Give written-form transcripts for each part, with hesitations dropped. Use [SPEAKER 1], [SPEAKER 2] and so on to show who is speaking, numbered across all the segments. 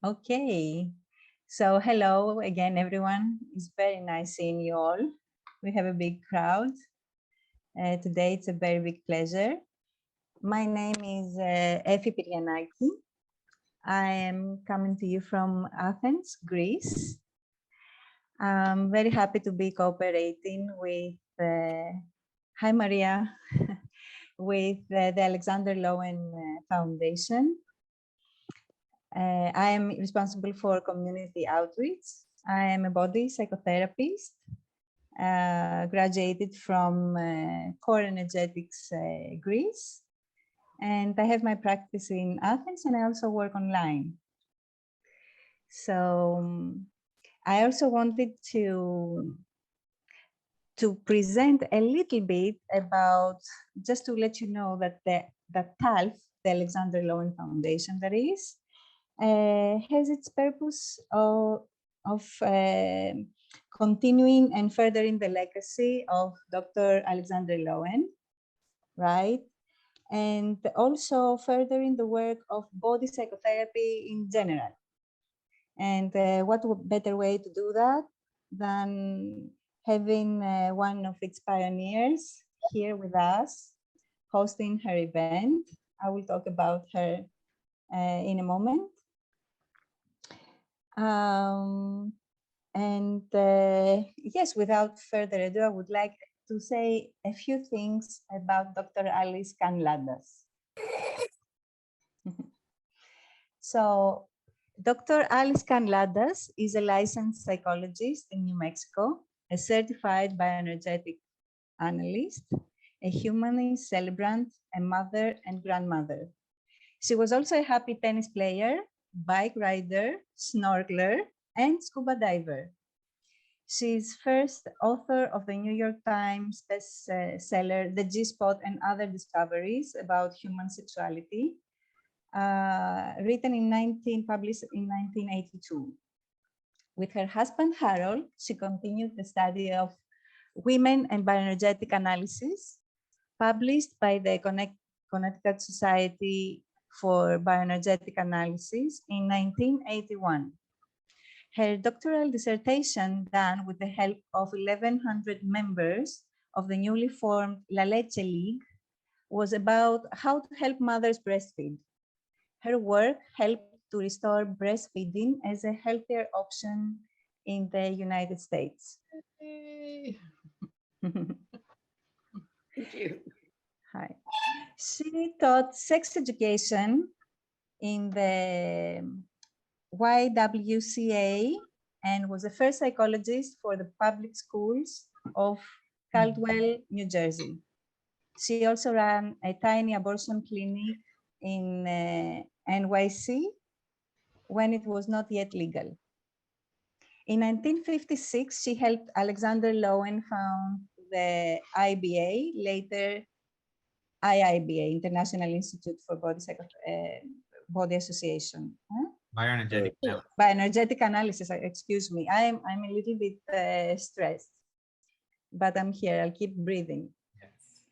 [SPEAKER 1] Okay, so hello again, everyone. It's very nice seeing you all. We have a big crowd. Today, it's a very big pleasure. My name is Efi Pirianaki. I am coming to you from Athens, Greece. I'm very happy to be cooperating with, hi Maria, with the Alexander Lowen Foundation. I am responsible for community outreach. I am a body psychotherapist, graduated from Core Energetics Greece. And I have my practice in Athens, and I also work online. So I also wanted to present a little bit about, just to let you know that the TALF, the Alexander Lowen Foundation, that is, has its purpose of continuing and furthering the legacy of Dr. Alexander Lowen, right? And also furthering the work of body psychotherapy in general. And what better way to do that than having one of its pioneers here with us, hosting her event. I will talk about her in a moment. Yes, without further ado, I would like to say a few things about Dr. Alice Kahn Ladas. So, Dr. Alice Kahn Ladas is a licensed psychologist in New Mexico, a certified bioenergetic analyst, a humanist celebrant, a mother and grandmother. She was also a happy tennis player, bike rider, snorkeler, and scuba diver. She's first author of the New York Times bestseller, The G-Spot and Other Discoveries About Human Sexuality, published in 1982. With her husband, Harold, she continued the study of Women and Bioenergetic Analysis, published by the Connecticut Society for Bioenergetic Analysis in 1981. Her doctoral dissertation, done with the help of 1,100 members of the newly formed Leche League, was about how to help mothers breastfeed. Her work helped to restore breastfeeding as a healthier option in the United States.
[SPEAKER 2] Thank you.
[SPEAKER 1] Hi. She taught sex education in the YWCA and was the first psychologist for the public schools of Caldwell, New Jersey. She also ran a tiny abortion clinic in NYC when it was not yet legal. In 1956, she helped Alexander Lowen found the IBA, later IIBA, International Institute for Body Association. Huh? Bioenergetic analysis, excuse me. I'm a little bit stressed, but I'm here, I'll keep breathing. Yes.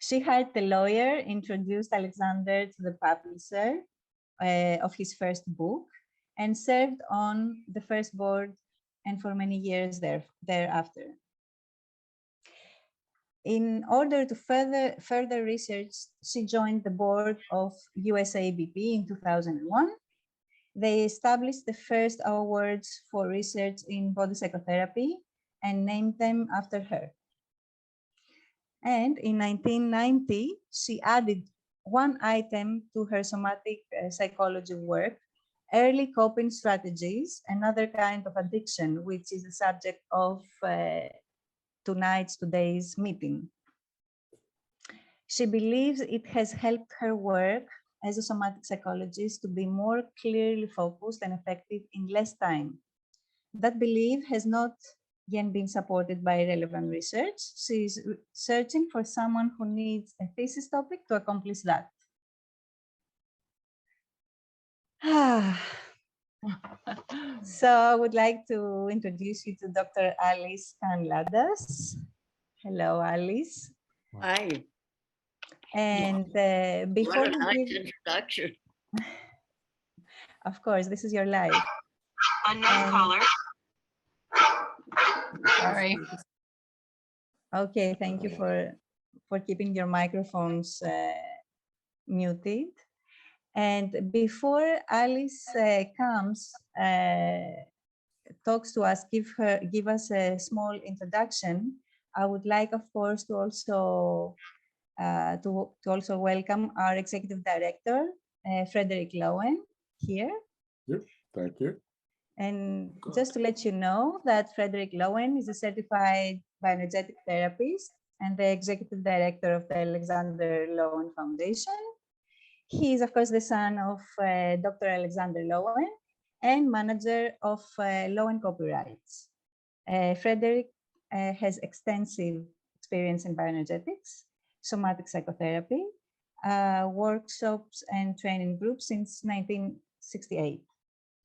[SPEAKER 1] She hired a lawyer, introduced Alexander to the publisher of his first book, and served on the first board and for many years thereafter. In order to further research, she joined the board of USABP in 2001. They established the first awards for research in body psychotherapy and named them after her. And in 1990, she added one item to her somatic psychology work, early coping strategies, another kind of addiction, which is the subject of today's meeting. She believes it has helped her work as a somatic psychologist to be more clearly focused and effective in less time. That belief has not yet been supported by relevant research. She is searching for someone who needs a thesis topic to accomplish that. So I would like to introduce you to Dr. Alice Kahn Ladas. Hello, Alice.
[SPEAKER 2] Hi.
[SPEAKER 1] And before
[SPEAKER 2] what a nice introduction.
[SPEAKER 1] Of course, this is your life.
[SPEAKER 2] Unknown caller.
[SPEAKER 3] Sorry.
[SPEAKER 1] Okay, thank you for keeping your microphones muted. And before Alice comes, talks to us, give us a small introduction, I would like, of course, to also welcome our executive director, Frederick Lowen, here.
[SPEAKER 4] Yep, thank you.
[SPEAKER 1] And just to let you know that Frederick Lowen is a certified bioenergetic therapist and the executive director of the Alexander Lowen Foundation. He is, of course, the son of Dr. Alexander Lowen and manager of Lowen Copyrights. Frederick has extensive experience in bioenergetics, somatic psychotherapy, workshops and training groups since 1968.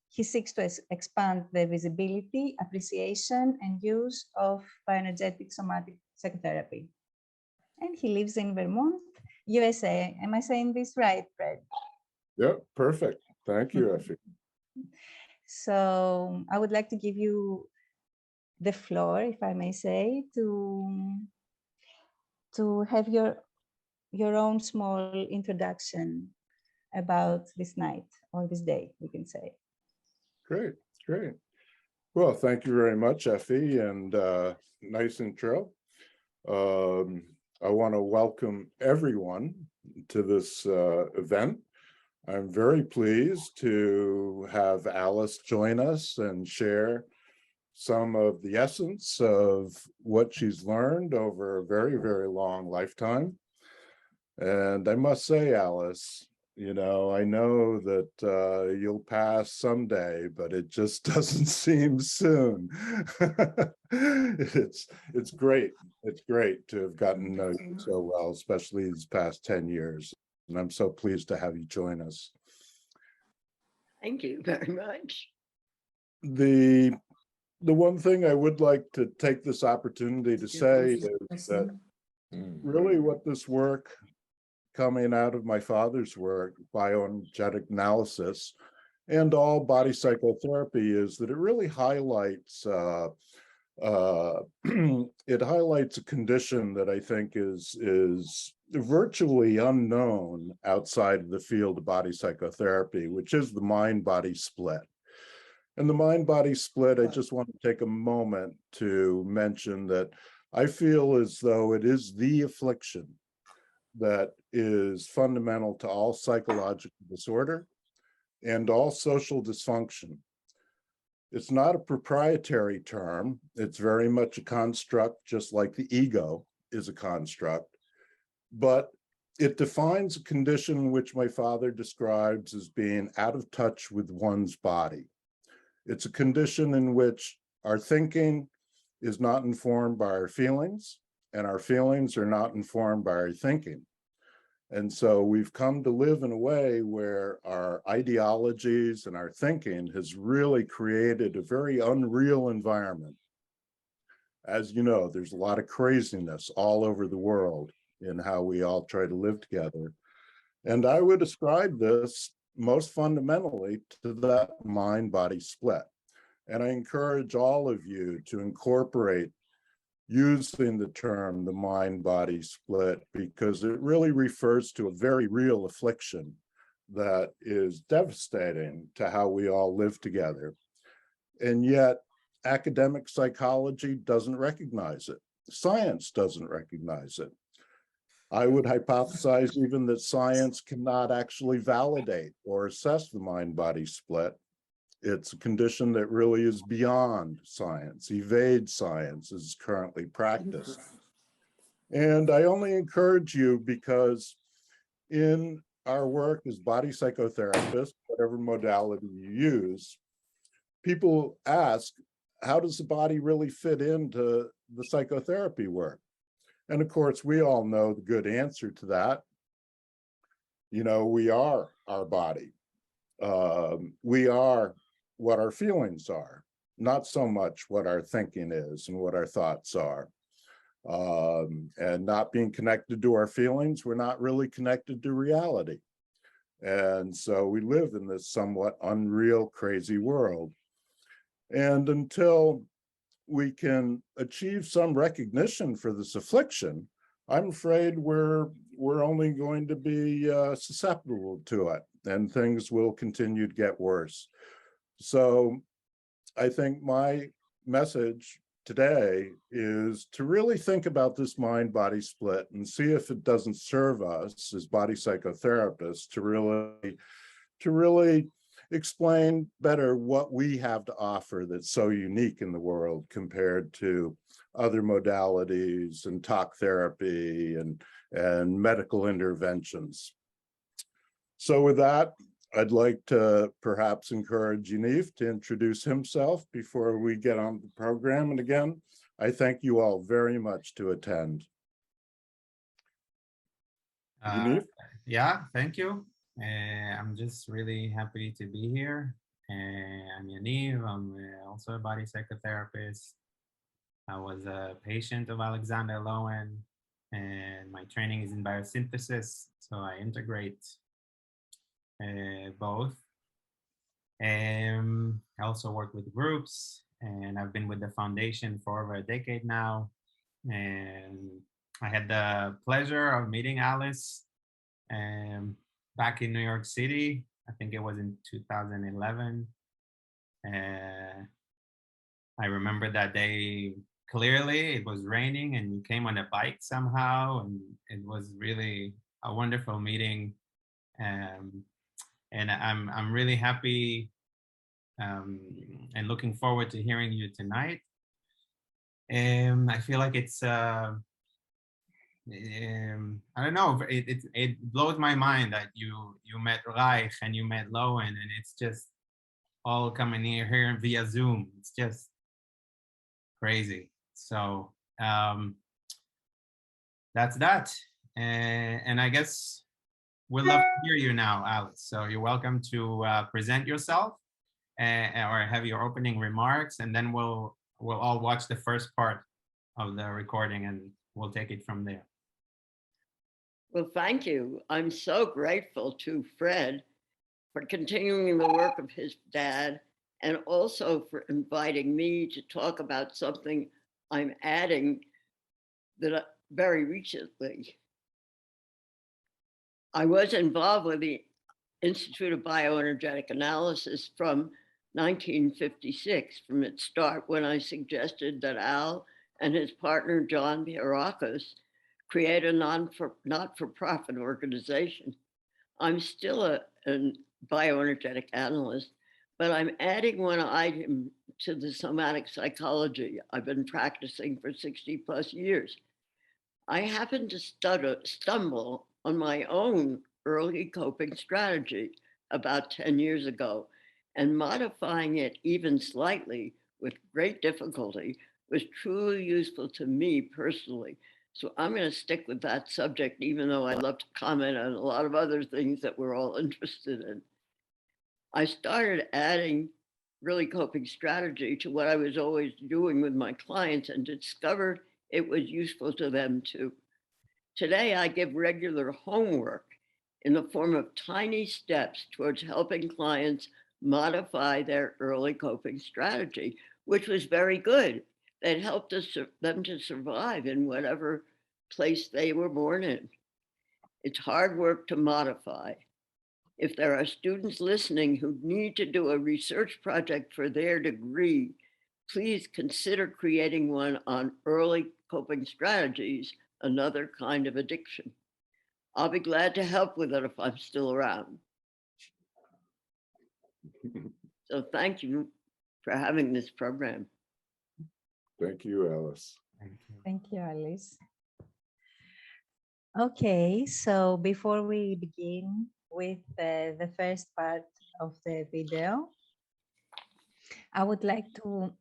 [SPEAKER 1] He seeks to expand the visibility, appreciation, and use of bioenergetic somatic psychotherapy. And he lives in Vermont, USA. Am I saying this right, Fred?
[SPEAKER 4] Yep, perfect. Thank you, Effie.
[SPEAKER 1] So I would like to give you the floor, if I may say, to have your own small introduction about this night or this day, we can say.
[SPEAKER 4] Great, great. Well, thank you very much, Effie, and nice intro. I want to welcome everyone to this event. I'm very pleased to have Alice join us and share some of the essence of what she's learned over a very, very long lifetime. And I must say, Alice, you know, I know that you'll pass someday, but it just doesn't seem soon. It's great. It's great to have gotten to know you so well, especially these past 10 years. And I'm so pleased to have you join us.
[SPEAKER 2] Thank you very much.
[SPEAKER 4] The one thing I would like to take this opportunity to say is that really what this work coming out of my father's work, bioenergetic analysis, and all body psychotherapy is that it really highlights it highlights a condition that I think is virtually unknown outside of the field of body psychotherapy, which is the mind-body split. And the mind-body split, I just want to take a moment to mention that I feel as though it is the affliction that is fundamental to all psychological disorder and all social dysfunction. It's not a proprietary term. It's very much a construct, just like the ego is a construct, but it defines a condition which my father describes as being out of touch with one's body. It's a condition in which our thinking is not informed by our feelings, and our feelings are not informed by our thinking. And so we've come to live in a way where our ideologies and our thinking has really created a very unreal environment. As you know, there's a lot of craziness all over the world in how we all try to live together. And I would ascribe this most fundamentally to that mind-body split. And I encourage all of you to incorporate using the term the mind-body split, because it really refers to a very real affliction that is devastating to how we all live together. And yet academic psychology doesn't recognize it. Science doesn't recognize it. I would hypothesize even that science cannot actually validate or assess the mind-body split. It's a condition that really is beyond science, evades science as currently practiced. And I only encourage you because in our work as body psychotherapists, whatever modality you use, people ask, how does the body really fit into the psychotherapy work? And of course, we all know the good answer to that. You know, we are our body. We are what our feelings are, not so much what our thinking is and what our thoughts are. And not being connected to our feelings, we're not really connected to reality. And so we live in this somewhat unreal, crazy world. And until we can achieve some recognition for this affliction, I'm afraid we're only going to be susceptible to it, and things will continue to get worse. So I think my message today is to really think about this mind-body split and see if it doesn't serve us as body psychotherapists to really explain better what we have to offer that's so unique in the world compared to other modalities and talk therapy and medical interventions. So with that, I'd like to perhaps encourage Yaniv to introduce himself before we get on the program. And again, I thank you all very much to attend. Yaniv?
[SPEAKER 3] Yeah, thank you. I'm just really happy to be here. I'm Yaniv. I'm also a body psychotherapist. I was a patient of Alexander Lowen, and my training is in biosynthesis, so I integrate both. I also work with groups, and I've been with the foundation for over a decade now. And I had the pleasure of meeting Alice back in New York City. I think it was in 2011. I remember that day clearly. It was raining and you came on a bike somehow, and it was really a wonderful meeting. And I'm really happy and looking forward to hearing you tonight. I feel like it's I don't know, it blows my mind that you met Reich and you met Lowen, and it's just all coming here via Zoom. It's just crazy. So that's that. And I guess we'd love to hear you now, Alice. So you're welcome to present yourself or have your opening remarks, and then we'll all watch the first part of the recording and we'll take it from there.
[SPEAKER 2] Well, thank you. I'm so grateful to Fred for continuing the work of his dad, and also for inviting me to talk about something I'm adding that very recently. I was involved with the Institute of Bioenergetic Analysis from 1956, from its start, when I suggested that Al and his partner, John Pierrakos, create a not-for-profit organization. I'm still a bioenergetic analyst, but I'm adding one item to the somatic psychology I've been practicing for 60 plus years. I happened to stumble on my own early coping strategy about 10 years ago, and modifying it even slightly with great difficulty was truly useful to me personally. So I'm going to stick with that subject, even though I'd love to comment on a lot of other things that we're all interested in. I started adding really coping strategy to what I was always doing with my clients, and discovered it was useful to them too. Today, I give regular homework in the form of tiny steps towards helping clients modify their early coping strategy, which was very good. That helped them to survive in whatever place they were born in. It's hard work to modify. If there are students listening who need to do a research project for their degree, please consider creating one on early coping strategies, another kind of addiction. I'll be glad to help with it if I'm still around. So thank you for having this program.
[SPEAKER 4] Thank you, Alice.
[SPEAKER 3] Thank you.
[SPEAKER 1] Thank you, Alice. Okay, so before we begin with the first part of the video, I would like to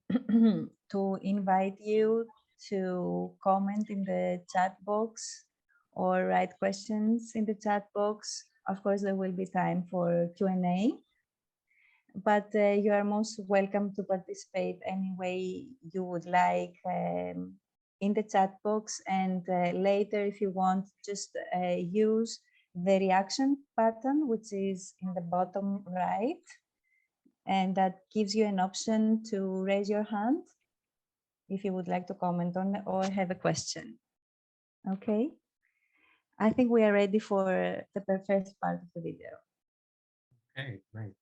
[SPEAKER 1] to invite you to comment in the chat box or write questions in the chat box. Of course, there will be time for Q&A, but you are most welcome to participate any way you would like in the chat box. And later, if you want, just use the reaction button, which is in the bottom right, and that gives you an option to raise your hand if you would like to comment on it or have a question. Okay, I think we are ready for the first part of the video.
[SPEAKER 3] Okay, great.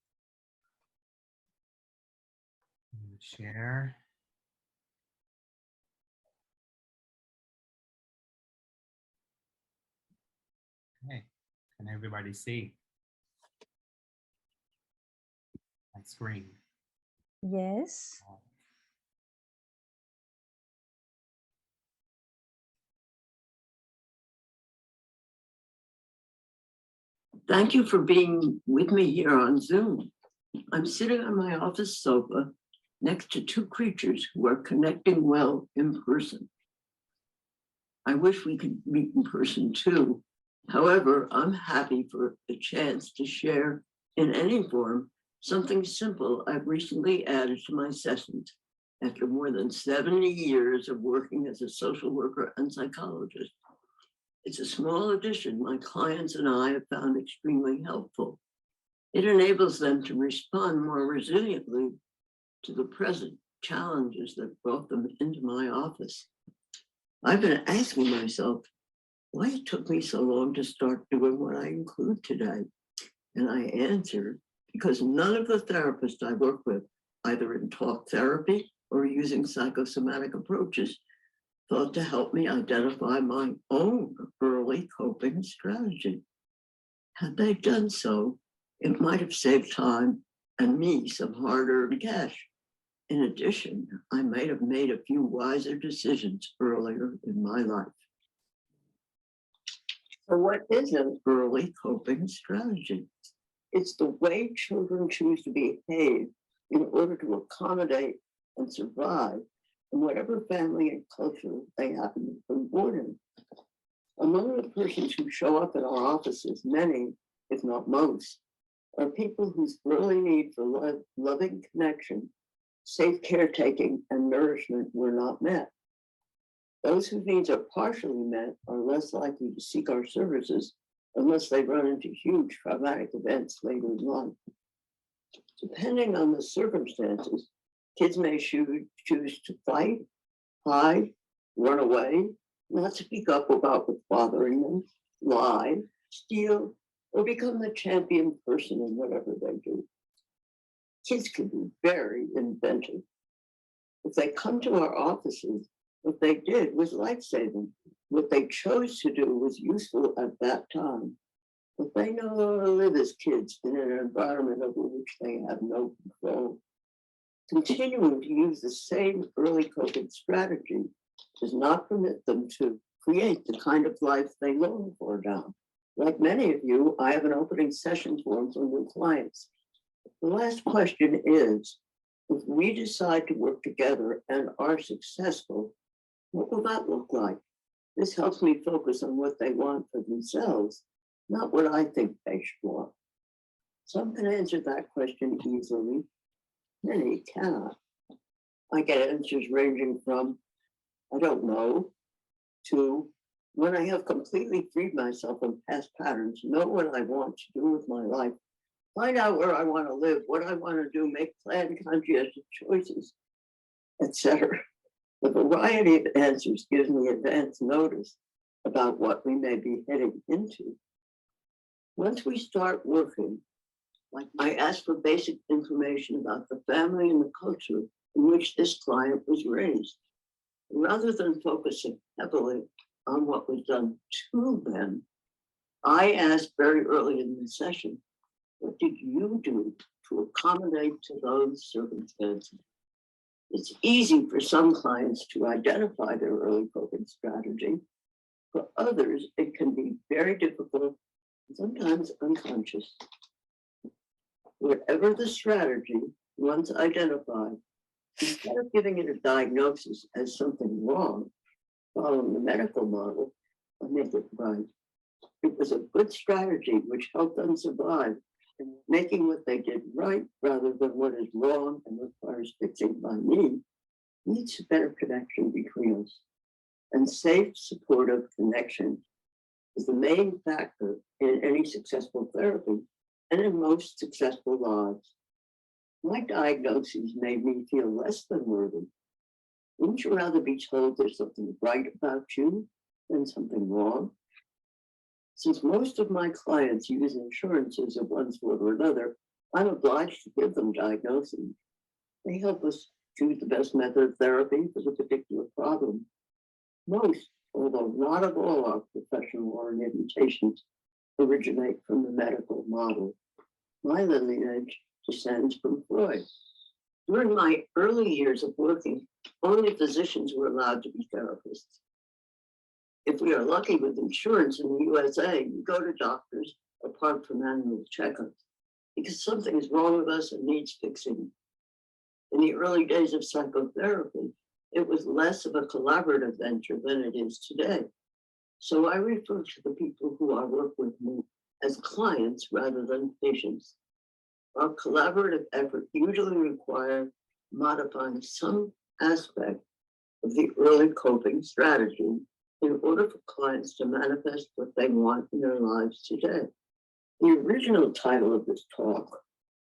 [SPEAKER 3] Share. Okay, can everybody see my screen?
[SPEAKER 1] Yes.
[SPEAKER 2] Thank you for being with me here on Zoom. I'm sitting on my office sofa next to two creatures who are connecting well in person. I wish we could meet in person too. However, I'm happy for the chance to share in any form something simple I've recently added to my sessions after more than 70 years of working as a social worker and psychologist. It's a small addition my clients and I have found extremely helpful. It enables them to respond more resiliently to the present challenges that brought them into my office. I've been asking myself why it took me so long to start doing what I include today. And I answered, because none of the therapists I work with, either in talk therapy or using psychosomatic approaches, thought to help me identify my own early coping strategy. Had they done so, it might have saved time and me some hard-earned cash. In addition, I might have made a few wiser decisions earlier in my life. So what is an early coping strategy? It's the way children choose to behave in order to accommodate and survive in whatever family and culture they happen to be born in. Among the persons who show up in our offices, many, if not most, are people whose early need for loving connection, safe caretaking, and nourishment were not met. Those whose needs are partially met are less likely to seek our services unless they run into huge traumatic events later in life. Depending on the circumstances, kids may choose to fight, hide, run away, not speak up about what's bothering them, lie, steal, or become the champion person in whatever they do. Kids can be very inventive. If they come to our offices, what they did was life-saving. What they chose to do was useful at that time. But they no longer live as kids in an environment over which they have no control. Continuing to use the same early coping strategy does not permit them to create the kind of life they long for now. Like many of you, I have an opening session form for new clients. The last question is, if we decide to work together and are successful, what will that look like? This helps me focus on what they want for themselves, not what I think they should want. Some can answer that question easily, many cannot. I get answers ranging from, I don't know, to, when I have completely freed myself from past patterns, know what I want to do with my life, find out where I want to live, what I want to do, make planned, conscientious choices, etc. The variety of answers gives me advance notice about what we may be heading into. Once we start working, like I ask for basic information about the family and the culture in which this client was raised. Rather than focusing heavily on what was done to them, I asked very early in the session, what did you do to accommodate to those circumstances? It's easy for some clients to identify their early coping strategy. For others, it can be very difficult, sometimes unconscious. Whatever the strategy, once identified, instead of giving it a diagnosis as something wrong, following the medical model, I make it right. It was a good strategy which helped them survive in making what they did right rather than what is wrong and requires fixing by me, needs a better connection between us. And safe, supportive connection is the main factor in any successful therapy and in most successful lives. My diagnoses made me feel less than worthy. Wouldn't you rather be told there's something right about you than something wrong? Since most of my clients use insurances of one sort or another, I'm obliged to give them diagnoses. They help us choose the best method of therapy for the particular problem. Most, although not of all our professional orientations, originate from the medical model. My lineage descends from Freud. During my early years of working, only physicians were allowed to be therapists. If we are lucky with insurance in the USA, we go to doctors apart from annual checkups because something is wrong with us and needs fixing. In the early days of psychotherapy, it was less of a collaborative venture than it is today. So I refer to the people who I work with me as clients rather than patients. Our collaborative effort usually requires modifying some aspect of the early coping strategy in order for clients to manifest what they want in their lives today. The original title of this talk,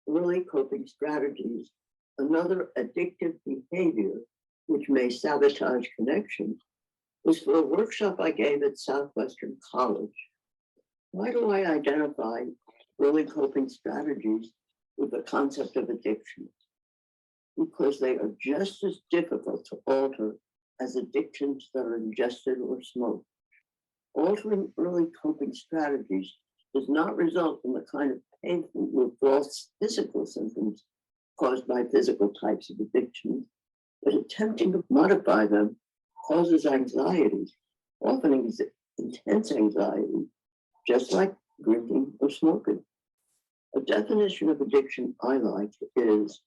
[SPEAKER 2] Early Coping Strategies, Another Addictive Behavior which May Sabotage Connection, was for a workshop I gave at Southwestern College. Why do I identify early coping strategies with the concept of addiction? Because they are just as difficult to alter as addictions that are ingested or smoked. Altering early coping strategies does not result in the kind of painful withdrawal physical symptoms caused by physical types of addictions, but attempting to modify them causes anxiety, often intense anxiety, just like drinking or smoking. A definition of addiction I like is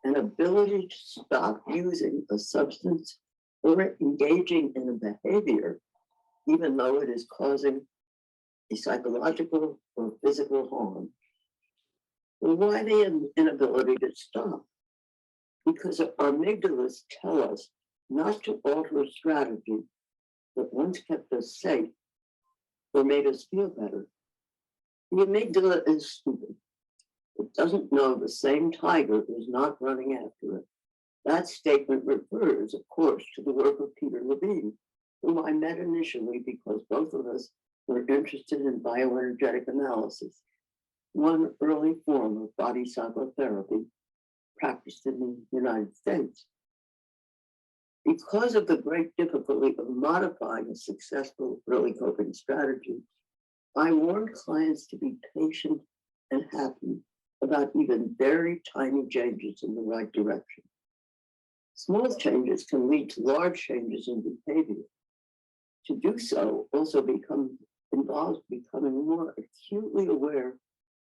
[SPEAKER 2] an ability to stop using a substance or engaging in a behavior, even though it is causing a psychological or physical harm. Well, why the inability to stop? Because our amygdalas tell us not to alter a strategy that once kept us safe or made us feel better. The amygdala is stupid. It doesn't know the same tiger is not running after it. That statement refers, of course, to the work of Peter Levine, whom I met initially because both of us were interested in bioenergetic analysis, one early form of body psychotherapy practiced in the United States. Because of the great difficulty of modifying a successful early coping strategy, I warn clients to be patient and happy about even very tiny changes in the right direction. Small changes can lead to large changes in behavior. To do so also involves becoming more acutely aware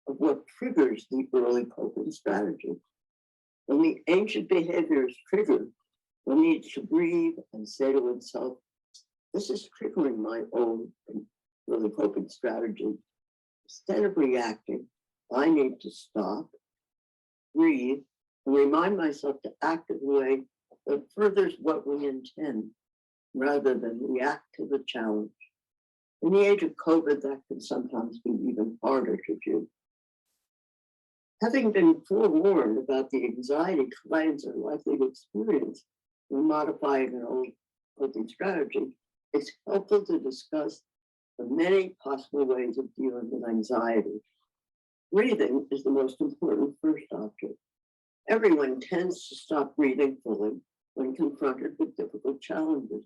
[SPEAKER 2] of what triggers the early coping strategy. When the ancient behavior is triggered, one needs to breathe and say to oneself, this is triggering my own early coping strategy. Instead of reacting, I need to stop, breathe, and remind myself to act in a way that furthers what we intend, rather than react to the challenge. In the age of COVID, that can sometimes be even harder to do. Having been forewarned about the anxiety clients are likely to experience when modifying an early coping strategy, it's helpful to discuss the many possible ways of dealing with anxiety. Breathing is the most important first option. Everyone tends to stop breathing fully when confronted with difficult challenges.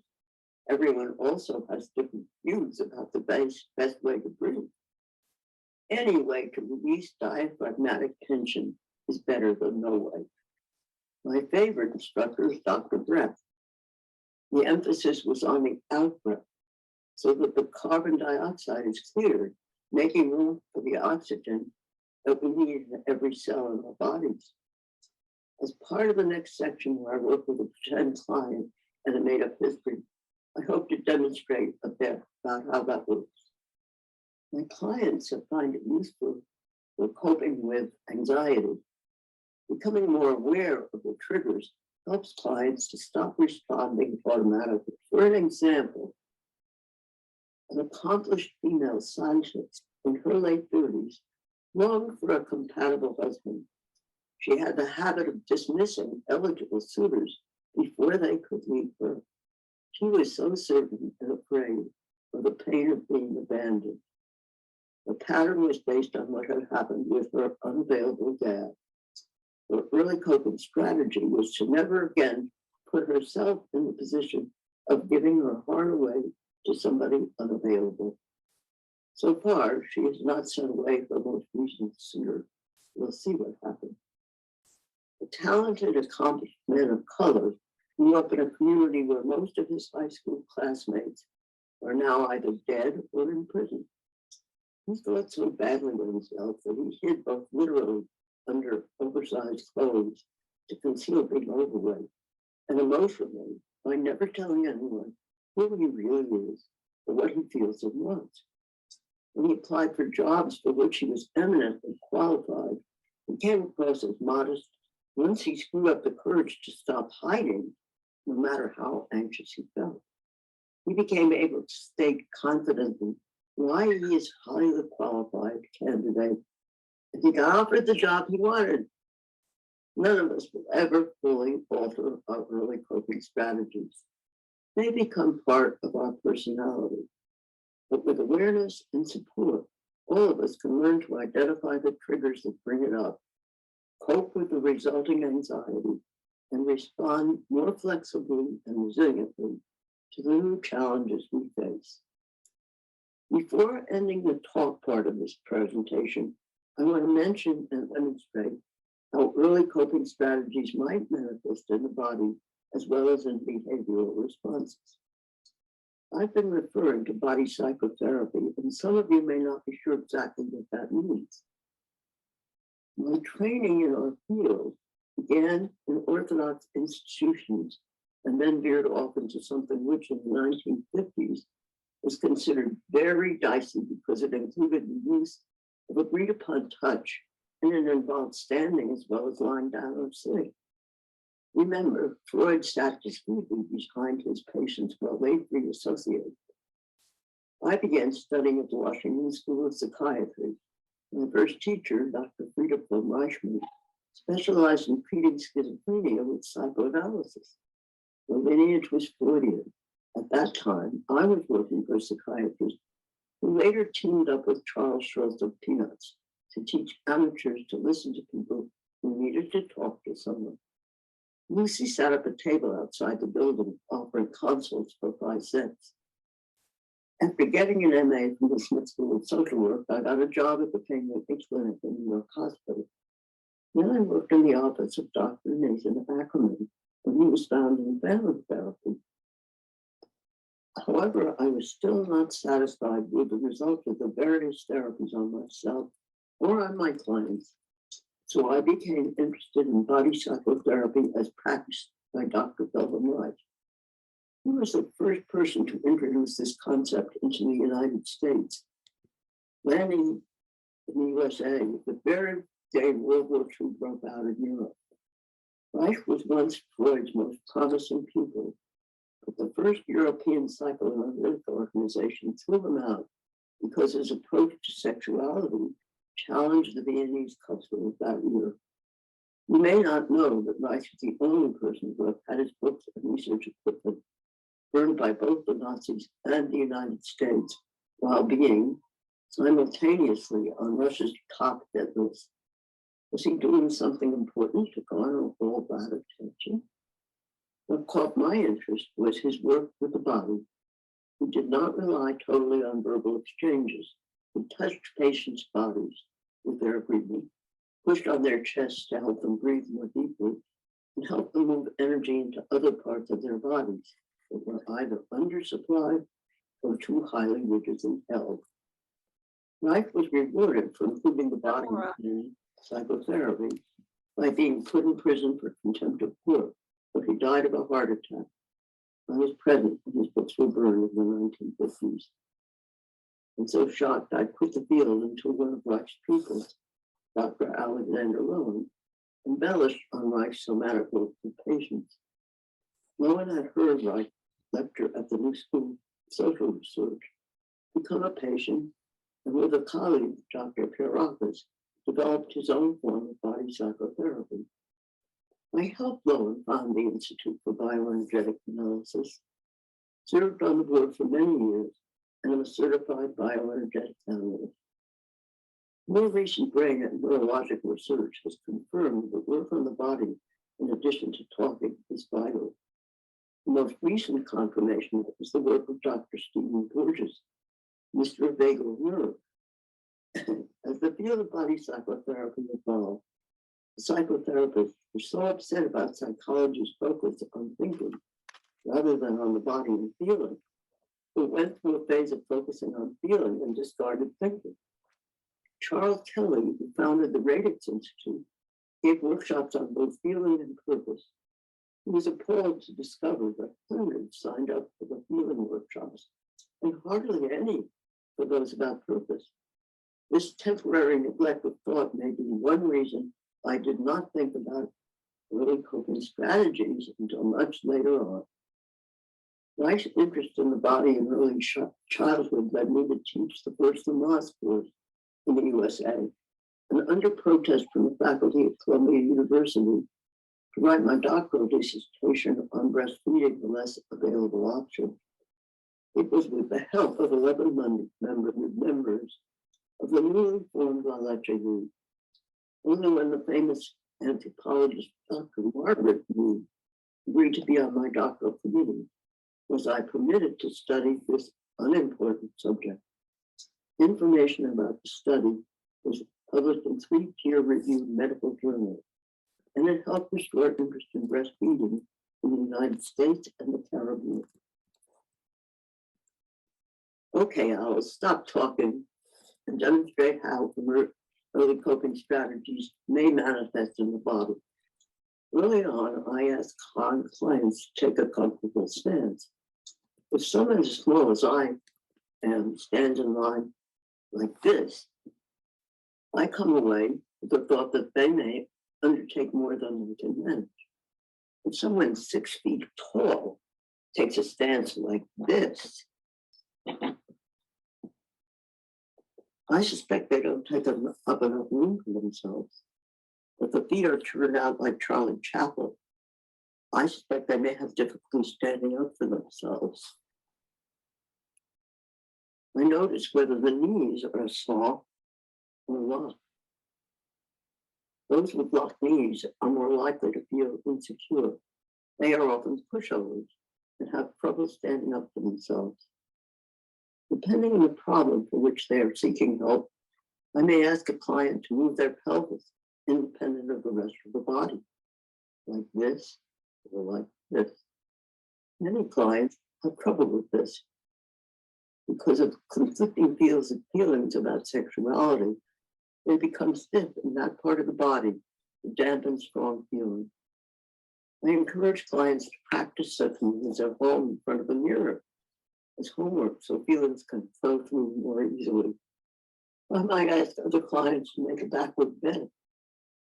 [SPEAKER 2] Everyone also has different views about the best way to breathe. Any way to release diaphragmatic tension is better than no way. My favorite instructor is Dr. Breath. The emphasis was on the out breath, so that the carbon dioxide is cleared, making room for the oxygen that we need in every cell in our bodies. As part of the next section where I work with a pretend client and a made-up history, I hope to demonstrate a bit about how that works. My clients have found it useful for coping with anxiety. Becoming more aware of the triggers helps clients to stop responding automatically. For an example, An accomplished female scientist in her late 30s, longed for a compatible husband. She had the habit of dismissing eligible suitors before they could leave her. She was so certain and afraid of the pain of being abandoned. The pattern was based on what had happened with her unavailable dad. Her early coping strategy was to never again put herself in the position of giving her heart away to somebody unavailable. So far, she has not sent away her most recent suitor. We'll see what happens. A talented, accomplished man of color grew up in a community where most of his high school classmates are now either dead or in prison. He thought so badly of himself that he hid both literally under oversized clothes to conceal being overweight, and emotionally by never telling anyone who he really is or what he feels and wants. When he applied for jobs for which he was eminently qualified, he came across as modest. Once he screwed up the courage to stop hiding, no matter how anxious he felt, he became able to state confidently why he is a highly qualified candidate, and he got offered the job he wanted. None of us will ever fully alter our early coping strategies. They become part of our personality. But with awareness and support, all of us can learn to identify the triggers that bring it up, cope with the resulting anxiety, and respond more flexibly and resiliently to the new challenges we face. Before ending the talk part of this presentation, I want to mention and demonstrate how early coping strategies might manifest in the body as well as in behavioral responses. I've been referring to body psychotherapy, and some of you may not be sure exactly what that means. My training in our field began in Orthodox institutions and then veered off into something which in the 1950s was considered very dicey because it included the use of agreed upon touch and it involved standing as well as lying down or sitting. Remember, Freud sat discreetly behind his patients while they free associated. I began studying at the Washington School of Psychiatry. My first teacher, Dr. Wilhelm Reich, specialized in treating schizophrenia with psychoanalysis. The lineage was Freudian. At that time, I was working for a psychiatrist who later teamed up with Charles Schultz of Peanuts to teach amateurs to listen to people who needed to talk to someone. Lucy sat at a table outside the building offering consults for 5 cents. After getting an MA from the Smith School of Social Work, I got a job at the Pain Clinic in New York Hospital. Then I worked in the office of Dr. Nathan Ackerman when he was founding family therapy. However, I was still not satisfied with the results of the various therapies on myself or on my clients. So I became interested in body psychotherapy as practiced by Dr. Wilhelm Reich. He was the first person to introduce this concept into the United States, landing in the USA the very day World War II broke out in Europe. Reich was once Freud's most promising pupil, but the first European psychoanalytic organization threw him out because his approach to sexuality challenged the Viennese custom of that year. You may not know that Reich is the only person who had his books and research equipment burned by both the Nazis and the United States while being simultaneously on Russia's top hit list. Was he doing something important to garner all that attention? What caught my interest was his work with the body. He did not rely totally on verbal exchanges. He touched patients' bodies with their breathing, pushed on their chests to help them breathe more deeply, and helped them move energy into other parts of their bodies that were either undersupplied or too highly rigidly held. Reich was rewarded for including the body in psychotherapy by being put in prison for contempt of court, but he died of a heart attack. I was present when his books were burned in the 1950s. And so shocked, I quit the field until one of Reich's pupils, Dr. Alexander Lowen, embellished on Reich's somatic work with patients. Lowen had heard Reich lecture at the New School of Social Research become a patient, and with a colleague, Dr. Pierrakos, developed his own form of body psychotherapy. I helped Lowen found the Institute for Bioenergetic Analysis, served on the board for many years, and am a certified bioenergetic analyst. More recent brain and neurological research has confirmed that work on the body, in addition to talking, is vital. The most recent confirmation is the work of Dr. Stephen Porges, Mr. Vagal Nerve. As the field of body psychotherapy evolved, the psychotherapists were so upset about psychology's focus on thinking rather than on the body and feeling, they went through a phase of focusing on feeling and discarded thinking. Charles Kelly, who founded the Radix Institute, gave workshops on both feeling and purpose. He was appalled to discover that hundreds signed up for the feeling workshops and hardly any for those about purpose. This temporary neglect of thought may be one reason I did not think about early coping strategies until much later on. Reich's interest in the body in early childhood led me to teach the first Lamaze course in the USA, and under protest from the faculty at Columbia University, to write my doctoral dissertation on breastfeeding, the less available option. It was with the help of 11 members of the newly formed Leche League. Only when the famous anthropologist Dr. Margaret Mead agreed to be on my doctoral committee was I permitted to study this unimportant subject. Information about the study was published in 3 peer-reviewed medical journals, and it helped restore interest in breastfeeding in the United States and the Caribbean. Okay, I'll stop talking and demonstrate how early coping strategies may manifest in the body. Early on, I asked clients to take a comfortable stance. If someone as small as I am stands in line like this, I come away with the thought that they may undertake more than they can manage. If someone 6 feet tall takes a stance like this, I suspect they don't take up enough room for themselves. If the feet are turned out like Charlie Chaplin, I suspect they may have difficulty standing up for themselves. I notice whether the knees are soft or locked. Those with locked knees are more likely to feel insecure. They are often pushovers and have trouble standing up for themselves. Depending on the problem for which they are seeking help, I may ask a client to move their pelvis independent of the rest of the body, like this or like this. Many clients have trouble with this because of conflicting feelings about sexuality. They become stiff in that part of the body to dampen strong feelings. I encourage clients to practice such movements at home in front of a mirror as homework so feelings can flow through more easily. I might ask other clients to make a backward bend.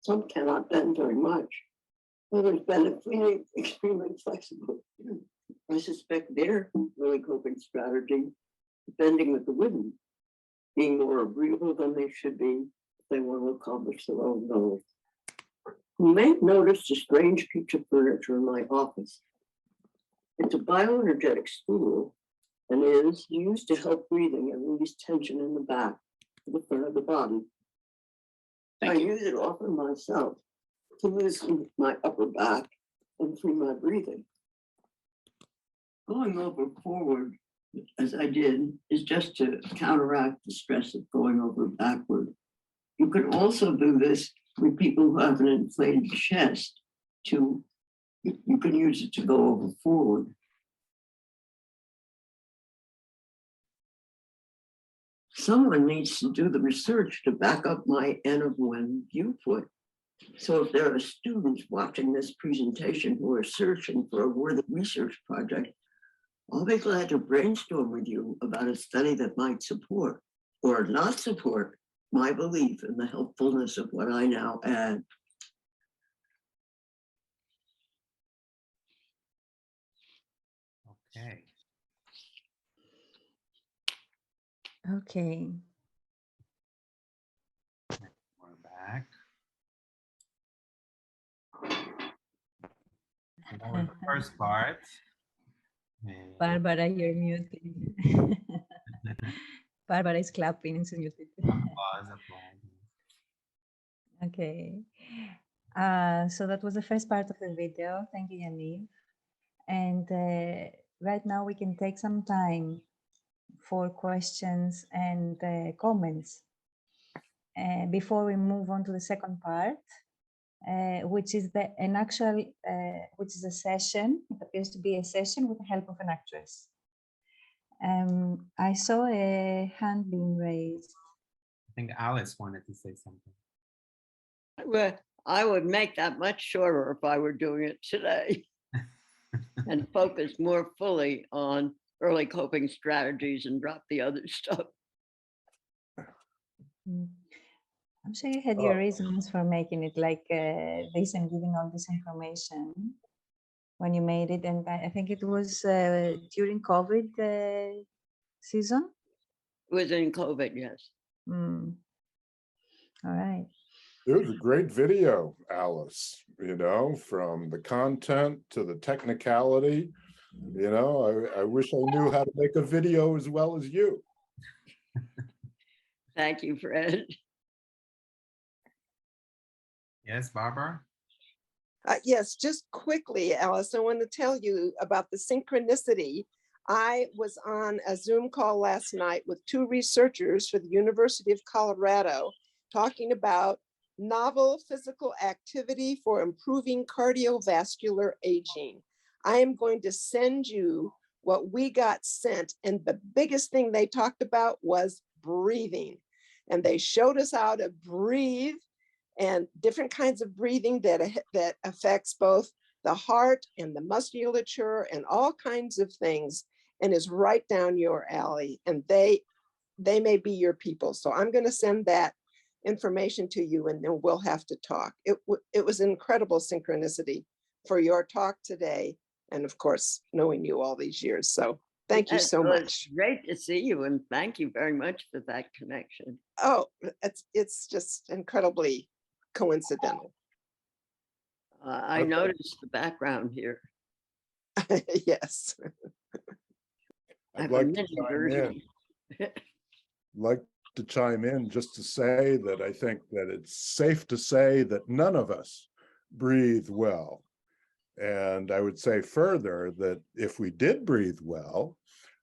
[SPEAKER 2] Some cannot bend very much. Others bend extremely flexible. I suspect their early coping strategy is bending with the wind, being more agreeable than they should be if they want to accomplish their own goals. You may have noticed a strange piece of furniture in my office. It's a bioenergetic stool and is used to help breathing and release tension in the back of the front of the body. I use it often myself to loosen my upper back and free my breathing. Going over forward, as I did, is just to counteract the stress of going over backward. You can also do this with people who have an inflated chest. You can use it to go over forward. Someone needs to do the research to back up my N of 1 viewpoint. So if there are students watching this presentation who are searching for a worthy research project, I'll be glad to brainstorm with you about a study that might support or not support my belief in the helpfulness of what I now add.
[SPEAKER 3] Okay.
[SPEAKER 1] Okay.
[SPEAKER 3] We're back. So that was the first part. And
[SPEAKER 1] Barbara, you're muted. Barbara is clapping and muted.
[SPEAKER 3] applause.
[SPEAKER 1] Okay. So that was the first part of the video. Thank you, Yaniv. And right now we can take some time for questions and comments before we move on to the second part, which is which is a session. It appears to be a session with the help of an actress. I saw a hand being raised.
[SPEAKER 3] I think Alice wanted to say something.
[SPEAKER 2] Well, I would make that much shorter if I were doing it today and focus more fully on early coping strategies and drop the other stuff.
[SPEAKER 1] I'm sure you had your reasons for making it like this and giving all this information when you made it. And I think it was during COVID season?
[SPEAKER 2] It was in COVID, yes.
[SPEAKER 1] All right.
[SPEAKER 4] It was a great video, Alice, from the content to the technicality. I wish I knew how to make a video as well as you.
[SPEAKER 2] Thank you, Fred.
[SPEAKER 3] Yes, Barbara?
[SPEAKER 5] Yes, just quickly, Alice, I want to tell you about the synchronicity. I was on a Zoom call last night with two researchers for the University of Colorado talking about novel physical activity for improving cardiovascular aging. I am going to send you what we got sent. And the biggest thing they talked about was breathing. And they showed us how to breathe and different kinds of breathing that affects both the heart and the musculature and all kinds of things, and is right down your alley. And they may be your people. So I'm going to send that information to you, and then we'll have to talk. It was incredible synchronicity for your talk today, and of course, knowing you all these years. So thank you so much.
[SPEAKER 2] Great to see you, and thank you very much for that connection.
[SPEAKER 5] Oh, it's just incredibly coincidental.
[SPEAKER 2] I noticed the background here.
[SPEAKER 5] Yes.
[SPEAKER 4] I'd like to chime in just to say that I think that it's safe to say that none of us breathe well. And I would say further that if we did breathe well,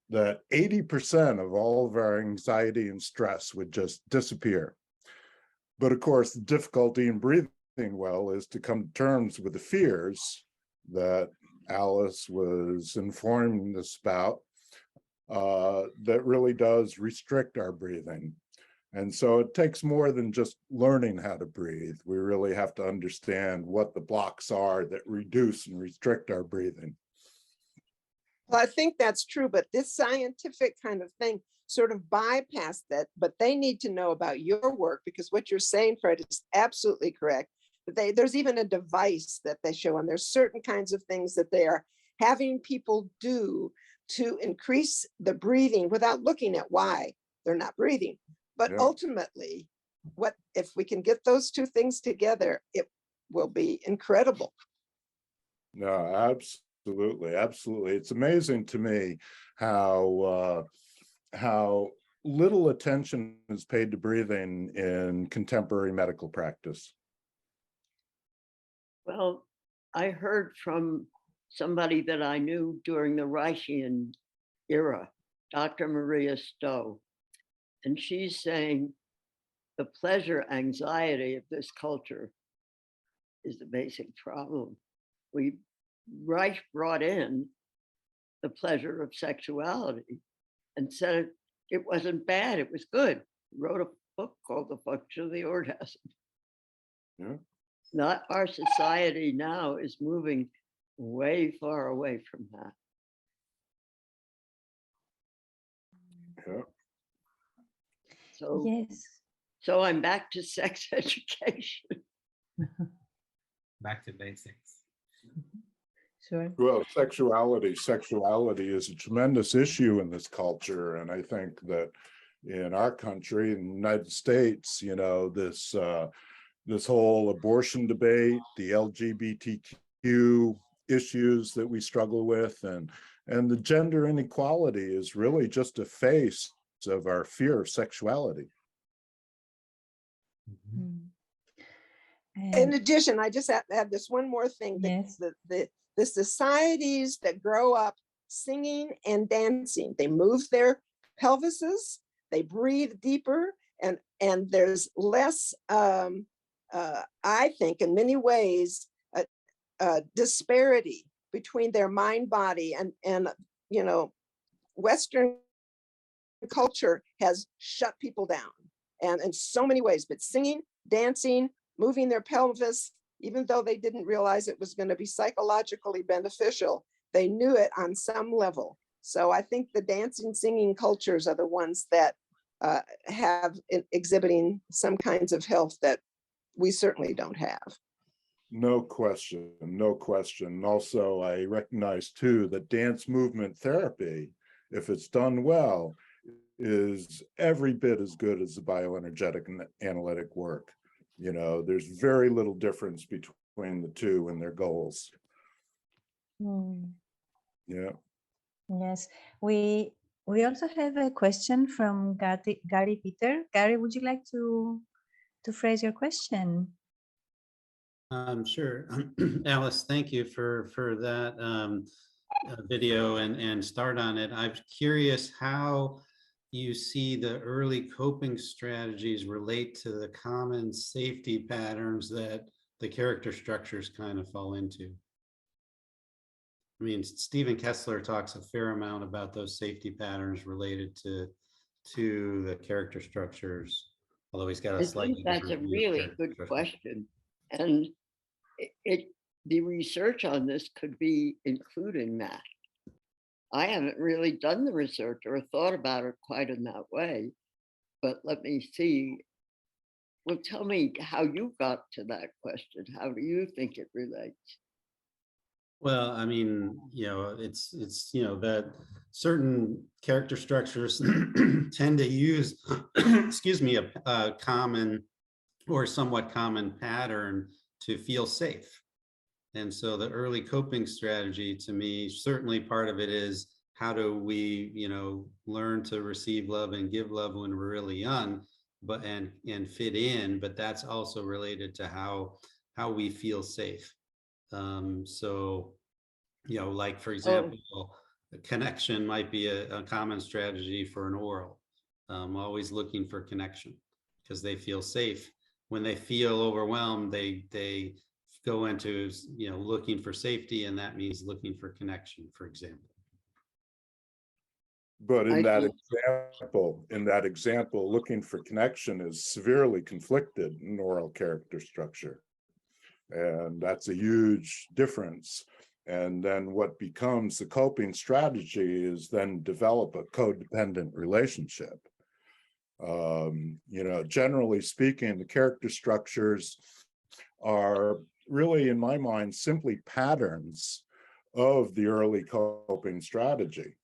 [SPEAKER 4] that 80% of all of our anxiety and stress would just disappear. But of course, the difficulty in breathing well is to come to terms with the fears that Alice was informing us about, that really does restrict our breathing. And so it takes more than just learning how to breathe. We really have to understand what the blocks are that reduce and restrict our breathing.
[SPEAKER 5] Well, I think that's true, but this scientific kind of thing sort of bypassed that, but they need to know about your work, because what you're saying, Fred, is absolutely correct. But there's even a device that they show, and there's certain kinds of things that they are having people do to increase the breathing without looking at why they're not breathing. But ultimately, what if we can get those two things together, it will be incredible.
[SPEAKER 4] No, absolutely, absolutely. It's amazing to me how little attention is paid to breathing in contemporary medical practice.
[SPEAKER 2] Well, I heard from somebody that I knew during the Reichian era, Dr. Maria Stowe, and she's saying the pleasure anxiety of this culture is the basic problem. Reich brought in the pleasure of sexuality and said it wasn't bad, it was good. He wrote a book called The Function of the Orgasm.
[SPEAKER 4] Yeah.
[SPEAKER 2] Not our society now is moving way far away from that.
[SPEAKER 4] Yeah.
[SPEAKER 2] So,
[SPEAKER 1] yes.
[SPEAKER 2] So I'm back to sex education.
[SPEAKER 3] Back to basics.
[SPEAKER 1] Sure.
[SPEAKER 4] Well, sexuality is a tremendous issue in this culture. And I think that, in our country, in the United States, you know, this whole abortion debate, the LGBTQ issues that we struggle with, and the gender inequality is really just a face of our fear of sexuality.
[SPEAKER 5] In addition, I just add this one more thing.
[SPEAKER 1] Yes.
[SPEAKER 5] The societies that grow up singing and dancing, they move their pelvises, they breathe deeper, and there's less, I think, in many ways, disparity between their mind body and you know, Western culture has shut people down, and in so many ways. But singing, dancing, moving their pelvis, even though they didn't realize it was going to be psychologically beneficial, they knew it on some level. So I think the dancing, singing cultures are the ones that have exhibiting some kinds of health that we certainly don't have.
[SPEAKER 4] No question, no question. Also, I recognize too that dance movement therapy, if it's done well, is every bit as good as the bioenergetic and analytic work. You know, there's very little difference between the two and their goals. Yeah.
[SPEAKER 1] Yes, we also have a question from Gary Peter. Gary, would you like to phrase your question?
[SPEAKER 6] Sure. Alice, thank you for that video and start on it. I'm curious how you see the early coping strategies relate to the common safety patterns that the character structures kind of fall into. I mean, Stephen Kessler talks a fair amount about those safety patterns related to the character structures, although he's got a slightly
[SPEAKER 2] I think that's a really good question. And the research on this could be including that. I haven't really done the research or thought about it quite in that way, but let me see. Well, tell me how you got to that question. How do you think it relates?
[SPEAKER 6] Well, I mean, you know, it's you know, that certain character structures tend to use, excuse me, a common or somewhat common pattern to feel safe. And so the early coping strategy, to me, certainly part of it is how do we, you know, learn to receive love and give love when we're really young, but and fit in, but that's also related to how we feel safe. So, you know, like for example, a connection might be a common strategy for an oral. Always looking for connection because they feel safe. When they feel overwhelmed, they go into, you know, looking for safety, and that means looking for connection, for example.
[SPEAKER 4] But in that example, looking for connection is severely conflicted in oral character structure. And that's a huge difference. And then what becomes the coping strategy is then develop a codependent relationship. You know, generally speaking, the character structures are really, in my mind, simply patterns of the early coping strategy.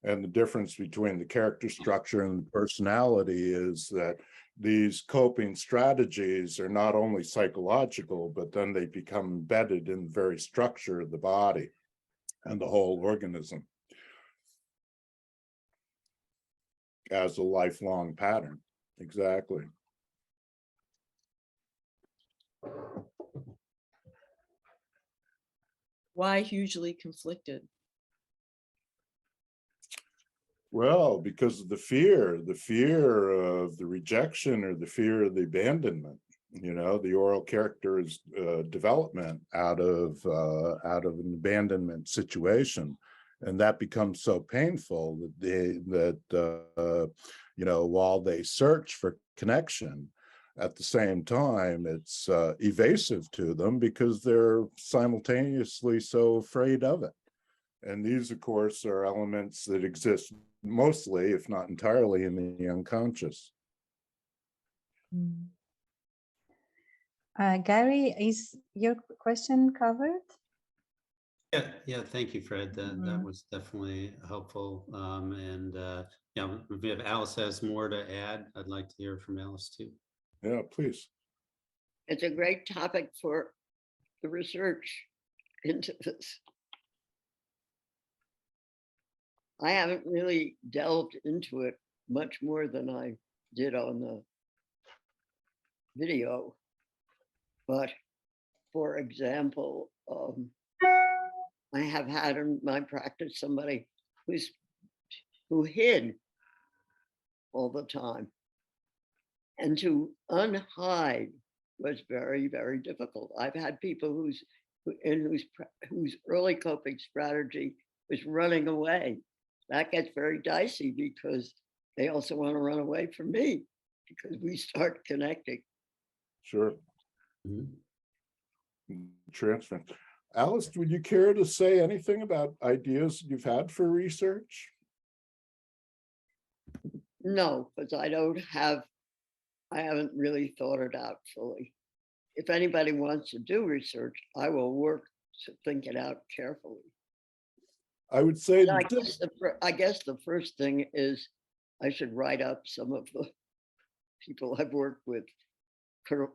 [SPEAKER 4] And the difference between the character structure and the personality is that these coping strategies are not only psychological, but then they become embedded in the very structure of the body and the whole organism as a lifelong pattern. Exactly.
[SPEAKER 7] Why hugely conflicted?
[SPEAKER 4] Well, because of the fear of the rejection or the fear of the abandonment. You know, the oral character is development out of an abandonment situation, and that becomes so painful that you know, while they search for connection, at the same time it's evasive to them because they're simultaneously so afraid of it. And these, of course, are elements that exist mostly, if not entirely, in the unconscious.
[SPEAKER 1] Gary, is your question covered?
[SPEAKER 6] Yeah, thank you, Fred. That
[SPEAKER 1] Mhm.
[SPEAKER 6] was definitely helpful. Yeah, if Alice has more to add, I'd like to hear from Alice too.
[SPEAKER 4] Yeah, please.
[SPEAKER 2] It's a great topic for the research into this. I haven't really delved into it much more than I did on the video. But for example, I have had in my practice somebody who hid all the time. And to unhide was very, very difficult. I've had people whose early coping strategy was running away. That gets very dicey because they also want to run away from me because we start connecting.
[SPEAKER 4] Sure.
[SPEAKER 6] Mhm.
[SPEAKER 4] Transferring. Alice, would you care to say anything about ideas you've had for research?
[SPEAKER 2] No, because I haven't really thought it out fully. If anybody wants to do research, I will work to think it out carefully.
[SPEAKER 4] I would say
[SPEAKER 2] And I guess the first thing is I should write up some of the people I've worked with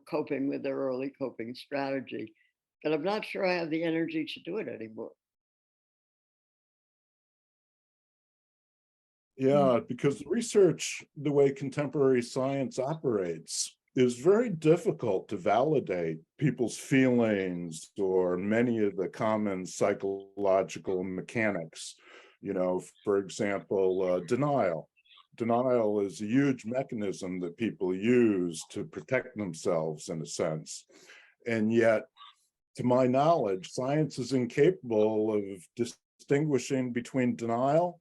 [SPEAKER 2] coping with their early coping strategy, but I'm not sure I have the energy to do it anymore.
[SPEAKER 4] yeah, because research, the way contemporary science operates, is very difficult to validate people's feelings or many of the common psychological mechanics. You know, for example, denial. Denial is a huge mechanism that people use to protect themselves in a sense. And yet, to my knowledge, science is incapable of distinguishing between denial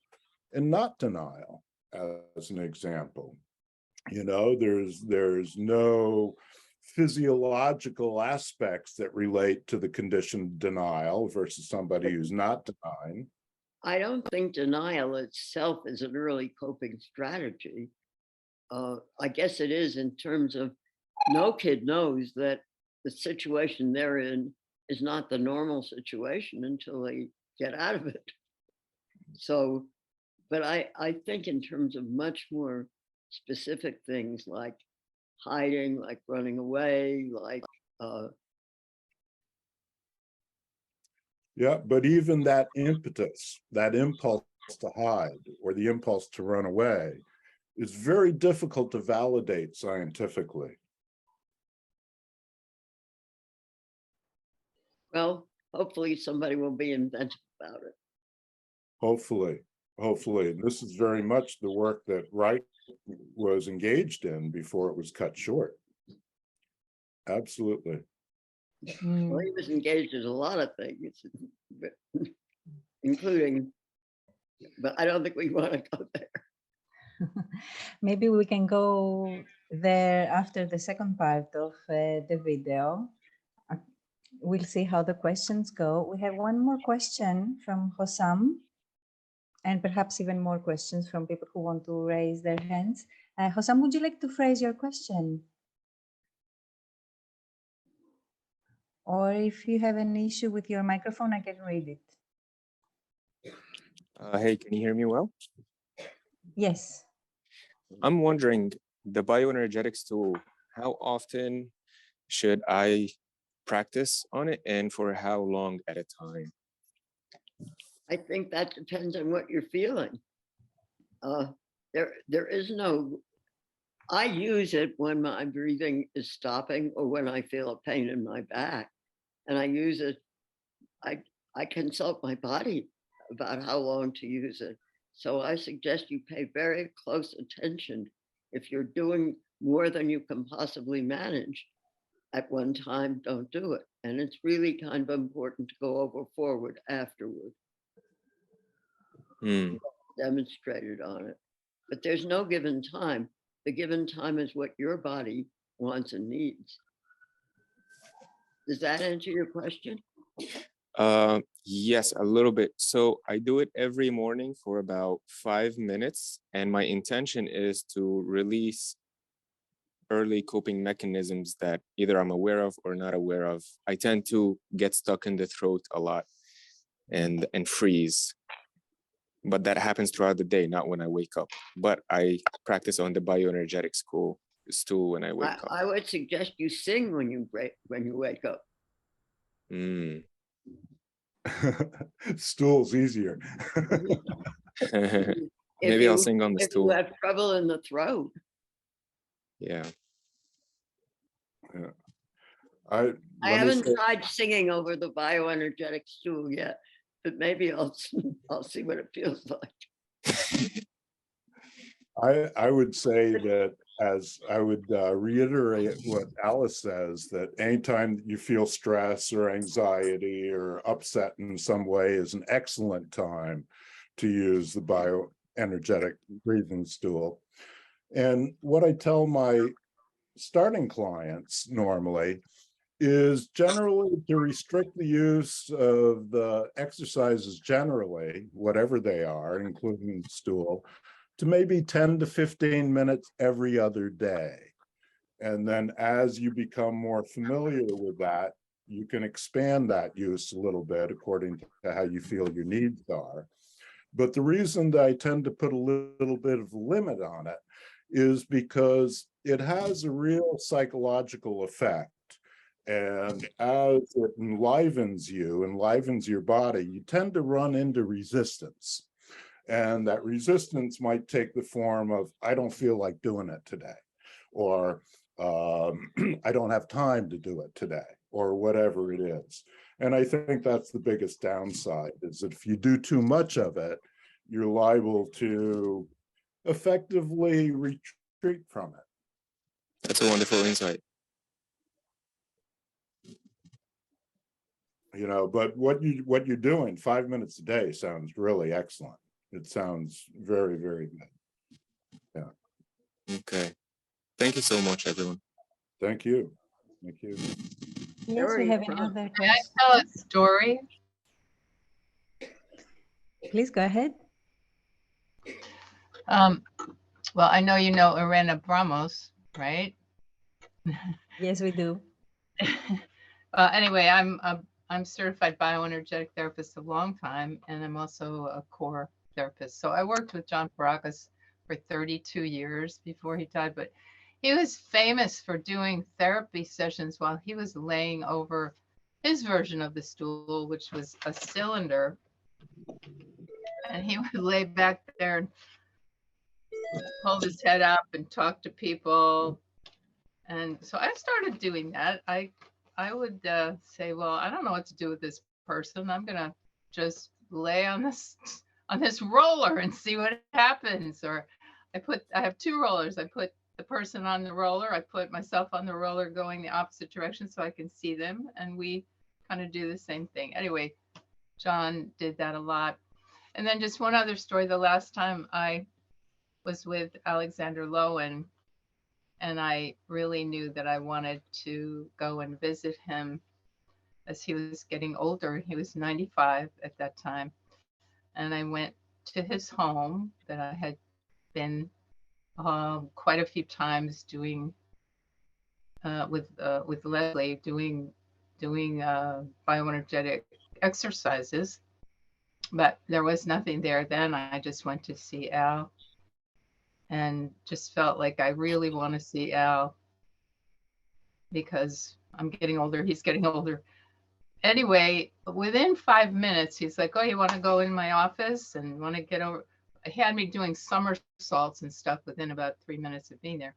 [SPEAKER 4] and not denial, as an example. You know, there's no physiological aspects that relate to the condition denial versus somebody who's not denying.
[SPEAKER 2] I don't think denial itself is an early coping strategy. I guess it is in terms of no kid knows that the situation they're in is not the normal situation until they get out of it. So, but I think in terms of much more specific things like hiding, like running away, like
[SPEAKER 4] Yeah, but even that impetus, that impulse to hide or the impulse to run away is very difficult to validate scientifically.
[SPEAKER 2] well, hopefully somebody will be inventive about it.
[SPEAKER 4] Hopefully. This is very much the work that Reich was engaged in before it was cut short. Absolutely.
[SPEAKER 2] Well, he was engaged in a lot of things, including, but I don't think we want to go there.
[SPEAKER 1] Maybe we can go there after the second part of the video. We'll see how the questions go. We have one more question from Hossam, and perhaps even more questions from people who want to raise their hands. Hossam, would you like to phrase your question? Or if you have an issue with your microphone, I can read it.
[SPEAKER 8] Hey, can you hear me well?
[SPEAKER 1] Yes.
[SPEAKER 8] I'm wondering, the bioenergetics tool, how often should I practice on it and for how long at a time?
[SPEAKER 2] I think that depends on what you're feeling. There is no, I use it when my breathing is stopping or when I feel a pain in my back. And I use it, I consult my body about how long to use it. So I suggest you pay very close attention. If you're doing more than you can possibly manage at one time, don't do it. And it's really kind of important to go over forward afterward. Demonstrated on it. But there's no given time. The given time is what your body wants and needs. Does that answer your question?
[SPEAKER 8] Yes, a little bit. So I do it every morning for about 5 minutes, and my intention is to release early coping mechanisms that either I'm aware of or not aware of. I tend to get stuck in the throat a lot. and freeze. But that happens throughout the day, not when I wake up. But I practice on the bioenergetic stool when I wake up.
[SPEAKER 2] I would suggest you sing when you wake up.
[SPEAKER 8] Mm.
[SPEAKER 4] Stool's easier.
[SPEAKER 8] Maybe I'll sing on the
[SPEAKER 2] if
[SPEAKER 8] stool.
[SPEAKER 2] you have trouble in the throat.
[SPEAKER 8] Yeah.
[SPEAKER 4] Yeah.
[SPEAKER 2] I haven't tried singing over the bioenergetic stool yet, but maybe I'll see what it feels like.
[SPEAKER 4] I would say that, as I would reiterate what Alice says, that anytime you feel stress or anxiety or upset in some way is an excellent time to use the bioenergetic breathing stool. And what I tell my starting clients normally is generally to restrict the use of the exercises generally, whatever they are, including stool, to maybe 10 to 15 minutes every other day. And then as you become more familiar with that, you can expand that use a little bit according to how you feel your needs are. But the reason that I tend to put a little bit of a limit on it is because it has a real psychological effect. And as it enlivens your body, you tend to run into resistance. And that resistance might take the form of, I don't feel like doing it today, or I don't have time to do it today, or whatever it is. And I think that's the biggest downside, is that if you do too much of it, you're liable to effectively retreat from it.
[SPEAKER 8] That's a wonderful insight.
[SPEAKER 4] You know, but what you're doing 5 minutes a day sounds really excellent. It sounds very, very good. Yeah.
[SPEAKER 8] Okay. Thank you so much, everyone.
[SPEAKER 4] Thank you. Thank you.
[SPEAKER 1] Yes, we have another
[SPEAKER 9] May I
[SPEAKER 1] question.
[SPEAKER 9] tell a story?
[SPEAKER 1] Please go ahead.
[SPEAKER 9] Well, I know you know Irena Bramos, right?
[SPEAKER 1] Yes, we do.
[SPEAKER 9] Anyway, I'm certified bioenergetic therapist a long time, and I'm also a core therapist. So I worked with John Pierrakos for 32 years before he died, but he was famous for doing therapy sessions while he was laying over his version of the stool, which was a cylinder. And he would lay back there and hold his head up and talk to people. And so I started doing that. I would say, well, I don't know what to do with this person. I'm gonna just lay on this roller and see what happens. Or I have two rollers. I put the person on the roller. I put myself on the roller going the opposite direction so I can see them. And we kind of do the same thing. Anyway, John did that a lot. And then just one other story. The last time I was with Alexander Lowen, and I really knew that I wanted to go and visit him as he was getting older. He was 95 at that time. And I went to his home that I had been quite a few times doing with Leslie, doing bioenergetic exercises. But there was nothing there then. I just went to see Al and just felt like I really want to see Al because I'm getting older, he's getting older. Anyway, within 5 minutes, he's like, oh, you want to go in my office and want to get over? He had me doing somersaults and stuff within about 3 minutes of being there.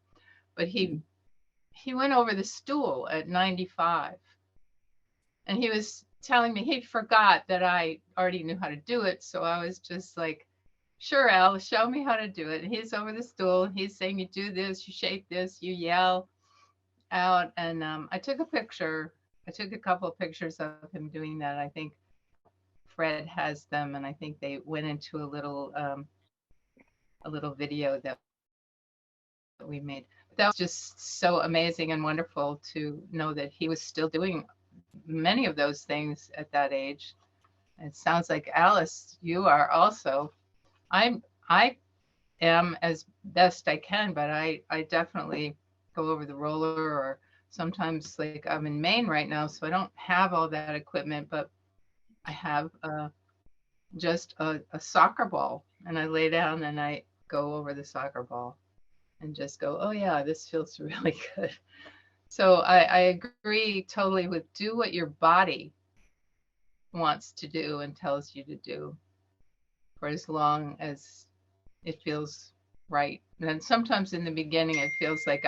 [SPEAKER 9] But he went over the stool at 95. And he was telling me he forgot that I already knew how to do it. So I was just like, sure, Al, show me how to do it. And he's over the stool. And he's saying, you do this, you shake this, you yell out. And I took a picture. I took a couple of pictures of him doing that. I think Fred has them. And I think they went into a little video that we made. But that was just so amazing and wonderful to know that he was still doing many of those things at that age. It sounds like, Alice, you are also. I am as best I can, but I definitely go over the roller, or sometimes, like, I'm in Maine right now, so I don't have all that equipment, but I have just a soccer ball. And I lay down and I go over the soccer ball and just go, oh yeah, this feels really good. So I agree totally with do what your body wants to do and tells you to do for as long as it feels right. And then sometimes in the beginning, it feels like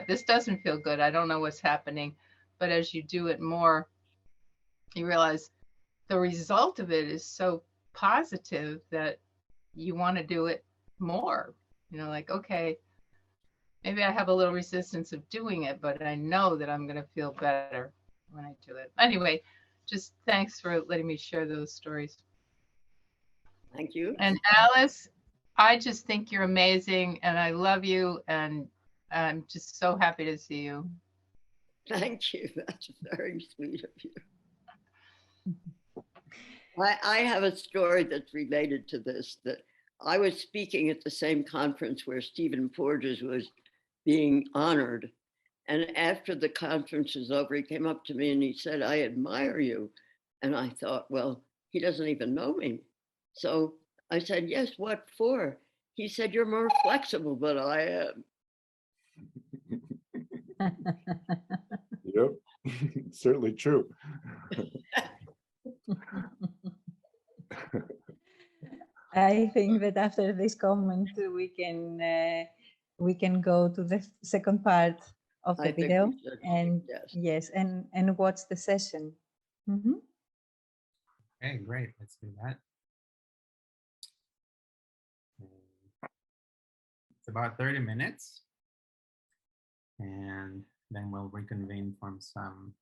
[SPEAKER 9] this doesn't feel good. I don't know what's happening. But as you do it more, you realize the result of it is so positive that you want to do it more. You know, like, okay, maybe I have a little resistance of doing it, but I know that I'm going to feel better when I do it. Anyway, just thanks for letting me share those stories.
[SPEAKER 2] Thank you.
[SPEAKER 9] And Alice, I just think you're amazing and I love you. And I'm just so happy to see you.
[SPEAKER 2] Thank you. That's very sweet of you. I have a story that's related to this, that I was speaking at the same conference where Stephen Porges was being honored. And after the conference was over, he came up to me and he said, I admire you. And I thought, well, he doesn't even know me. So I said, yes, what for? He said, you're more flexible than I am.
[SPEAKER 4] Yep, certainly true.
[SPEAKER 1] I think that after this comment, we can go to the second part of the video, and yes, and watch the session. Mm-hmm.
[SPEAKER 3] Okay, great. Let's do that. It's about 30 minutes, and then we'll reconvene from some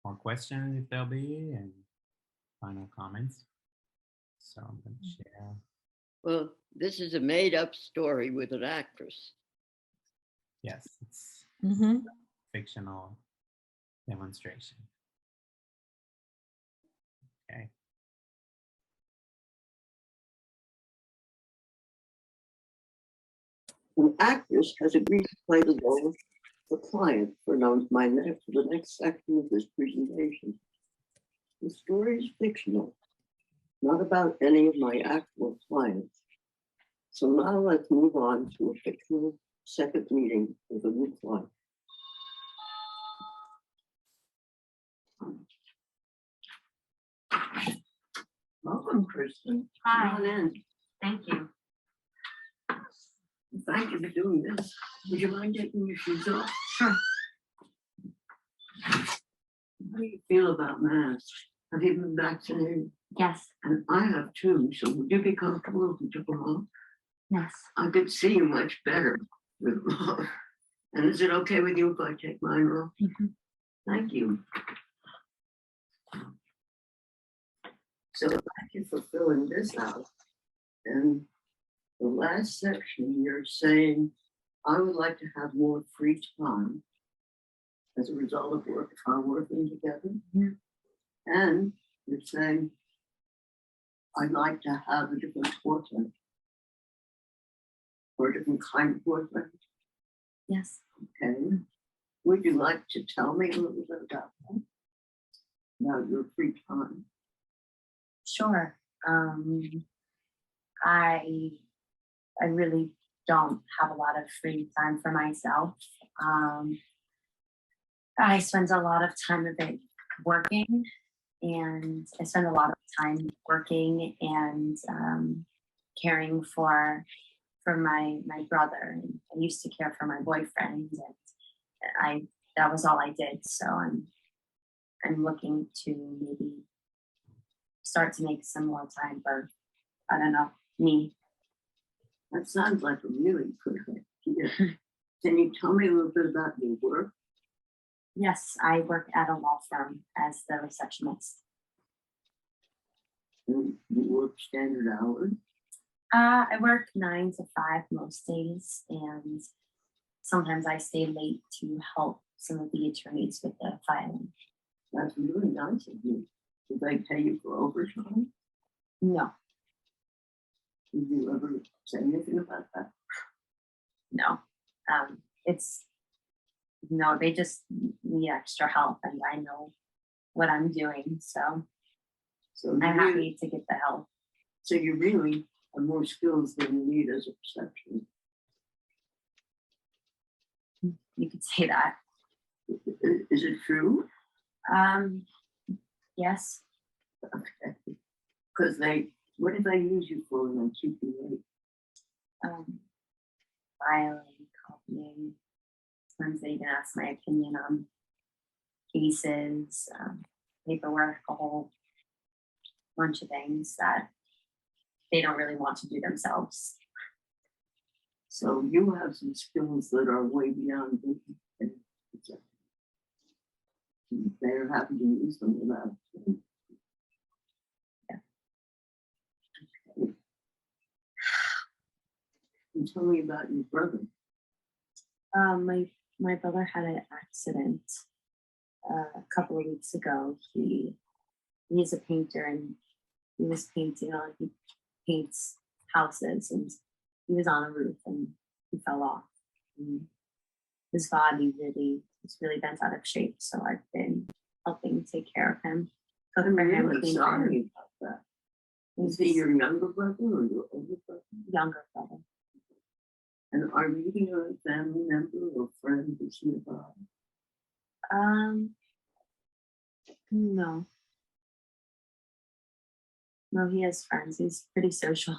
[SPEAKER 3] more questions if there'll be, and final comments. So I'm going to share.
[SPEAKER 2] Well, this is a made-up story with an actress.
[SPEAKER 3] Yes, it's fictional demonstration. Okay.
[SPEAKER 2] An actress has agreed to play the role of the client for the next section of this presentation. The story is fictional, not about any of my actual clients. So now let's move on to a fictional second meeting with a new client. Welcome, Kristen.
[SPEAKER 10] Hi.
[SPEAKER 2] Come on in.
[SPEAKER 10] Thank you.
[SPEAKER 2] Thank you for doing this. Would you mind taking your shoes off?
[SPEAKER 10] Sure.
[SPEAKER 2] How do you feel about masks? Have you been vaccinated?
[SPEAKER 10] Yes.
[SPEAKER 2] And I have too, so would you be comfortable if we took them off?
[SPEAKER 10] Yes.
[SPEAKER 2] I could see you much better with them off. And is it okay with you if I take mine off? Thank you. So thank you for filling this out. And the last section, you're saying, I would like to have more free time as a result of our working together.
[SPEAKER 10] Yeah.
[SPEAKER 2] And you're saying, I'd like to have a different boyfriend or a different kind of boyfriend.
[SPEAKER 10] Yes.
[SPEAKER 2] Okay. Would you like to tell me a little bit about that? About your free time?
[SPEAKER 10] Sure. I really don't have a lot of free time for myself. I spend a lot of time of it working, and I spend a lot of time working and caring for my brother. And I used to care for my boyfriend, and that was all I did. So I'm looking to maybe start to make some more time for, I don't know, me.
[SPEAKER 2] That sounds like a really good idea. Can you tell me a little bit about your work?
[SPEAKER 10] Yes, I work at a law firm as the receptionist.
[SPEAKER 2] And you work standard hours?
[SPEAKER 10] I work 9 to 5 most days, and sometimes I stay late to help some of the attorneys with the filing.
[SPEAKER 2] That's really nice of you. Did they pay you for overtime?
[SPEAKER 10] No.
[SPEAKER 2] Did you ever say anything about that?
[SPEAKER 10] No. They just need extra help, and I know what I'm doing, so I'm happy to get the help.
[SPEAKER 2] So you really have more skills than you need as a perception.
[SPEAKER 10] You could say that.
[SPEAKER 2] Is it true?
[SPEAKER 10] Yes.
[SPEAKER 2] Okay. Because what did they use you for when they keep you late?
[SPEAKER 10] Filing, copying. Sometimes they even ask my opinion on cases, paperwork, a whole bunch of things that they don't really want to do themselves.
[SPEAKER 2] So you have some skills that are way beyond business. They're happy to use them without.
[SPEAKER 10] Yeah.
[SPEAKER 2] Okay. And tell me about your brother.
[SPEAKER 10] My brother had an accident a couple of weeks ago. He's a painter, and he was painting on, he paints houses, and he was on a roof and he fell off. And his body was really bent out of shape. So I've been helping take care of him. Cook
[SPEAKER 2] I'm
[SPEAKER 10] for him,
[SPEAKER 2] really
[SPEAKER 10] clean for
[SPEAKER 2] sorry
[SPEAKER 10] him.
[SPEAKER 2] about that. Is he your younger brother or your older brother?
[SPEAKER 10] Younger brother.
[SPEAKER 2] And are you a family member or friend who's nearby?
[SPEAKER 10] No. No, he has friends. He's pretty social.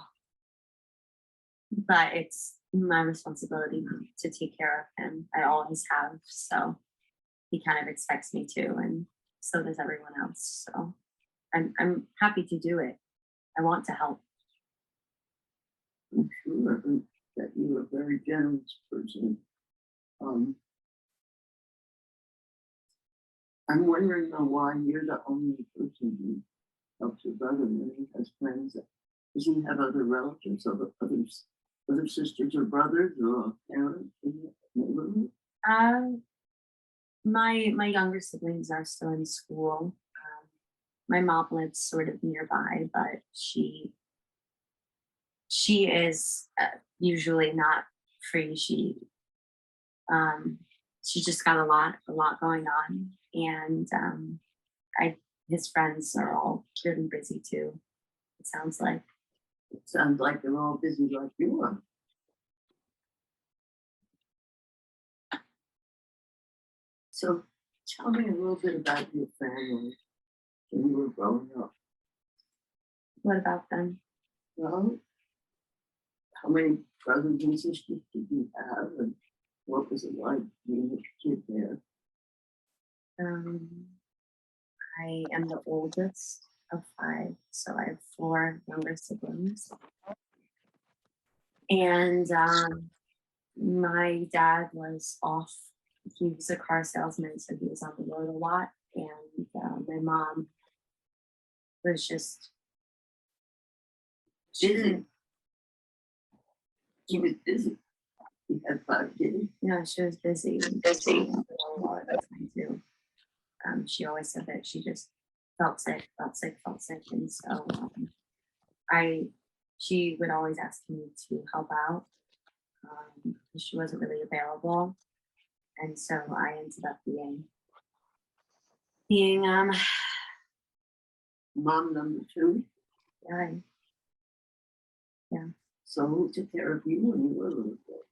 [SPEAKER 10] But it's my responsibility to take care of him. I always have. So he kind of expects me to, and so does everyone else. So I'm happy to do it. I want to help.
[SPEAKER 2] I'm sure that you're a very generous person. I'm wondering though why you're the only person who helps your brother when he has friends. Does he have other relatives, other sisters or brothers or parents in the neighborhood?
[SPEAKER 10] My younger siblings are still in school. My mom lives sort of nearby, but she is usually not free. She just got a lot going on, and his friends are all really busy too. It sounds like.
[SPEAKER 2] It sounds like they're all busy like you are. So tell me a little bit about your family when you were growing up.
[SPEAKER 10] What about them?
[SPEAKER 2] Well, how many brothers and sisters did you have, and what was it like being a kid there?
[SPEAKER 10] I am the oldest of 5, so I have 4 younger siblings. And my dad was off. He was a car salesman, so he was on the road a lot. And my mom was just
[SPEAKER 2] Busy. She was busy. You had 5 kids.
[SPEAKER 10] Yeah, she was busy. A lot of the time too. She always said that she just felt sick, and so she would always ask me to help out. She wasn't really available, and so I ended up being
[SPEAKER 2] Mom number 2.
[SPEAKER 10] Yeah.
[SPEAKER 2] So who took care of you when you were a little bit?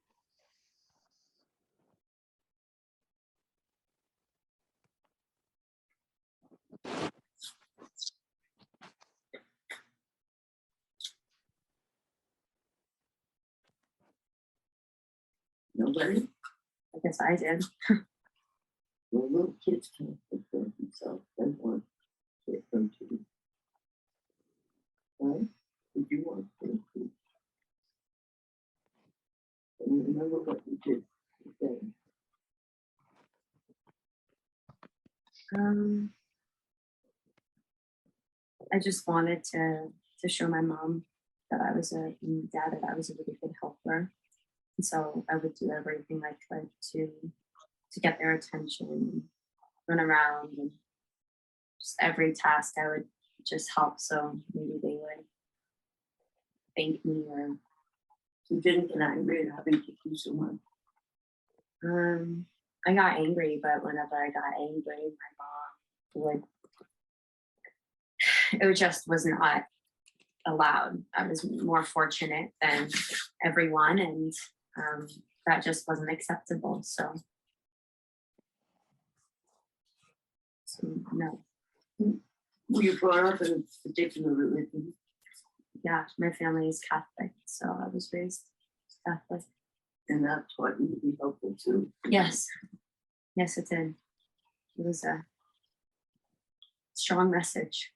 [SPEAKER 2] Nobody?
[SPEAKER 10] I guess I did.
[SPEAKER 2] Well, little kids can't take care of themselves. They want to take them to. Right? Did you want to take them? And you remember what you did today?
[SPEAKER 10] I just wanted to show my mom that I was and dad that I was a really good helper. And so I would do everything I could to get their attention, run around, and just every task I would just help. So maybe they would thank me, or
[SPEAKER 2] You didn't get angry at having to do so much.
[SPEAKER 10] I got angry, but whenever I got angry, my mom would, it just was not allowed. I was more fortunate than everyone, and that just wasn't acceptable. So no.
[SPEAKER 2] Were you brought up in a particular religion?
[SPEAKER 10] Yeah, my family is Catholic, so I was raised Catholic.
[SPEAKER 2] And that taught you to be helpful too.
[SPEAKER 10] Yes, yes, it did. It was a strong message.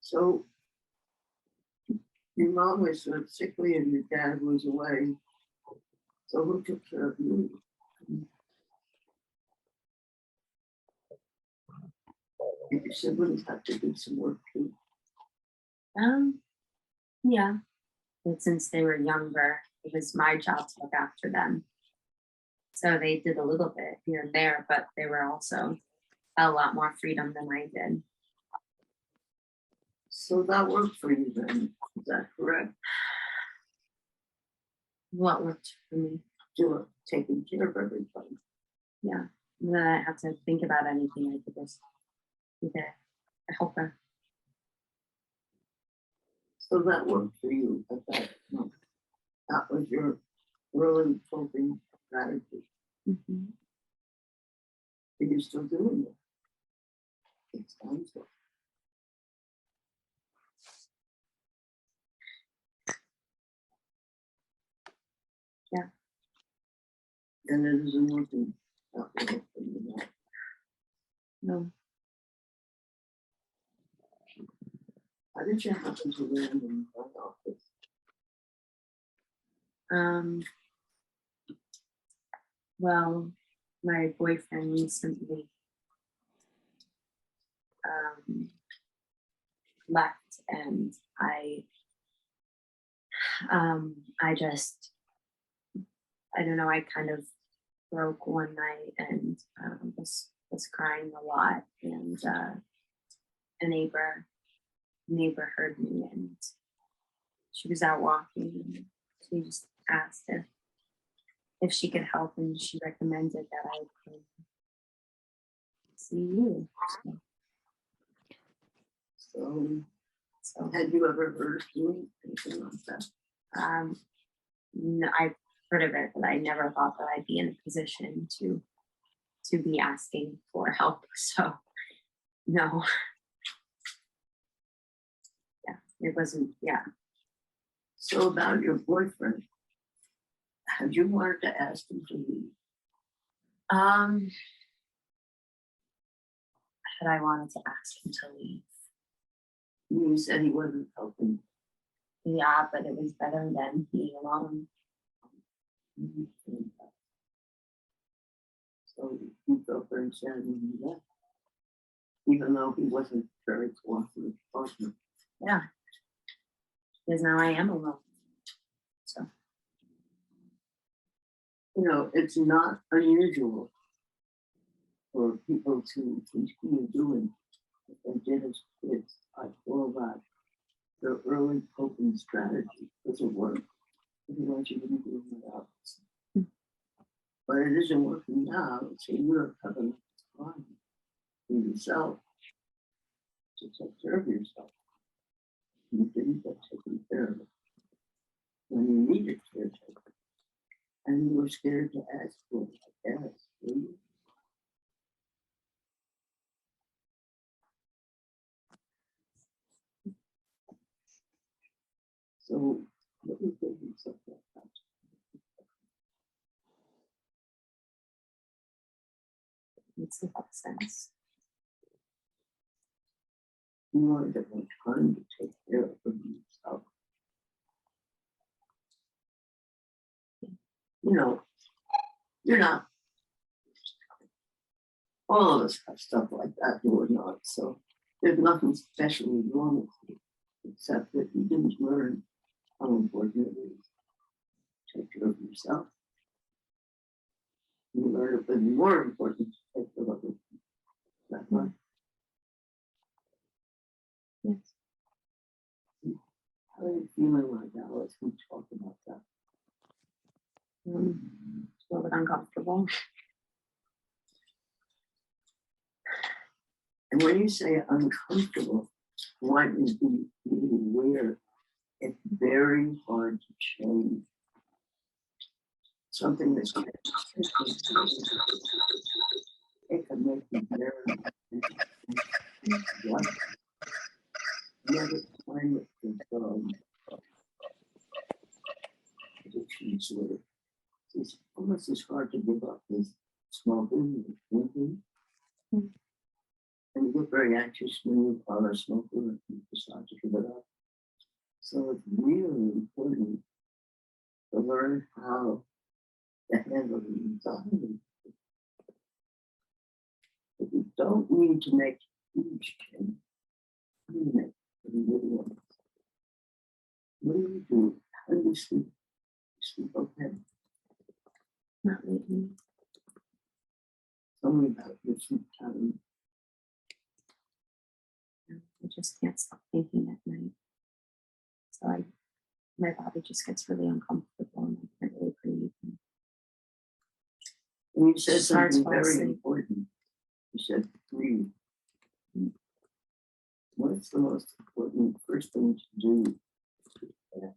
[SPEAKER 2] So your mom was sort of sickly and your dad was away. So who took care of you? Your siblings have to do some work too.
[SPEAKER 10] Yeah, but since they were younger, it was my job to look after them. So they did a little bit here and there, but they were also a lot more freedom than I did.
[SPEAKER 2] So that worked for you then, is that correct?
[SPEAKER 10] What worked for me?
[SPEAKER 2] Taking care of everybody.
[SPEAKER 10] Yeah, and then I didn't have to think about anything. I could just be there to help her.
[SPEAKER 2] So that worked for you at that moment. That was your early coping strategy.
[SPEAKER 10] Mm-hmm.
[SPEAKER 2] And you're still doing it. It's time to.
[SPEAKER 10] Yeah.
[SPEAKER 2] And it isn't working that well for you now.
[SPEAKER 10] No.
[SPEAKER 2] How did you happen to land in my office?
[SPEAKER 10] Well, my boyfriend recently left, and I just, I don't know, I kind of broke one night and was crying a lot, and a neighbor heard me, and she was out walking, and she just asked if she could help, and she recommended that I could see you.
[SPEAKER 2] So had you ever heard of doing anything like that?
[SPEAKER 10] No, I've heard of it, but I never thought that I'd be in a position to be asking for help. So no. Yeah, it wasn't, yeah.
[SPEAKER 2] So about your boyfriend, had you wanted to ask him to leave?
[SPEAKER 10] Had I wanted to ask him to leave?
[SPEAKER 2] You said he wasn't helping.
[SPEAKER 10] Yeah, but it was better than being alone.
[SPEAKER 2] So you felt very sad when he left, even though he wasn't very cooperative partner.
[SPEAKER 10] Yeah, because now I am alone. So,
[SPEAKER 2] you know, it's not unusual for people to continue doing what they did as kids. I call that their early coping strategy. Doesn't work. Otherwise, you wouldn't do it without. But it isn't working now, so you're having time for yourself to take care of yourself. You didn't get taken care of when you needed caretaker. And you were scared to ask for it, I guess. Were you? So, what do you think yourself about?
[SPEAKER 10] makes a lot of sense.
[SPEAKER 2] You wanted to have time to take care of yourself. You know, you're not. All of us have stuff like that, you are not. So there's nothing specially wrong with you, except that you didn't learn how important it is to take care of yourself. You learned it was more important to take care of others. That right?
[SPEAKER 10] Yes.
[SPEAKER 2] How are you feeling like that? Let's talk about that.
[SPEAKER 10] A little bit uncomfortable.
[SPEAKER 2] And when you say uncomfortable, One is being aware. It's very hard to change. Something that's it can make you very what? Never climate control. Addictions where it's almost as hard to give up as smoking or drinking. And you get very anxious when you are a smoker and you decide to give it up. So it's really important to learn how to handle the anxiety. But you don't need to make huge change. You make pretty little ones. What do you do? How do you sleep? You sleep okay?
[SPEAKER 10] Not lately.
[SPEAKER 2] Tell me about your sleep pattern.
[SPEAKER 10] I just can't stop thinking at night. So my body just gets really uncomfortable and I can't really breathe.
[SPEAKER 2] And you said
[SPEAKER 10] It's hard to
[SPEAKER 2] something
[SPEAKER 10] fall
[SPEAKER 2] very
[SPEAKER 10] asleep.
[SPEAKER 2] important. You said breathe. What's the most important first thing to do? Yeah.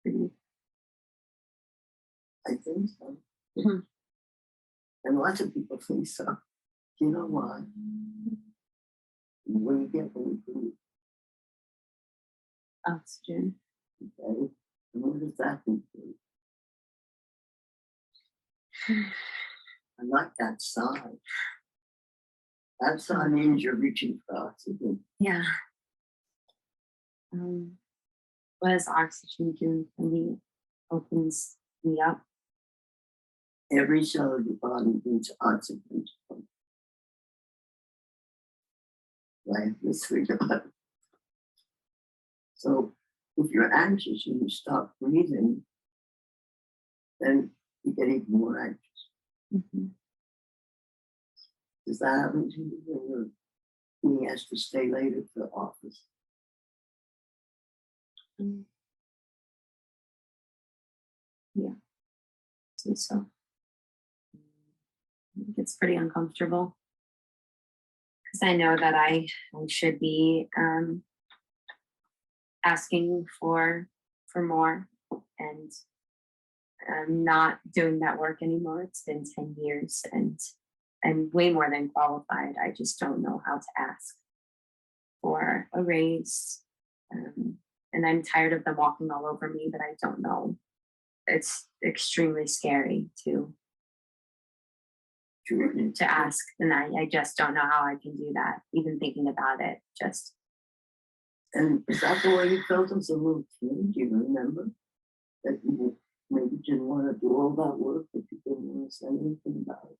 [SPEAKER 10] Breathe.
[SPEAKER 2] I think so.
[SPEAKER 10] Mhm.
[SPEAKER 2] And lots of people think so. You know why? When you get really breathe,
[SPEAKER 10] Oxygen.
[SPEAKER 2] okay? And what does that do for you? I like that sigh. That sigh means you're reaching for oxygen.
[SPEAKER 10] Yeah. What does oxygen do for me? Opens me up.
[SPEAKER 2] Every cell of your body needs oxygen. Right? Let's think about it. So if you're anxious and you stop breathing, then you get even more anxious.
[SPEAKER 10] Mhm.
[SPEAKER 2] Does that happen to you when you're being asked to stay late at the office?
[SPEAKER 10] Yeah. So I think it's pretty uncomfortable because I know that I should be asking for more, and I'm not doing that work anymore. It's been 10 years and I'm way more than qualified. I just don't know how to ask for a raise. And I'm tired of them walking all over me, but I don't know. It's extremely scary to ask, and I just don't know how I can do that. Even thinking about it, just.
[SPEAKER 2] And is that the way you felt as a little kid? Do you remember that you maybe didn't want to do all that work, but you didn't want to say anything about it?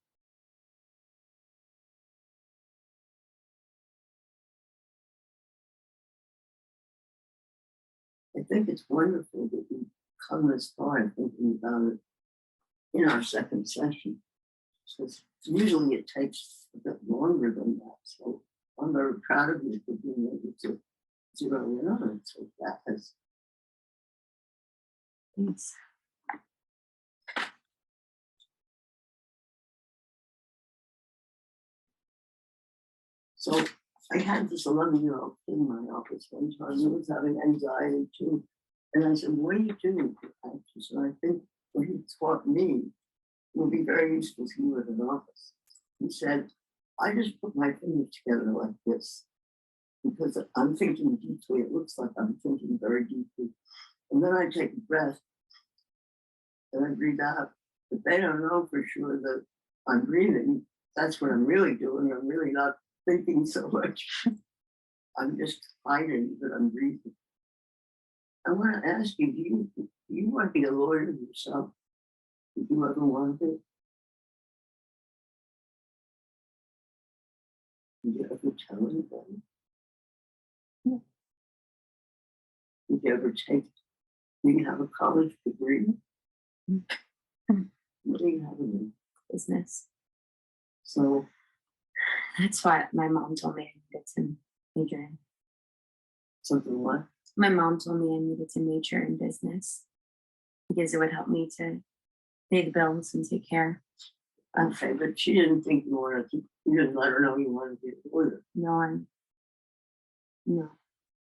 [SPEAKER 2] I think it's wonderful that we've come this far thinking about it in our second session. Because usually it takes a bit longer than that. So I'm very proud of you for being able to zero in on it so fast.
[SPEAKER 10] Thanks.
[SPEAKER 2] So I had this 11-year-old kid in my office one time who was having anxiety too. And I said, what do you do for anxious? And I think what he taught me will be very useful to you at an office. He said, I just put my fingers together like this because I'm thinking deeply. It looks like I'm thinking very deeply. And then I take a breath and I breathe out. But they don't know for sure that I'm breathing. That's what I'm really doing. I'm really not thinking so much. I'm just hiding that I'm breathing. I want to ask you, do you want to be a lawyer yourself? Did you ever want to? Did you ever tell anybody?
[SPEAKER 10] No.
[SPEAKER 2] Did you ever do you have a college degree? What do you have in
[SPEAKER 10] Business.
[SPEAKER 2] So
[SPEAKER 10] That's what my mom told me I needed to major in.
[SPEAKER 2] something what?
[SPEAKER 10] My mom told me I needed to major in business because it would help me to pay the bills and take care
[SPEAKER 2] Okay, but she didn't think you wanted to, you didn't let her know you wanted to be a lawyer.
[SPEAKER 10] No,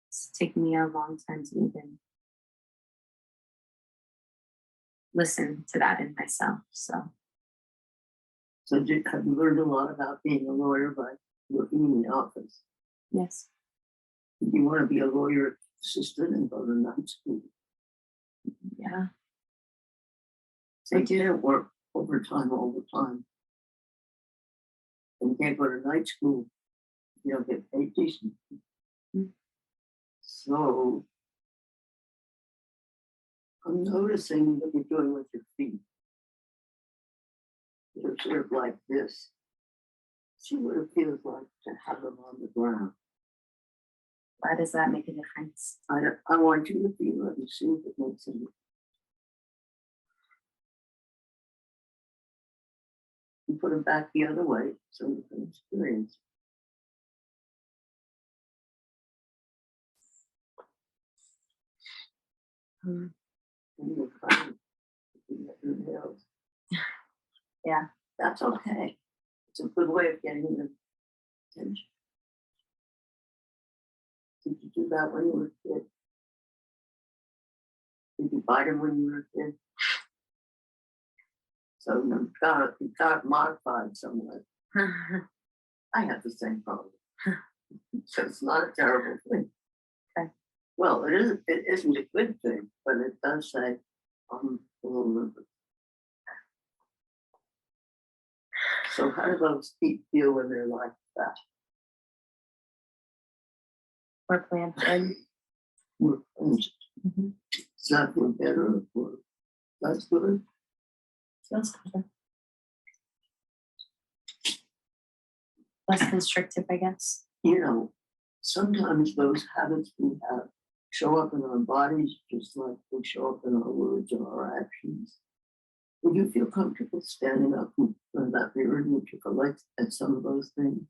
[SPEAKER 10] it's taken me a long time to even listen to that in myself. So
[SPEAKER 2] So have you learned a lot about being a lawyer by working in the office?
[SPEAKER 10] yes,
[SPEAKER 2] Did you want to be a lawyer assistant and go to night school?
[SPEAKER 10] yeah,
[SPEAKER 2] So you didn't work overtime all the time. And you can't go to night school, you don't get paid decent. So I'm noticing what you're doing with your feet. They're sort of like this. See what it feels like to have them on the ground.
[SPEAKER 10] why does that make a difference?
[SPEAKER 2] I want you to feel it and see if it makes any. You put them back the other way so you can experience. And you're fine. You get your nails.
[SPEAKER 10] Yeah,
[SPEAKER 2] That's okay. It's a good way of getting your attention. Did you do that when you were a kid? Did you bite them when you were a kid? So you got it modified somewhat. I have the same problem. So it's not a terrible thing.
[SPEAKER 10] Okay.
[SPEAKER 2] Well, it isn't a good thing, but it does say I'm a little nervous. So how do those feet feel when they're like that?
[SPEAKER 10] or planted.
[SPEAKER 2] More clenched. Does that feel better or less good?
[SPEAKER 10] Feels better. Less constrictive, I guess.
[SPEAKER 2] You know, sometimes those habits we have show up in our bodies just like they show up in our words and our actions. Would you feel comfortable standing up in front of that mirror and you took a look at some of those things?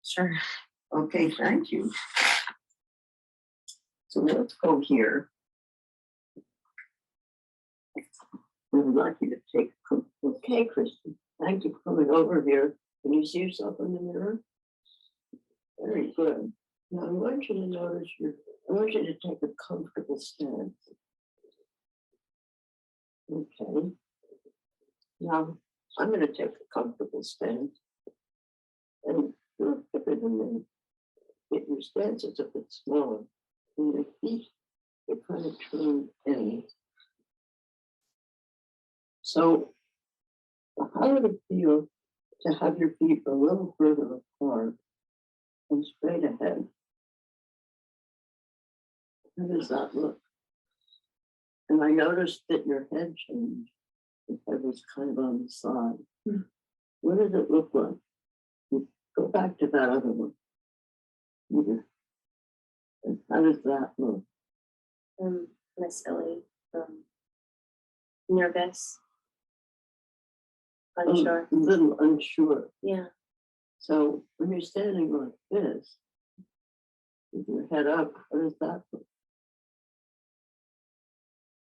[SPEAKER 10] Sure.
[SPEAKER 2] Okay, thank you. So let's go here. I would like you to take, okay, Kristen, thank you for coming over here. Can you see yourself in the mirror? Very good. Now I want you to notice I want you to take a comfortable stance. Okay. Now I'm going to take a comfortable stance. And you're bigger than me. If your stance is a bit smaller, and your feet are kind of turned in. So how would it feel to have your feet a little further apart and straight ahead? How does that look? And I noticed that your head changed. Your head was kind of on the side. What does it look like? You go back to that other one. Yeah. And how does that look?
[SPEAKER 10] Kind of silly, nervous, unsure.
[SPEAKER 2] A little unsure.
[SPEAKER 10] Yeah.
[SPEAKER 2] So when you're standing like this, with your head up, how does that look?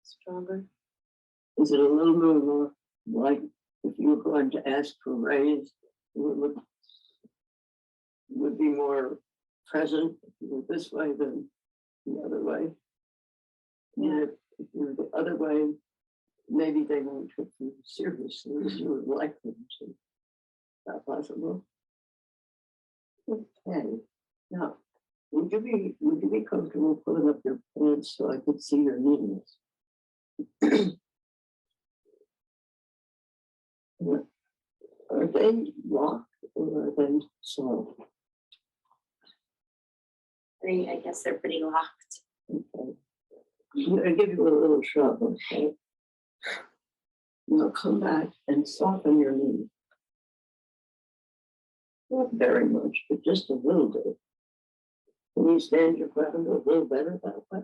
[SPEAKER 10] Stronger.
[SPEAKER 2] Is it a little bit more like if you were going to ask for a raise, it would be more present if you were this way than the other way?
[SPEAKER 10] Yeah.
[SPEAKER 2] If you were the other way, maybe they won't take you seriously as you would like them to. Is that possible? Okay. Now, would you be comfortable putting up your pants so I could see your knees? Are they locked or are they soft?
[SPEAKER 10] I guess they're pretty locked.
[SPEAKER 2] Okay. I'm going to give you a little shove, okay? Now come back and soften your knee. Not very much, but just a little bit. Can you stand your ground a little better that way?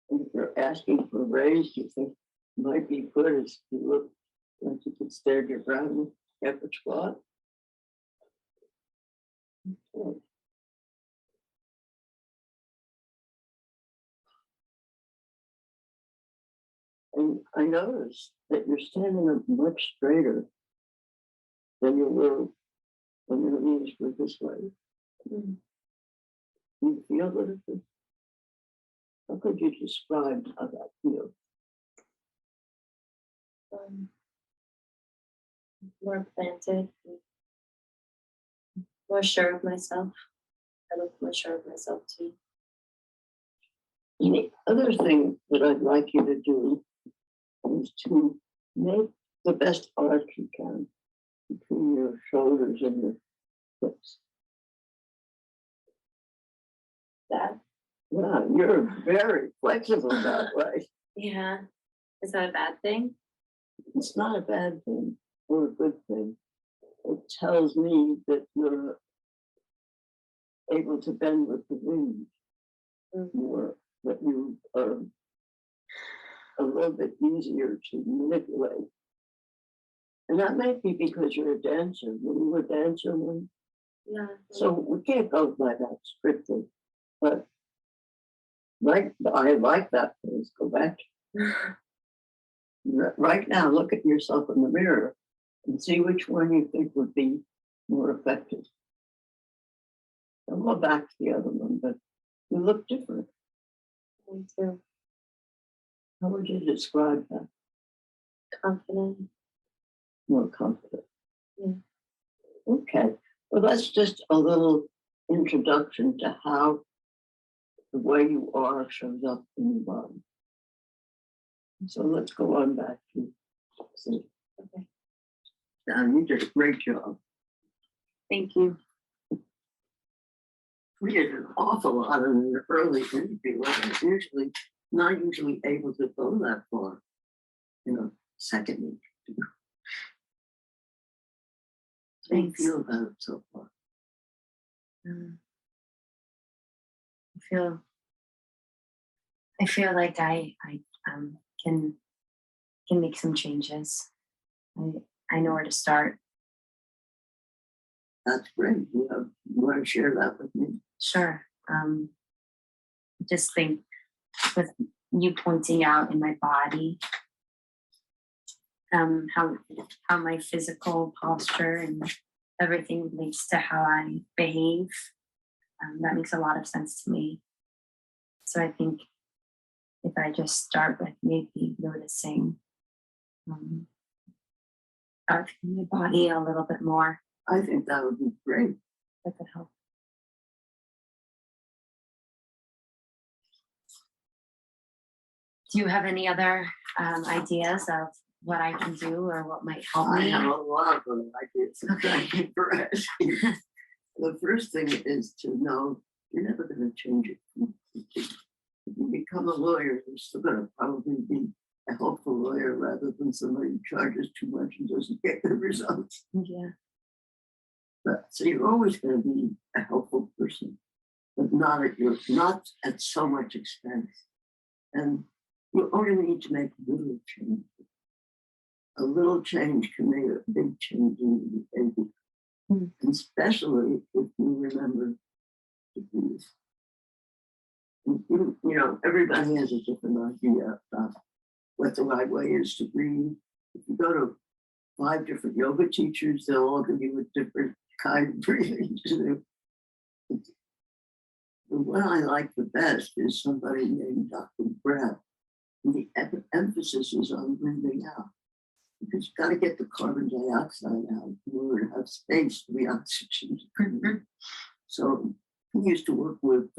[SPEAKER 2] And if you're asking for a raise, you think it might be good as you look like you could stand your ground at the squat? Okay. And I noticed that you're standing up much straighter than you were when your knees were this way. You feel the difference? How could you describe how that feels?
[SPEAKER 10] More planted, more sure of myself. I look more sure of myself too.
[SPEAKER 2] And the other thing that I'd like you to do is to make the best arc you can between your shoulders and your hips.
[SPEAKER 10] That,
[SPEAKER 2] Yeah, you're very flexible that way.
[SPEAKER 10] yeah. Is that a bad thing?
[SPEAKER 2] It's not a bad thing or a good thing. It tells me that you're able to bend with the wind more, that you are a little bit easier to manipulate. And that might be because you're a dancer. You were a dancer when,
[SPEAKER 10] Yeah.
[SPEAKER 2] so we can't go by that strictly. But right, I like that place. Go back. Right now, look at yourself in the mirror and see which one you think would be more effective. I'll go back to the other one, but you look different.
[SPEAKER 10] Me too.
[SPEAKER 2] How would you describe that?
[SPEAKER 10] Confident.
[SPEAKER 2] More confident.
[SPEAKER 10] Yeah.
[SPEAKER 2] Okay. Well, that's just a little introduction to how the way you are shows up in your body. So let's go on back to see.
[SPEAKER 10] Okay.
[SPEAKER 2] Now, you did a great job.
[SPEAKER 10] Thank you.
[SPEAKER 2] We did an awful lot in the early interview. I was not usually able to go that far in a second interview. How do you feel about it so far?
[SPEAKER 10] I feel like I can make some changes. I know where to start.
[SPEAKER 2] That's great. You want to share that with me?
[SPEAKER 10] Sure. I just think with you pointing out in my body, how my physical posture and everything relates to how I behave, that makes a lot of sense to me. So I think if I just start with maybe noticing my body a little bit more,
[SPEAKER 2] I think that would be great.
[SPEAKER 10] that could help. Do you have any other ideas of what I can do or what might help
[SPEAKER 2] I
[SPEAKER 10] me?
[SPEAKER 2] have a lot of them ideas. Thank you for asking. The first thing is to know you're never going to change it. If you become a lawyer, you're still going to probably be a helpful lawyer rather than somebody who charges too much and doesn't get good results.
[SPEAKER 10] Yeah.
[SPEAKER 2] But, so you're always going to be a helpful person, but not at so much expense. And you only need to make little change. A little change can make a big change in your behavior, and especially if you remember to breathe. And you know, everybody has a different idea about what the right way is to breathe. If you go to 5 different yoga teachers, they'll all give you a different kind of breathing to do. The one I like the best is somebody named Dr. Breath. And the emphasis is on breathing out. Because you've got to get the carbon dioxide out in order to have space for the oxygen. So he used to work with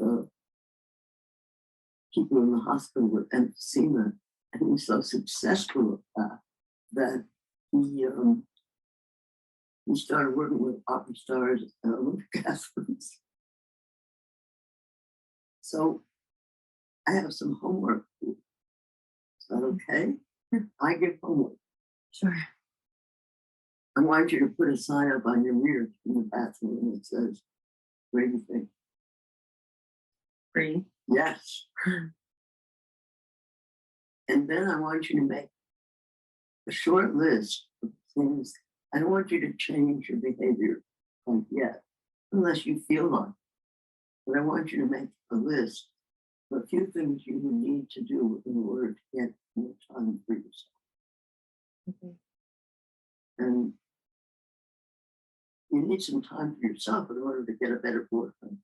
[SPEAKER 2] people in the hospital with emphysema, and he was so successful at that he started working with opera stars and Olympic athletes. So I have some homework for you. Is that okay? I give homework.
[SPEAKER 10] Sure.
[SPEAKER 2] I want you to put a sign up on your mirror in the bathroom and it says, breathing.
[SPEAKER 10] Breathe.
[SPEAKER 2] Yes. And then I want you to make a short list of things. I don't want you to change your behavior quite yet, unless you feel like it. But I want you to make a list a few things you would need to do in order to get more time for yourself.
[SPEAKER 10] Okay.
[SPEAKER 2] And you need some time for yourself in order to get a better boyfriend,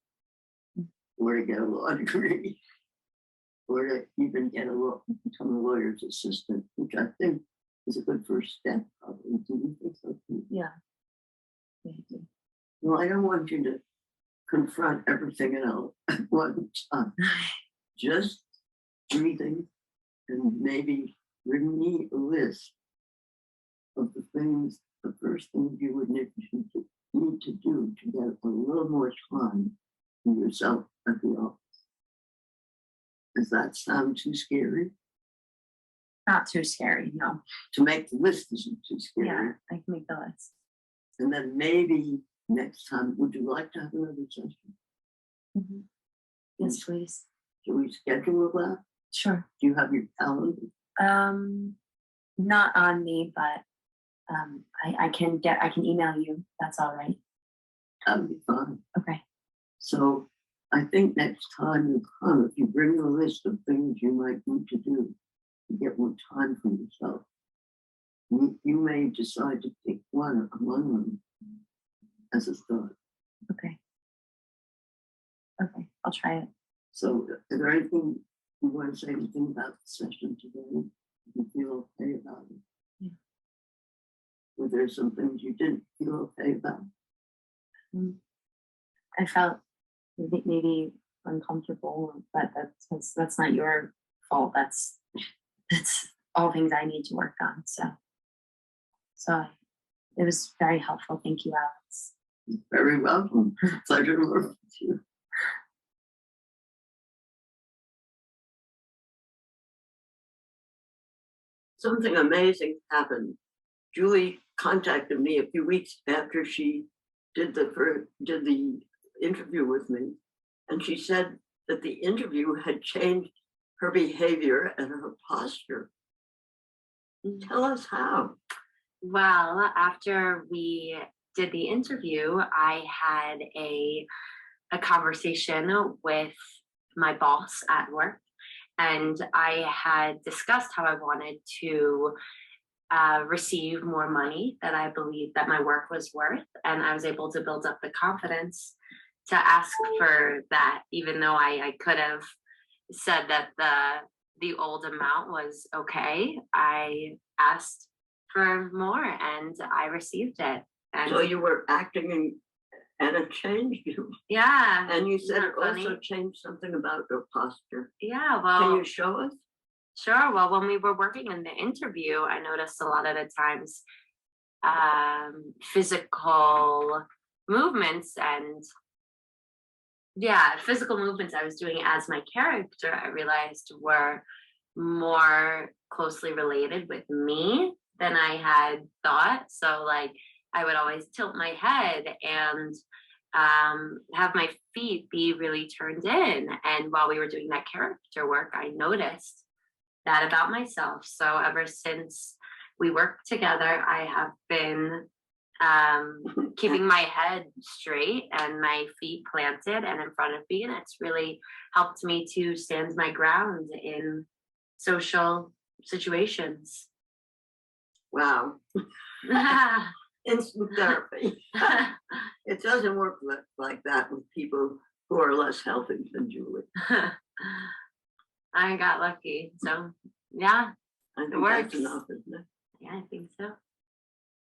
[SPEAKER 2] or to get a law degree, or to even get become a lawyer's assistant, which I think is a good first step, probably. Do you think so too?
[SPEAKER 10] Yeah. Thank you.
[SPEAKER 2] Well, I don't want you to confront everything else at one time. Just breathing, and maybe bring me a list of the things, the first things you would need to do to get a little more time for yourself at the office. Does that sound too scary?
[SPEAKER 10] Not too scary, no.
[SPEAKER 2] To make the list isn't too scary.
[SPEAKER 10] Yeah, I can make the list.
[SPEAKER 2] And then maybe next time, would you like to have another session?
[SPEAKER 10] Mhm. Yes, please.
[SPEAKER 2] Should we schedule that?
[SPEAKER 10] Sure.
[SPEAKER 2] Do you have your calendar?
[SPEAKER 10] Not on me, but I can email you. That's all right.
[SPEAKER 2] That'd be fine.
[SPEAKER 10] Okay.
[SPEAKER 2] So I think next time you come, if you bring a list of things you might need to do to get more time for yourself, you may decide to pick one among them as a start.
[SPEAKER 10] Okay. Okay, I'll try it.
[SPEAKER 2] So is there anything you want to say anything about the session today? You feel okay about it?
[SPEAKER 10] Yeah.
[SPEAKER 2] Were there some things you didn't feel okay about?
[SPEAKER 10] I felt maybe uncomfortable, but that's not your fault. That's all things I need to work on. So it was very helpful. Thank you, Alex.
[SPEAKER 2] You're very welcome. Pleasure to work with you. Something amazing happened. Julie contacted me a few weeks after she did the interview with me, and she said that the interview had changed her behavior and her posture. Tell us how.
[SPEAKER 10] Well, after we did the interview, I had a conversation with my boss at work, and I had discussed how I wanted to receive more money that I believed that my work was worth, and I was able to build up the confidence to ask for that, even though I could have said that the old amount was okay. I asked for more and I received it. And
[SPEAKER 2] So you were acting and it changed you.
[SPEAKER 10] Yeah.
[SPEAKER 2] And you said it
[SPEAKER 10] funny?
[SPEAKER 2] also changed something about your posture.
[SPEAKER 10] Yeah, well.
[SPEAKER 2] Can you show us?
[SPEAKER 10] Sure. Well, when we were working in the interview, I noticed a lot of the times physical movements and physical movements I was doing as my character, I realized were more closely related with me than I had thought. So like I would always tilt my head and have my feet be really turned in. And while we were doing that character work, I noticed that about myself. So ever since we worked together, I have been keeping my head straight and my feet planted and in front of me. And it's really helped me to stand my ground in social situations.
[SPEAKER 2] Wow. Instant therapy. It doesn't work like that with people who are less healthy than Julie.
[SPEAKER 10] I got lucky. So yeah,
[SPEAKER 2] I think
[SPEAKER 10] it works.
[SPEAKER 2] that's enough, isn't it?
[SPEAKER 10] Yeah, I think so.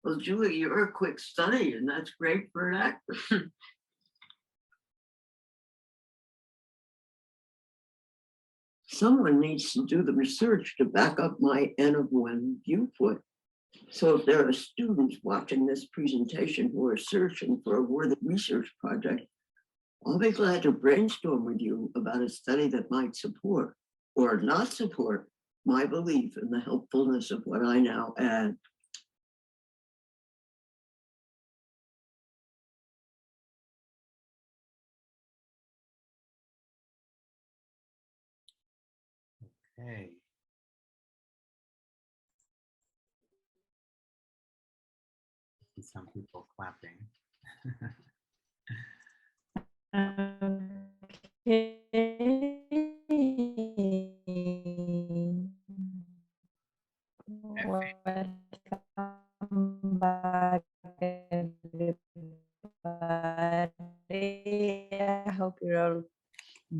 [SPEAKER 2] Well, Julie, you're a quick study, and that's great for an actor. Someone needs to do the research to back up my N of 1 viewpoint. So if there are students watching this presentation who are searching for a worthy research project, I'll be glad to brainstorm with you about a study that might support or not support my belief in the helpfulness of what I now add.
[SPEAKER 3] Okay. Some people clapping.
[SPEAKER 1] Okay.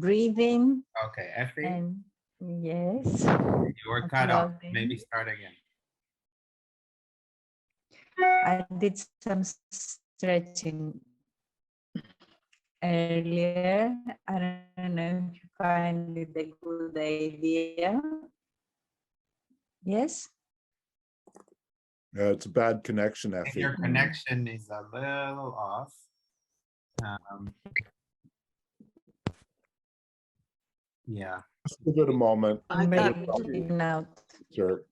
[SPEAKER 1] breathing.
[SPEAKER 3] Okay, Effie,
[SPEAKER 1] And yes,
[SPEAKER 3] you were cut off.
[SPEAKER 1] applauding.
[SPEAKER 3] Maybe start again.
[SPEAKER 1] I did some stretching earlier. I don't know if you find it a good idea. Yes?
[SPEAKER 4] It's a bad connection,
[SPEAKER 3] I think
[SPEAKER 4] Effie.
[SPEAKER 3] your connection is a little off. Yeah,
[SPEAKER 4] Just give it a moment.
[SPEAKER 9] I
[SPEAKER 1] Maybe
[SPEAKER 9] got
[SPEAKER 1] even out.
[SPEAKER 4] Sure.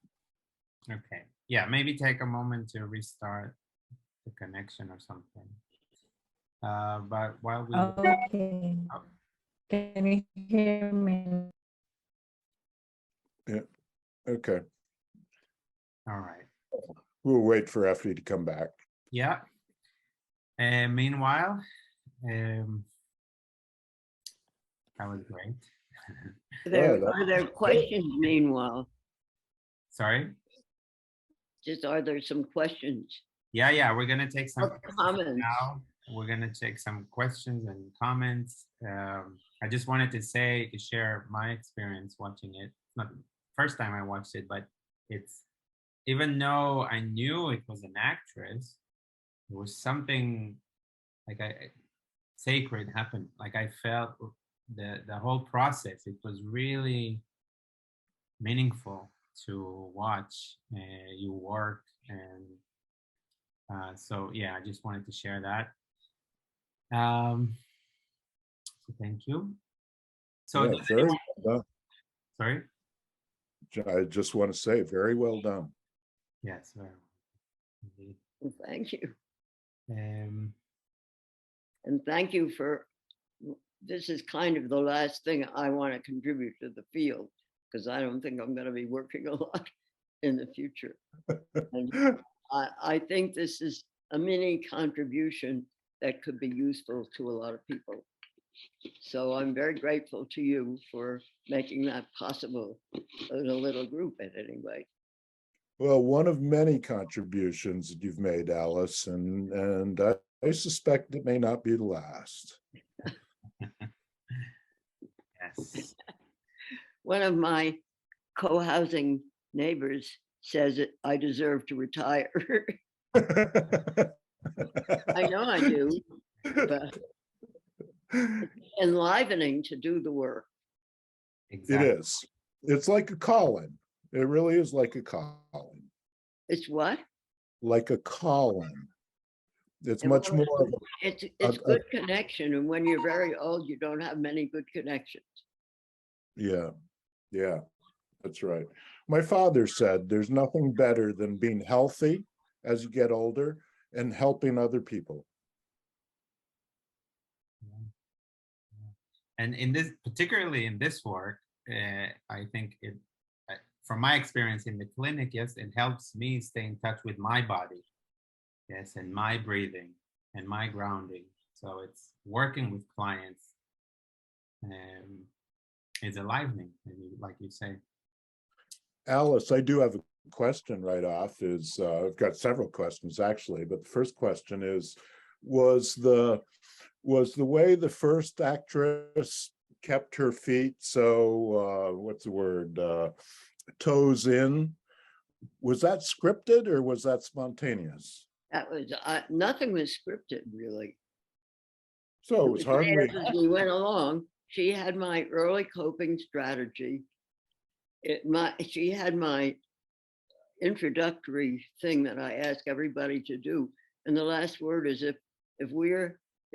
[SPEAKER 3] okay. Yeah, maybe take a moment to restart the connection or something. But while we
[SPEAKER 1] Okay.
[SPEAKER 3] Oh.
[SPEAKER 1] Can you hear me?
[SPEAKER 4] Okay.
[SPEAKER 3] all right.
[SPEAKER 4] We'll wait for Effie to come back.
[SPEAKER 3] Yeah. And meanwhile, that was great.
[SPEAKER 2] Are there questions meanwhile?
[SPEAKER 3] Sorry.
[SPEAKER 2] Just are there some questions
[SPEAKER 3] Yeah, we're gonna take some
[SPEAKER 2] or comments?
[SPEAKER 3] now. We're gonna take some questions and comments. I just wanted to share my experience watching it. It's not the first time I watched it, but it's, even though I knew it was an actress, there was something like sacred happened. Like I felt the whole process. It was really meaningful to watch you work, and so yeah, I just wanted to share that. So thank you. So
[SPEAKER 4] Yeah, very well
[SPEAKER 3] sorry.
[SPEAKER 4] done. I just want to say, very well done.
[SPEAKER 3] Yes, very well. Indeed.
[SPEAKER 2] Well, thank you.
[SPEAKER 3] Um,
[SPEAKER 2] And thank you for, this is kind of the last thing I want to contribute to the field, because I don't think I'm going to be working a lot in the future. And I think this is a mini contribution that could be useful to a lot of people. So I'm very grateful to you for making that possible in a little group at any rate.
[SPEAKER 4] Well, one of many contributions that you've made, Alice, and I suspect it may not be the last.
[SPEAKER 3] yes.
[SPEAKER 2] One of my co-housing neighbors says that I deserve to retire. I know I do, but it's enlivening to do the work.
[SPEAKER 3] Exactly.
[SPEAKER 4] It is. It's like a calling. It really is like a calling.
[SPEAKER 2] It's what?
[SPEAKER 4] Like a calling. It's
[SPEAKER 2] And
[SPEAKER 4] much
[SPEAKER 2] well,
[SPEAKER 4] more.
[SPEAKER 2] It's good connection, and when you're very old, you don't have many good connections.
[SPEAKER 4] Yeah, that's right. My father said there's nothing better than being healthy as you get older and helping other people.
[SPEAKER 3] And in this, particularly in this work, I think it, from my experience in the clinic, yes, it helps me stay in touch with my body, yes, and my breathing and my grounding. So it's working with clients is enlivening, like you say.
[SPEAKER 4] Alice, I do have a question right off. I've got several questions actually, but the first question is, was the way the first actress kept her feet so what's the word, toes in, was that scripted or was that spontaneous?
[SPEAKER 2] That was nothing was scripted really.
[SPEAKER 4] So it was hardly.
[SPEAKER 2] As we went along, she had my early coping strategy. She had my introductory thing that I ask everybody to do, and the last word is if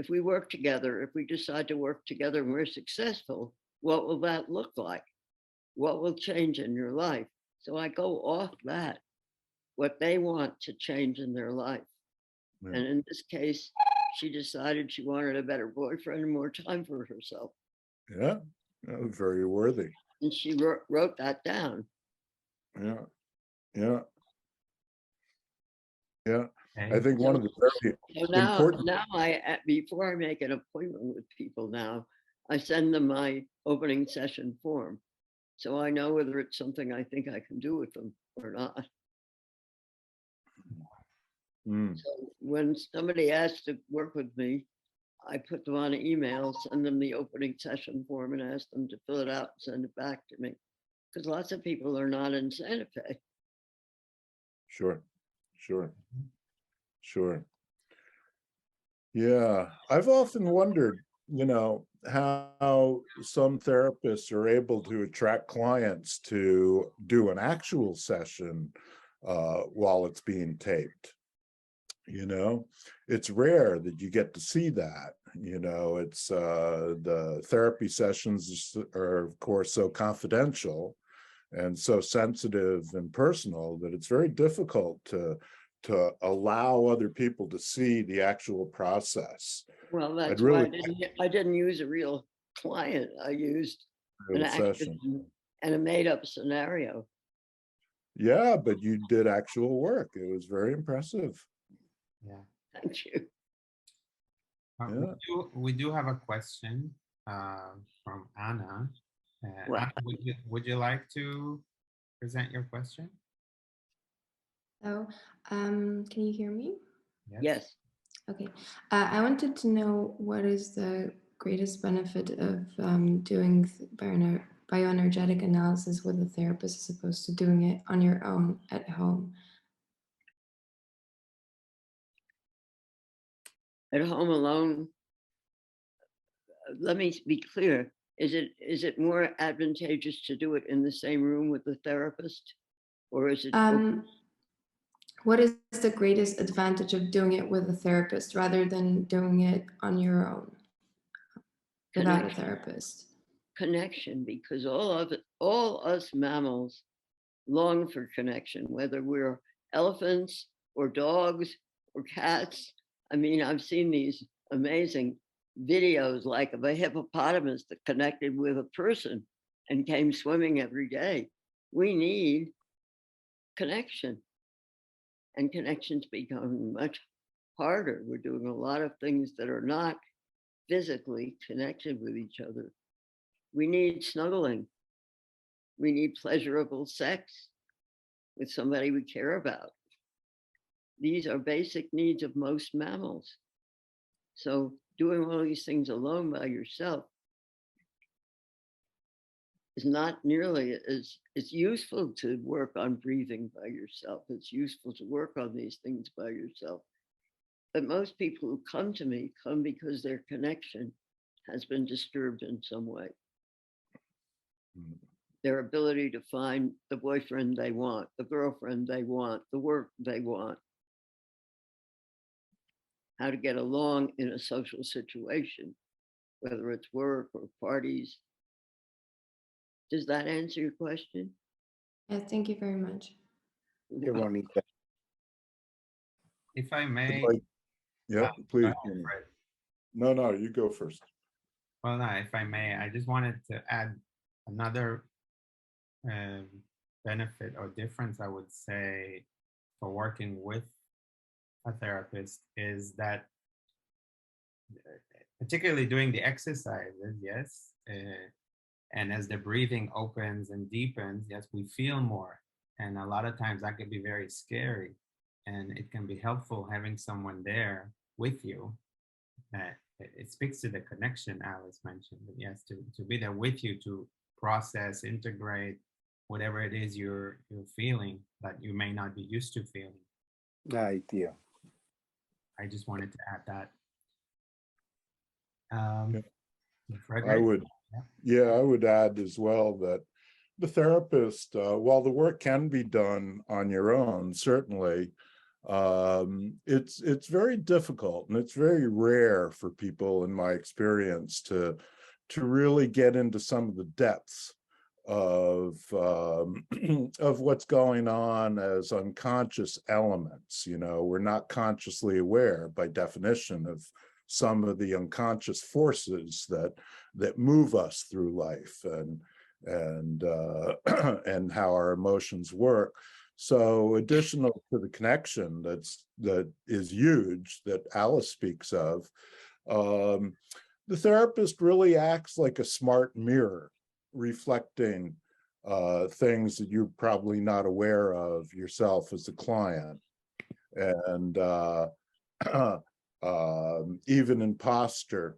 [SPEAKER 2] we work together, if we decide to work together and we're successful, what will that look like? What will change in your life? So I go off that, what they want to change in their life. Yeah. And in this case, she decided she wanted a better boyfriend and more time for herself.
[SPEAKER 4] Yeah, very worthy.
[SPEAKER 2] And she wrote that down.
[SPEAKER 4] Yeah. I think one of the very important.
[SPEAKER 2] Now before I make an appointment with people now, I send them my opening session form. So I know whether it's something I think I can do with them or not. So when somebody asks to work with me, I put them on an email, send them the opening session form and ask them to fill it out and send it back to me. Because lots of people are not in Santa Fe.
[SPEAKER 4] Sure, sure, sure. Yeah, I've often wondered, how some therapists are able to attract clients to do an actual session while it's being taped. It's rare that you get to see that. It's the therapy sessions are, of course, so confidential and so sensitive and personal that it's very difficult to allow other people to see the actual process.
[SPEAKER 2] Well, that's
[SPEAKER 4] really
[SPEAKER 2] why I didn't use a real client. I used an
[SPEAKER 4] real
[SPEAKER 2] actress
[SPEAKER 4] session.
[SPEAKER 2] and a made-up scenario.
[SPEAKER 4] Yeah, but you did actual work. It was very impressive.
[SPEAKER 3] Yeah.
[SPEAKER 2] Thank you.
[SPEAKER 4] Yeah.
[SPEAKER 3] We do have a question from Anna.
[SPEAKER 2] Wow.
[SPEAKER 3] Anna, would you like to present your question?
[SPEAKER 11] So, can you hear me?
[SPEAKER 2] Yes.
[SPEAKER 11] Okay. I wanted to know what is the greatest benefit of doing bioenergetic analysis with a therapist as opposed to doing it on your own at home?
[SPEAKER 2] At home alone, let me be clear. Is it more advantageous to do it in the same room with the therapist? Or is it
[SPEAKER 11] What is the greatest advantage of doing it with a therapist rather than doing it on your own without a therapist?
[SPEAKER 2] Connection, because all us mammals long for connection, whether we're elephants or dogs or cats. I mean, I've seen these amazing videos like of a hippopotamus that connected with a person and came swimming every day. We need connection, and connection's becoming much harder. We're doing a lot of things that are not physically connected with each other. We need snuggling. We need pleasurable sex with somebody we care about. These are basic needs of most mammals. So doing all these things alone by yourself is not nearly as it's useful to work on breathing by yourself. It's useful to work on these things by yourself. But most people who come to me come because their connection has been disturbed in some way. Their ability to find the boyfriend they want, the girlfriend they want, the work they want, how to get along in a social situation, whether it's work or parties. Does that answer your question?
[SPEAKER 11] Yeah, thank you very much.
[SPEAKER 3] If I may.
[SPEAKER 4] Yeah, please. No, you go first.
[SPEAKER 3] Well, no, if I may, I just wanted to add another benefit or difference, I would say, for working with a therapist is that, particularly doing the exercises, yes, and as the breathing opens and deepens, yes, we feel more. And a lot of times that can be very scary, and it can be helpful having someone there with you. It speaks to the connection Alice mentioned, but yes, to be there with you to process, integrate whatever it is you're feeling that you may not be used to feeling.
[SPEAKER 12] Idea.
[SPEAKER 3] I just wanted to add that.
[SPEAKER 4] I would add as well that the therapist, while the work can be done on your own, certainly, it's very difficult and it's very rare for people, in my experience, to really get into some of the depths of what's going on as unconscious elements. We're not consciously aware, by definition, of some of the unconscious forces that move us through life and how our emotions work. So additional to the connection that is huge that Alice speaks of, the therapist really acts like a smart mirror, reflecting things that you're probably not aware of yourself as a client. And even in posture.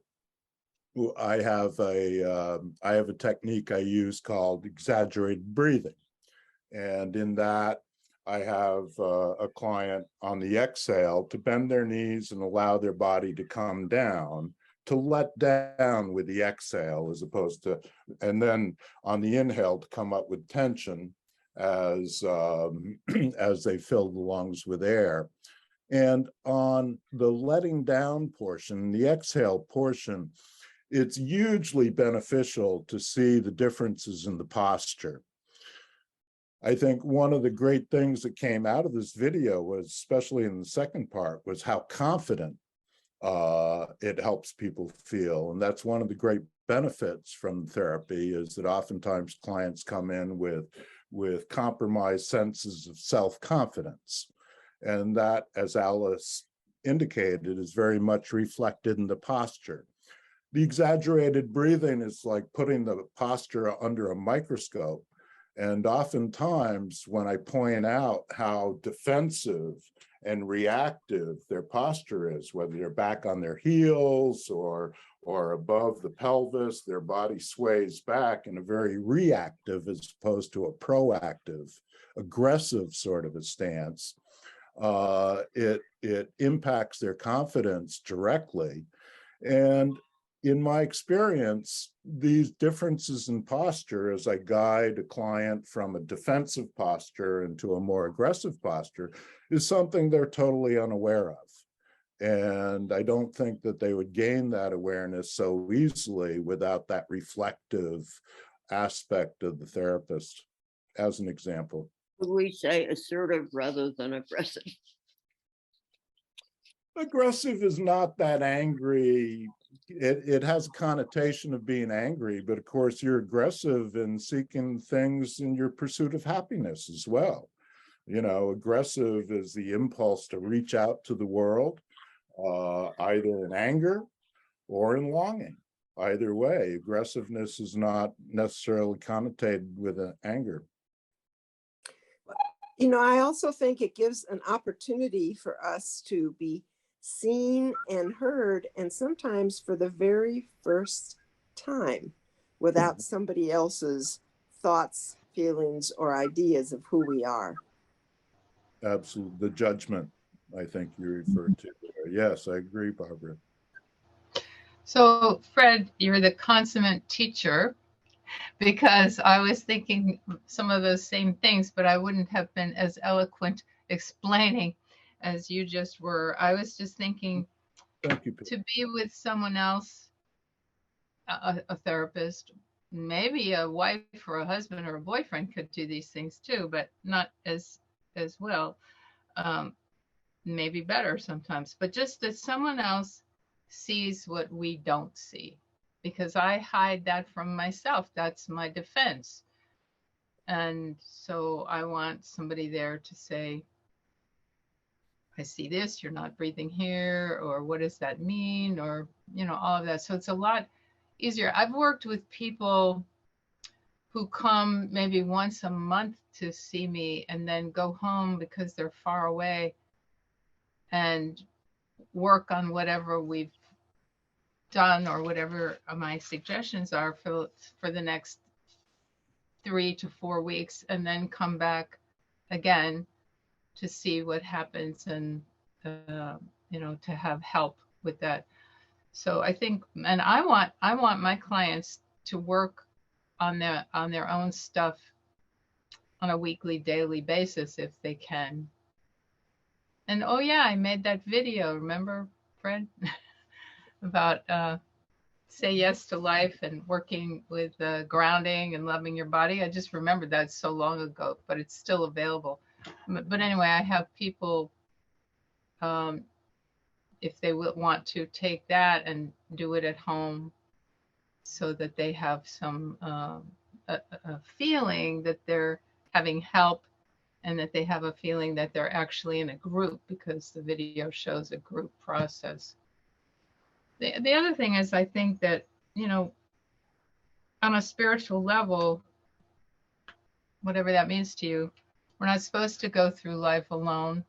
[SPEAKER 4] I have a technique I use called exaggerated breathing. And in that, I have a client on the exhale to bend their knees and allow their body to come down, to let down with the exhale, as opposed to, and then on the inhale to come up with tension as as they fill the lungs with air. And on the letting down portion, the exhale portion, it's hugely beneficial to see the differences in the posture. I think one of the great things that came out of this video was, especially in the second part, was how confident it helps people feel. And that's one of the great benefits from therapy, is that oftentimes clients come in with compromised senses of self-confidence. And that, as Alice indicated, is very much reflected in the posture. The exaggerated breathing is like putting the posture under a microscope. And oftentimes when I point out how defensive and reactive their posture is, whether they're back on their heels or above the pelvis, their body sways back in a very reactive as opposed to a proactive, aggressive sort of a stance, it impacts their confidence directly. And in my experience, these differences in posture, as I guide a client from a defensive posture into a more aggressive posture, is something they're totally unaware of. And I don't think that they would gain that awareness so easily without that reflective aspect of the therapist, as an example.
[SPEAKER 2] Would we say assertive rather than aggressive?
[SPEAKER 4] Aggressive is not that angry. It has a connotation of being angry, but of course you're aggressive in seeking things in your pursuit of happiness as well. You know, aggressive is the impulse to reach out to the world, either in anger or in longing. Either way, aggressiveness is not necessarily connotated with anger.
[SPEAKER 5] You know, I also think it gives an opportunity for us to be seen and heard, and sometimes for the very first time, without somebody else's thoughts, feelings, or ideas of who we are.
[SPEAKER 4] Absolutely. The judgment, I think you referred to there. Yes, I agree, Barbara.
[SPEAKER 9] So, Fred, you're the consummate teacher, because I was thinking some of those same things, but I wouldn't have been as eloquent explaining as you just were. I was just thinking,
[SPEAKER 4] Thank you,
[SPEAKER 9] to be with someone else, a therapist, maybe a wife or a husband or a boyfriend could do these things too, but not as well. Maybe better sometimes, but just that someone else sees what we don't see, because I hide that from myself. That's my defense. And so I want somebody there to say, I see this, you're not breathing here, or what does that mean? Or, you know, all of that. So it's a lot easier. I've worked with people who come maybe once a month to see me and then go home because they're far away and work on whatever we've done or whatever my suggestions are for the next 3 to 4 weeks, and then come back again to see what happens and you know, to have help with that. So I think, and I want my clients to work on their own stuff on a weekly, daily basis if they can. And oh yeah, I made that video, remember, Fred? About say yes to life and working with grounding and loving your body. I just remembered that so long ago, but it's still available. But anyway, I have people, if they want to take that and do it at home, so that they have some a feeling that they're having help, and that they have a feeling that they're actually in a group, because the video shows a group process. The other thing is, I think that, you know, on a spiritual level, whatever that means to you, we're not supposed to go through life alone.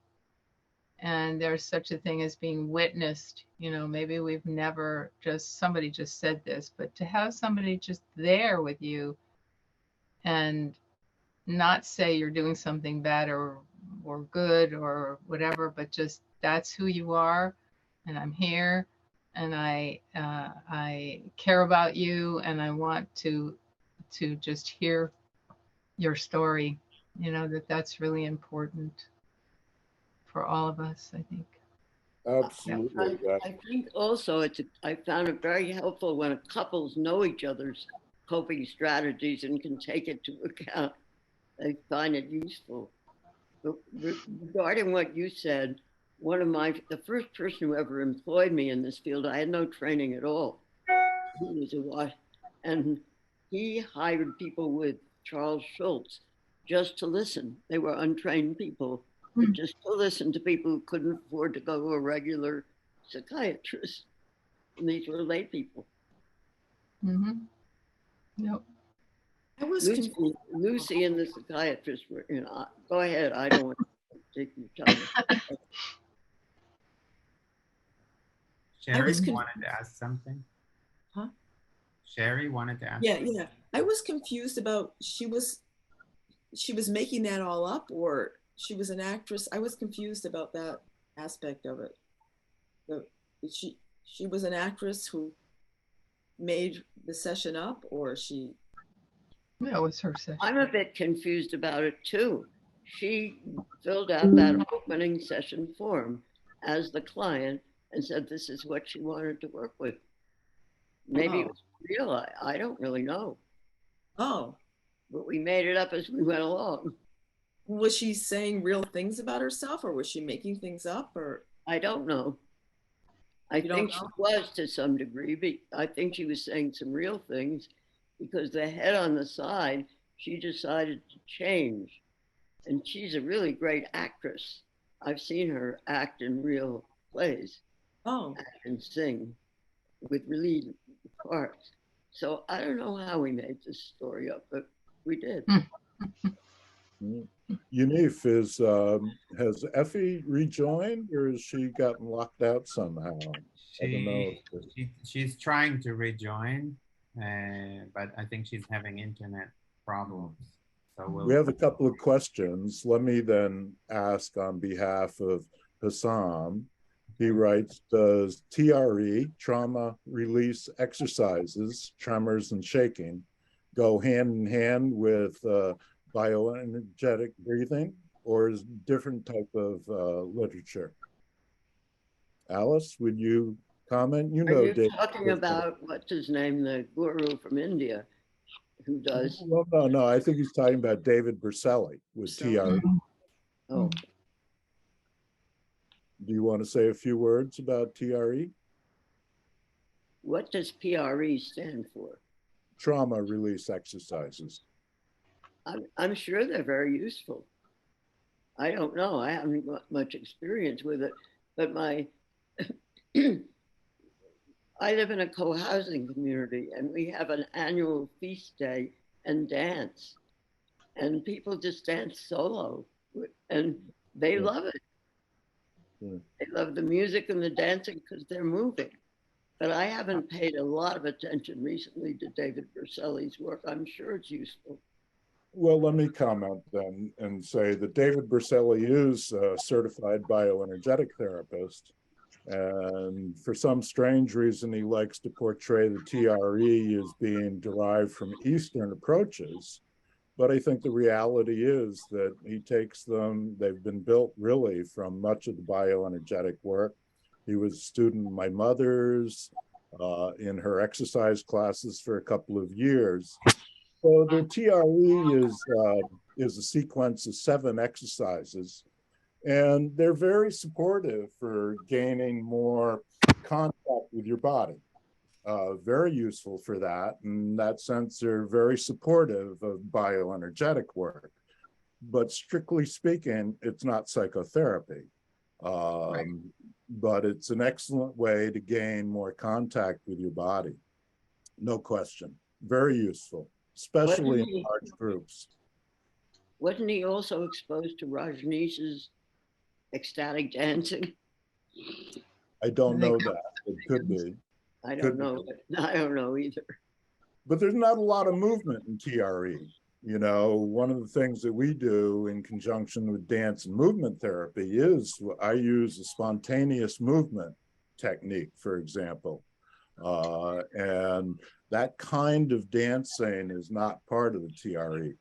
[SPEAKER 9] And there's such a thing as being witnessed. You know, maybe we've never just, somebody just said this, but to have somebody just there with you and not say you're doing something bad or good or whatever, but just that's who you are, and I'm here, and I care about you, and I want to just hear your story. You know, that's really important for all of us, I think.
[SPEAKER 4] Absolutely.
[SPEAKER 2] I think also I found it very helpful when couples know each other's coping strategies and can take it to account. I find it useful. But regarding what you said, the first person who ever employed me in this field, I had no training at all. He was and he hired people with Charles Schultz just to listen. They were untrained people, but just to listen to people who couldn't afford to go to a regular psychiatrist. And these were lay people.
[SPEAKER 9] Mm-hmm. Yep.
[SPEAKER 7] I was
[SPEAKER 2] Lucy and the psychiatrist were, you know, go ahead. I don't want to take your time.
[SPEAKER 3] Sherry wanted to ask something.
[SPEAKER 7] Huh?
[SPEAKER 3] Sherry wanted to ask.
[SPEAKER 7] Yeah. I was confused about she was making that all up, or she was an actress. I was confused about that aspect of it. She was an actress who made the session up, or she.
[SPEAKER 9] That was her session.
[SPEAKER 2] I'm a bit confused about it too. She filled out that opening session form as the client and said this is what she wanted to work with. Maybe it was real. I don't really know.
[SPEAKER 7] Oh.
[SPEAKER 2] But we made it up as we went along.
[SPEAKER 7] Was she saying real things about herself, or was she making things up, or?
[SPEAKER 2] I don't know. I think she was to some degree, but I think she was saying some real things because the head on the side, she decided to change. And she's a really great actress. I've seen her act in real plays. And sing with really parts. So I don't know how we made this story up, but we did.
[SPEAKER 4] Yaniv, has Effie rejoined, or has she gotten locked out somehow? I don't know.
[SPEAKER 3] She's trying to rejoin, but I think she's having internet problems. So
[SPEAKER 4] we have a couple of questions. Let me then ask on behalf of Hassam. He writes, does TRE, trauma release exercises, tremors and shaking, go hand in hand with bioenergetic breathing, or is different type of literature? Alice, would you comment? You know,
[SPEAKER 2] are you talking about, what's his name, the guru from India who does?
[SPEAKER 4] Well, no, I think he's talking about David Berceli with TRE.
[SPEAKER 2] Oh.
[SPEAKER 4] Do you want to say a few words about TRE?
[SPEAKER 2] What does PRE stand for?
[SPEAKER 4] Trauma release exercises.
[SPEAKER 2] I'm sure they're very useful. I don't know. I haven't got much experience with it, but I live in a co-housing community and we have an annual feast day and dance. And people just dance solo and they love it. They love the music and the dancing because they're moving. But I haven't paid a lot of attention recently to David Berceli's work. I'm sure it's useful.
[SPEAKER 4] Well, let me comment then and say that David Berceli is a certified bioenergetic therapist. And for some strange reason, he likes to portray the TRE as being derived from Eastern approaches. But I think the reality is that he takes them, they've been built really from much of the bioenergetic work. He was a student of my mother's in her exercise classes for a couple of years. So the TRE is a sequence of 7 exercises, and they're very supportive for gaining more contact with your body. Very useful for that. In that sense, they're very supportive of bioenergetic work. But strictly speaking, it's not psychotherapy. But it's an excellent way to gain more contact with your body. No question. Very useful, especially in large groups.
[SPEAKER 2] Wasn't he also exposed to Rajneesh's ecstatic dancing?
[SPEAKER 4] I don't
[SPEAKER 9] I
[SPEAKER 4] know
[SPEAKER 9] think
[SPEAKER 4] that. It could be.
[SPEAKER 2] I
[SPEAKER 4] Could
[SPEAKER 2] don't
[SPEAKER 4] be.
[SPEAKER 2] know. I don't know either.
[SPEAKER 4] But there's not a lot of movement in TRE. You know, one of the things that we do in conjunction with dance and movement therapy is I use a spontaneous movement technique, for example. And that kind of dancing is not part of the TRE.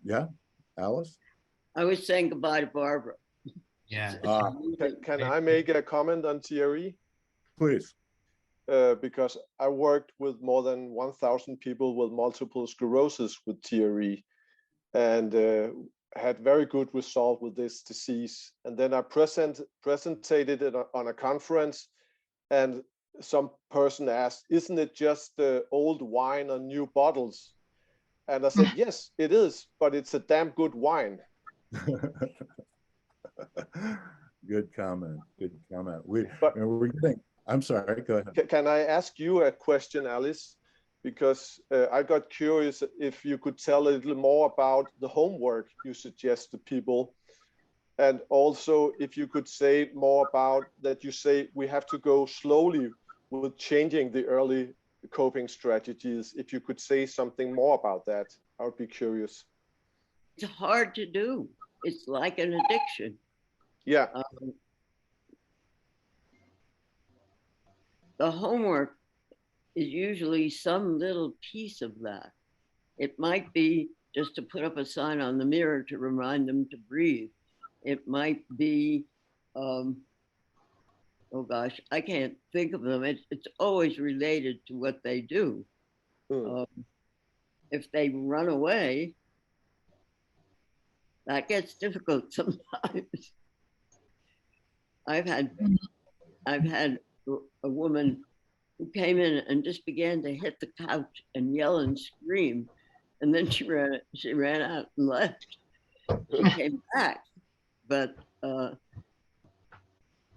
[SPEAKER 4] Yeah, Alice?
[SPEAKER 2] I was saying goodbye to Barbara.
[SPEAKER 3] Yeah.
[SPEAKER 12] Can I make a comment on TRE?
[SPEAKER 4] Please.
[SPEAKER 12] Because I worked with more than 1,000 people with multiple sclerosis with TRE and had very good result with this disease. And then I presented it on a conference, and some person asked, isn't it just old wine on new bottles? And I said, yes, it is, but it's a damn good wine.
[SPEAKER 4] Good comment. Good comment. We're getting. I'm sorry. Go ahead.
[SPEAKER 12] Can I ask you a question, Alice? Because I got curious if you could tell a little more about the homework you suggest to people, and also if you could say more about that. You say we have to go slowly with changing the early coping strategies. If you could say something more about that, I would be curious.
[SPEAKER 2] It's hard to do. It's like an addiction.
[SPEAKER 12] Yeah.
[SPEAKER 2] The homework is usually some little piece of that. It might be just to put up a sign on the mirror to remind them to breathe. It might be, oh gosh, I can't think of them. It's always related to what they do. If they run away, that gets difficult sometimes. I've had a woman who came in and just began to hit the couch and yell and scream, and then she ran out and left. She came back, but the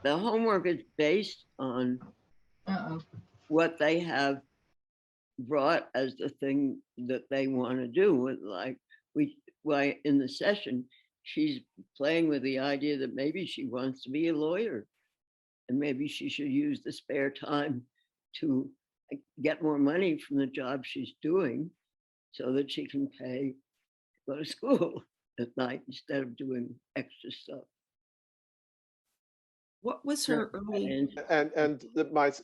[SPEAKER 2] homework is based on what they have brought as the thing that they want to do. Like why in the session, she's playing with the idea that maybe she wants to be a lawyer, and maybe she should use the spare time to get more money from the job she's doing so that she can pay to go to school at night instead of doing extra stuff.
[SPEAKER 7] What was her early?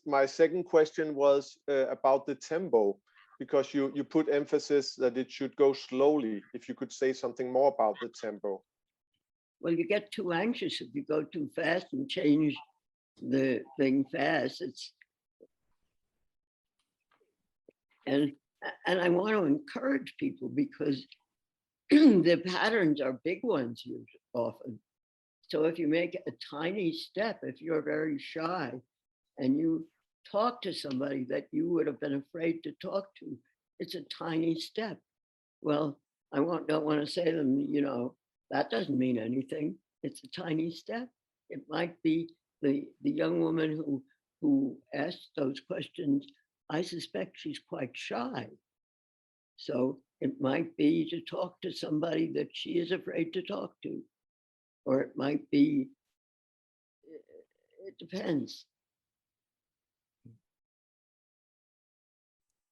[SPEAKER 12] My second question was about the tempo, because you put emphasis that it should go slowly. If you could say something more about the tempo.
[SPEAKER 2] Well, you get too anxious if you go too fast and change the thing fast. And I want to encourage people, because the patterns are big ones often. So if you make a tiny step, if you're very shy and you talk to somebody that you would have been afraid to talk to, it's a tiny step. Well, I don't want to say to them, you know, that doesn't mean anything. It's a tiny step. It might be the young woman who asked those questions. I suspect she's quite shy. So it might be to talk to somebody that she is afraid to talk to. Or it might be, it depends.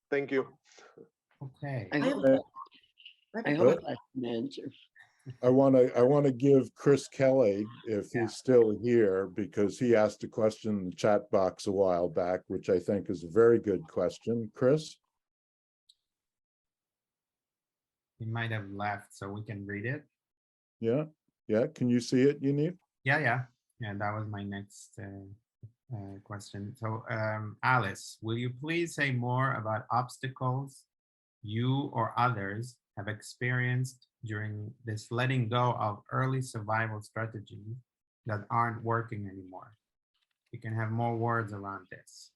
[SPEAKER 12] Thank you.
[SPEAKER 3] Okay.
[SPEAKER 2] I hope that's an answer.
[SPEAKER 4] I want to give Chris Kelly, if he's still here, because he asked a question in the chat box a while back, which I think is a very good question. Chris?
[SPEAKER 3] He might have left, so we can read it.
[SPEAKER 4] Yeah. Yeah. Can you see it, Yaniv?
[SPEAKER 3] Yeah. That was my next question. So, Alice, will you please say more about obstacles you or others have experienced during this letting go of early survival strategies that aren't working anymore? You can have more words around this.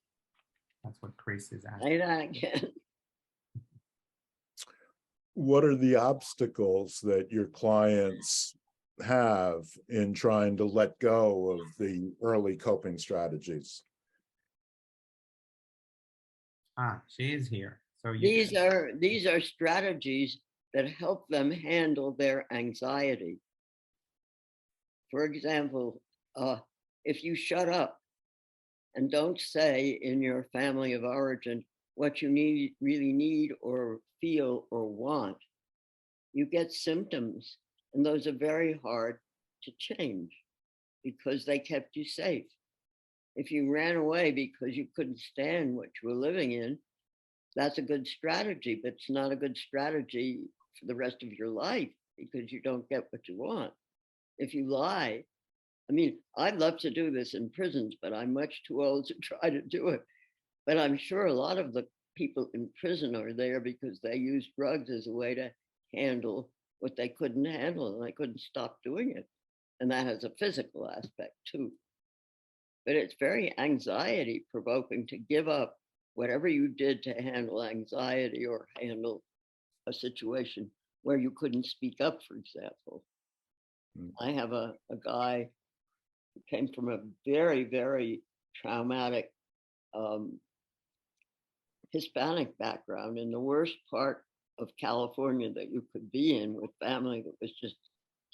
[SPEAKER 3] That's what Chris is asking.
[SPEAKER 2] Say that again.
[SPEAKER 4] What are the obstacles that your clients have in trying to let go of the early coping strategies?
[SPEAKER 3] She is here. So
[SPEAKER 2] these are strategies that help them handle their anxiety. For example, if you shut up and don't say in your family of origin what you really need or feel or want, you get symptoms, and those are very hard to change because they kept you safe. If you ran away because you couldn't stand what you were living in, that's a good strategy, but it's not a good strategy for the rest of your life because you don't get what you want. If you lie, I mean, I'd love to do this in prisons, but I'm much too old to try to do it. But I'm sure a lot of the people in prison are there because they use drugs as a way to handle what they couldn't handle, and they couldn't stop doing it. And that has a physical aspect too. But it's very anxiety provoking to give up whatever you did to handle anxiety or handle a situation where you couldn't speak up, for example. I have a guy who came from a very, very traumatic Hispanic background in the worst part of California that you could be in, with family that was just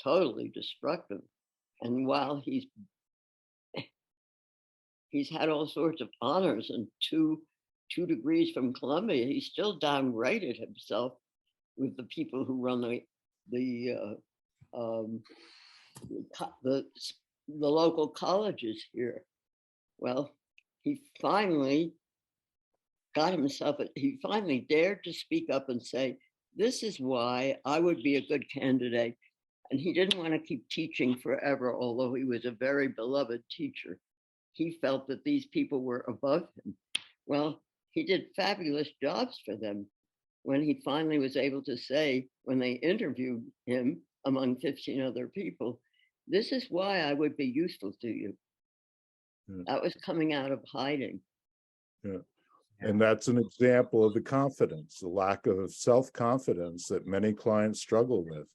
[SPEAKER 2] totally destructive. And while he's had all sorts of honors and two degrees from Columbia, he still downgraded himself with the people who run the local colleges here. Well, he finally dared to speak up and say, this is why I would be a good candidate. And he didn't want to keep teaching forever, although he was a very beloved teacher. He felt that these people were above him. Well, he did fabulous jobs for them when he finally was able to say, when they interviewed him among 15 other people, this is why I would be useful to you. Yeah. That was coming out of hiding.
[SPEAKER 4] Yeah. And that's an example of the confidence, the lack of self-confidence that many clients struggle with.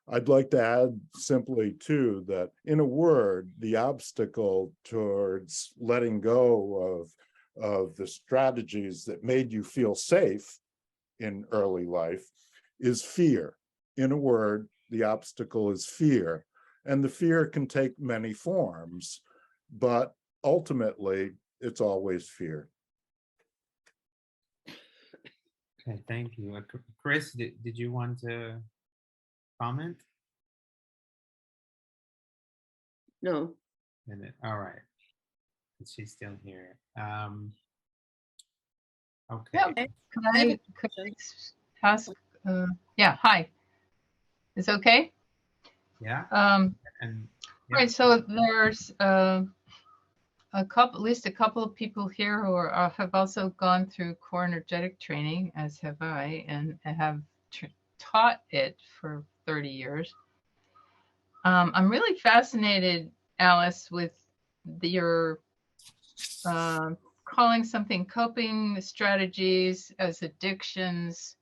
[SPEAKER 4] I'd like to add simply too that, in a word, the obstacle towards letting go of the strategies that made you feel safe in early life is fear. In a word, the obstacle is fear. And the fear can take many forms, but ultimately it's always fear.
[SPEAKER 3] Okay, thank you. Chris, did you want to comment?
[SPEAKER 2] No.
[SPEAKER 3] All right. She's still here. Okay.
[SPEAKER 9] Yeah, could I ask? Yeah, hi. Is it okay?
[SPEAKER 3] Yeah.
[SPEAKER 9] And yeah. Right. So there's at least a couple of people here who have also gone through core energetic training, as have I, and have taught it for 30 years. I'm really fascinated, Alice, with your calling something coping strategies as addictions.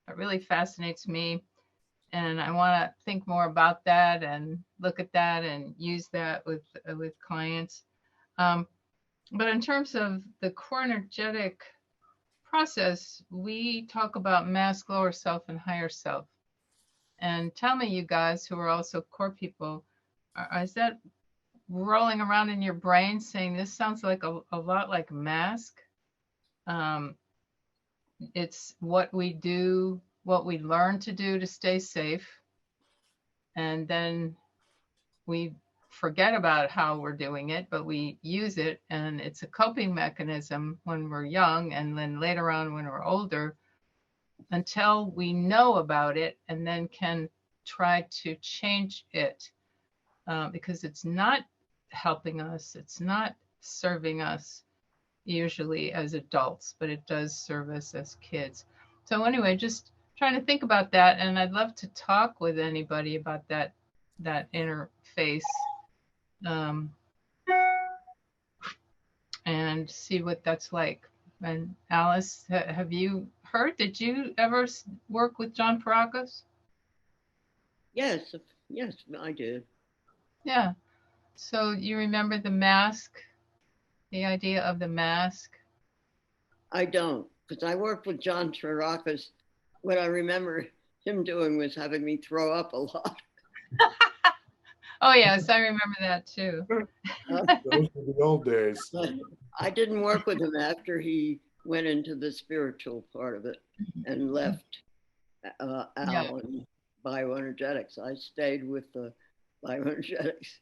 [SPEAKER 9] It really fascinates me. And I want to think more about that and look at that and use that with clients. But in terms of the core energetic process, we talk about mask, lower self, and higher self. And tell me, you guys who are also core people, is that rolling around in your brain saying this sounds like a lot like mask? It's what we do, what we learn to do to stay safe. And then we forget about how we're doing it, but we use it, and it's a coping mechanism when we're young, and then later on when we're older, until we know about it and then can try to change it, because it's not helping us, it's not serving us usually as adults, but it does serve us as kids. So anyway, just trying to think about that, and I'd love to talk with anybody about that interface. And see what that's like. And Alice, have you heard? Did you ever work with John Pierrakos?
[SPEAKER 2] Yes, I did.
[SPEAKER 9] Yeah. So you remember the mask, the idea of the mask?
[SPEAKER 2] I don't, because I worked with John Pierrakos. What I remember him doing was having me throw up a lot.
[SPEAKER 9] Oh, yes, I remember that too.
[SPEAKER 4] Those were the old days.
[SPEAKER 2] But I didn't work with him after he went into the spiritual part of it and left Al and bioenergetics. I stayed with the bioenergetics.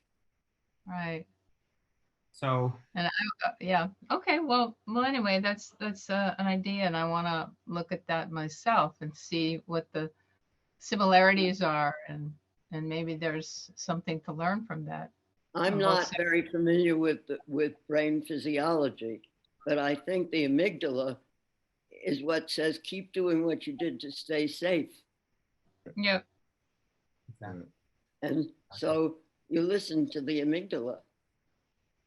[SPEAKER 9] Right.
[SPEAKER 3] So,
[SPEAKER 9] And yeah. Okay. Well, anyway, that's an idea, and I want to look at that myself and see what the similarities are, and maybe there's something to learn from that.
[SPEAKER 2] I'm
[SPEAKER 9] on both
[SPEAKER 2] not
[SPEAKER 9] sides.
[SPEAKER 2] very familiar with brain physiology, but I think the amygdala is what says keep doing what you did to stay safe.
[SPEAKER 9] Yep.
[SPEAKER 3] exactly.
[SPEAKER 2] And so you listen to the amygdala.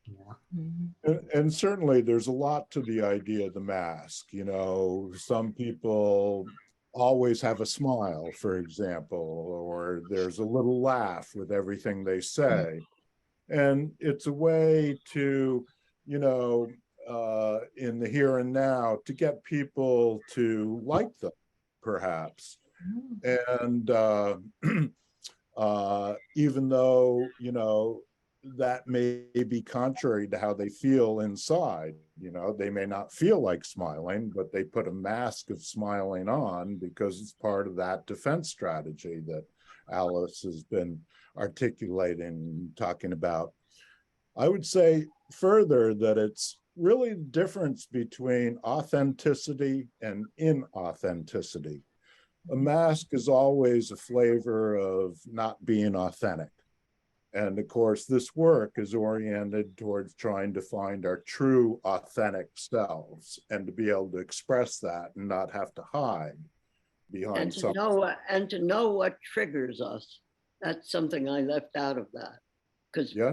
[SPEAKER 3] Yeah.
[SPEAKER 9] Mhm.
[SPEAKER 4] And certainly there's a lot to the idea of the mask. You know, some people always have a smile, for example, or there's a little laugh with everything they say. And it's a way to, you know, in the here and now, to get people to like them, perhaps. And even though, you know, that may be contrary to how they feel inside, you know, they may not feel like smiling, but they put a mask of smiling on because it's part of that defense strategy that Alice has been articulating, talking about. I would say further that it's really the difference between authenticity and inauthenticity. A mask is always a flavor of not being authentic. And of course, this work is oriented towards trying to find our true authentic selves and to be able to express that and not have to hide behind
[SPEAKER 2] And
[SPEAKER 4] something.
[SPEAKER 2] to know what triggers us. That's something I left out of that. Because
[SPEAKER 4] Yeah,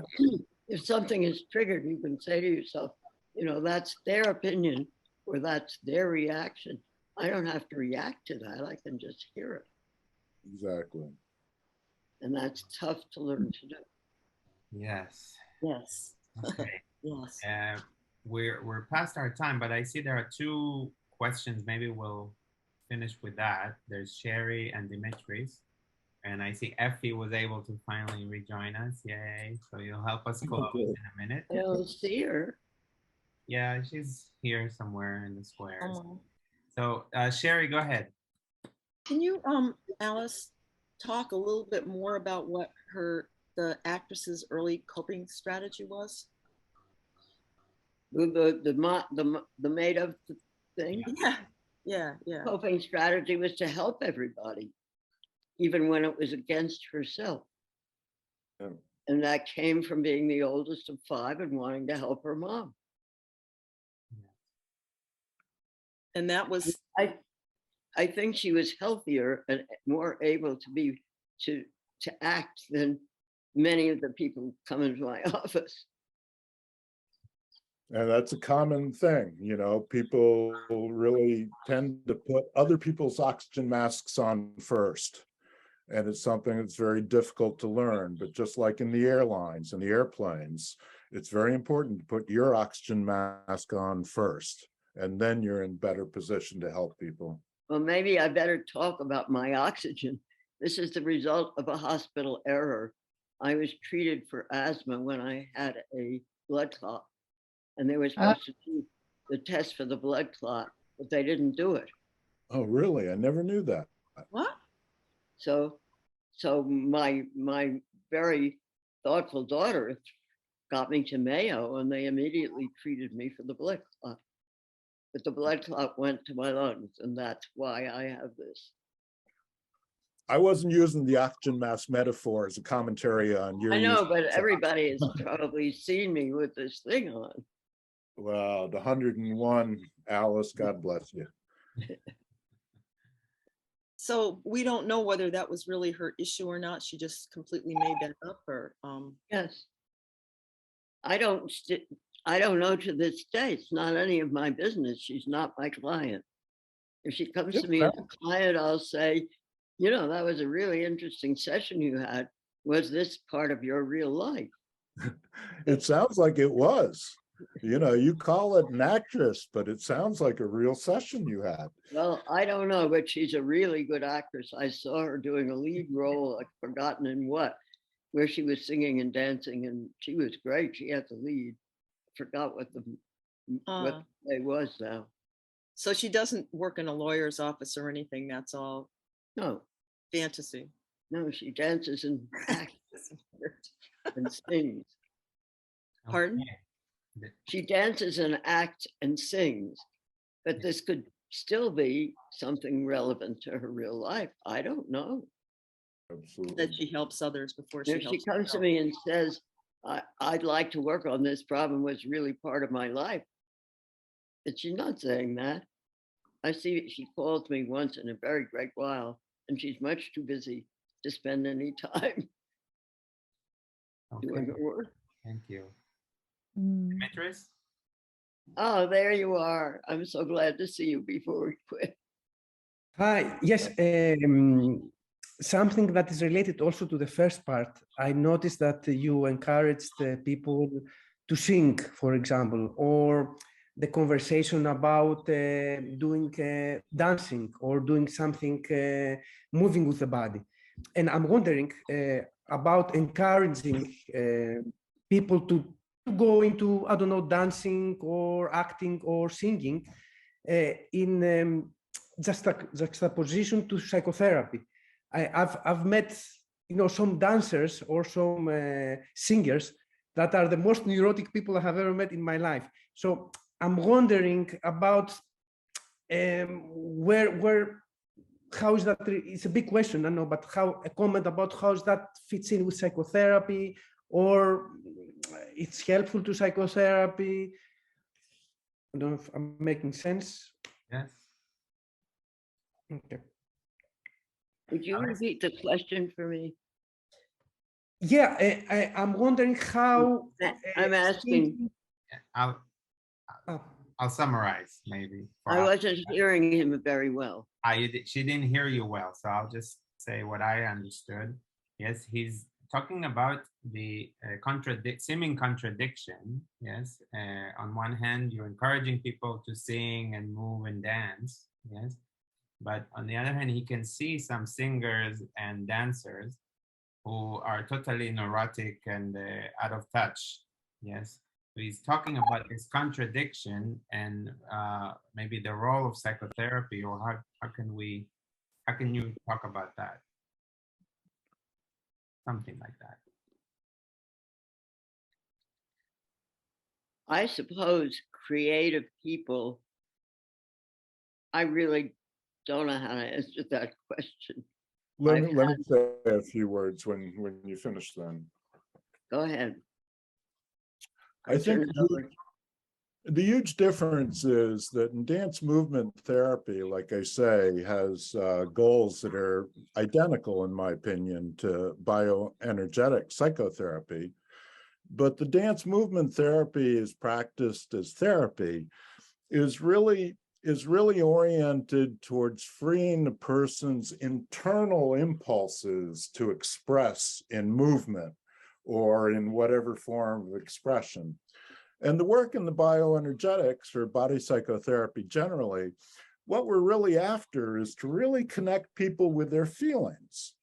[SPEAKER 2] if something is triggered, you can say to yourself, you know, that's their opinion or that's their reaction. I don't have to react to that. I can just hear it.
[SPEAKER 4] exactly.
[SPEAKER 2] And that's tough to learn to do.
[SPEAKER 3] Yes.
[SPEAKER 7] Yes.
[SPEAKER 3] Okay.
[SPEAKER 7] Yes.
[SPEAKER 3] We're past our time, but I see there are two questions. Maybe we'll finish with that. There's Sherry and Dimitris. And I see Effie was able to finally rejoin us. Yay. So you'll help us close in a minute.
[SPEAKER 2] I don't see her.
[SPEAKER 3] Yeah, she's here somewhere in the squares.
[SPEAKER 7] Oh.
[SPEAKER 3] So Sherry, go ahead.
[SPEAKER 7] Can you, Alice, talk a little bit more about what the actress's early coping strategy was?
[SPEAKER 2] The made up thing.
[SPEAKER 7] Yeah.
[SPEAKER 2] Coping strategy was to help everybody, even when it was against herself.
[SPEAKER 4] Yeah.
[SPEAKER 2] And that came from being the oldest of 5 and wanting to help her mom.
[SPEAKER 7] And that was,
[SPEAKER 2] I think she was healthier and more able to act than many of the people who come into my office.
[SPEAKER 4] And that's a common thing, you know, people really tend to put other people's oxygen masks on first. And it's something that's very difficult to learn. But just like in the airlines and the airplanes, it's very important to put your oxygen mask on first. And then you're in better position to help people.
[SPEAKER 2] Well, maybe I better talk about my oxygen. This is the result of a hospital error. I was treated for asthma when I had a blood clot. And they were supposed to do the test for the blood clot, but they didn't do it.
[SPEAKER 4] Oh, really? I never knew that.
[SPEAKER 7] what?
[SPEAKER 2] So my very thoughtful daughter got me to Mayo, and they immediately treated me for the blood clot. But the blood clot went to my lungs, and that's why I have this.
[SPEAKER 4] I wasn't using the oxygen mask metaphor as a commentary on your
[SPEAKER 2] I know,
[SPEAKER 4] use.
[SPEAKER 2] but everybody has probably seen me with this thing on.
[SPEAKER 4] Well, the 101, Alice, God bless you.
[SPEAKER 7] So we don't know whether that was really her issue or not. She just completely made that up, or
[SPEAKER 2] Yes. I don't know to this day. It's not any of my business. She's not my client. If she comes to me as a client, I'll say, you know, that was a really interesting session you had. Was this part of your real life?
[SPEAKER 4] It sounds like it was. You know, you call it an actress, but it sounds like a real session you had.
[SPEAKER 2] Well, I don't know, but she's a really good actress. I saw her doing a lead role, I've forgotten in what. where she was singing and dancing, and she was great. She had the lead. Forgot what the play was now.
[SPEAKER 7] So she doesn't work in a lawyer's office or anything. That's all
[SPEAKER 2] No,
[SPEAKER 7] fantasy.
[SPEAKER 2] no, she dances and acts and sings.
[SPEAKER 7] Pardon?
[SPEAKER 3] Okay.
[SPEAKER 2] She dances and acts and sings, but this could still be something relevant to her real life. I don't know.
[SPEAKER 4] Absolutely.
[SPEAKER 7] That she helps others before she
[SPEAKER 2] If she
[SPEAKER 7] helps
[SPEAKER 2] comes to
[SPEAKER 7] herself.
[SPEAKER 2] me and says, I'd like to work on this problem, was really part of my life. But she's not saying that. I see she called me once in a very great while, and she's much too busy to spend any time doing
[SPEAKER 3] Okay.
[SPEAKER 2] her work.
[SPEAKER 3] Thank you.
[SPEAKER 1] Mm.
[SPEAKER 3] Demetrius?
[SPEAKER 2] Oh, there you are. I'm so glad to see you before we quit.
[SPEAKER 13] Hi, yes, something that is related also to the first part. I noticed that you encouraged people to sing, for example, or the conversation about doing dancing or doing something, moving with the body. And I'm wondering about encouraging people to go into, I don't know, dancing or acting or singing in juxtaposition to psychotherapy. I've met, you know, some dancers or some singers that are the most neurotic people I have ever met in my life. So I'm wondering about how is that? It's a big question, I know, but how a comment about how that fits in with psychotherapy, or it's helpful to psychotherapy. I don't know if I'm making sense.
[SPEAKER 3] Yes.
[SPEAKER 13] Okay.
[SPEAKER 2] Would you repeat the question for me?
[SPEAKER 13] Yeah, I'm wondering how.
[SPEAKER 2] I'm asking.
[SPEAKER 3] I'll summarize maybe.
[SPEAKER 2] I wasn't hearing him very well.
[SPEAKER 3] She didn't hear you well, so I'll just say what I understood. Yes, he's talking about the seeming contradiction. Yes, on one hand, you're encouraging people to sing and move and dance. Yes, but on the other hand, he can see some singers and dancers who are totally neurotic and out of touch. Yes. So he's talking about this contradiction and maybe the role of psychotherapy, or how can you talk about that? Something like that.
[SPEAKER 2] I suppose creative people, I really don't know how to answer that question.
[SPEAKER 4] Let me say a few words when you finish then.
[SPEAKER 2] Go ahead.
[SPEAKER 4] I think the huge difference is that in dance movement therapy, like I say, has goals that are identical, in my opinion, to bioenergetic psychotherapy. But the dance movement therapy is practiced as therapy is really oriented towards freeing the person's internal impulses to express in movement or in whatever form of expression. And the work in the bioenergetics or body psychotherapy generally, what we're really after is to really connect people with their feelings.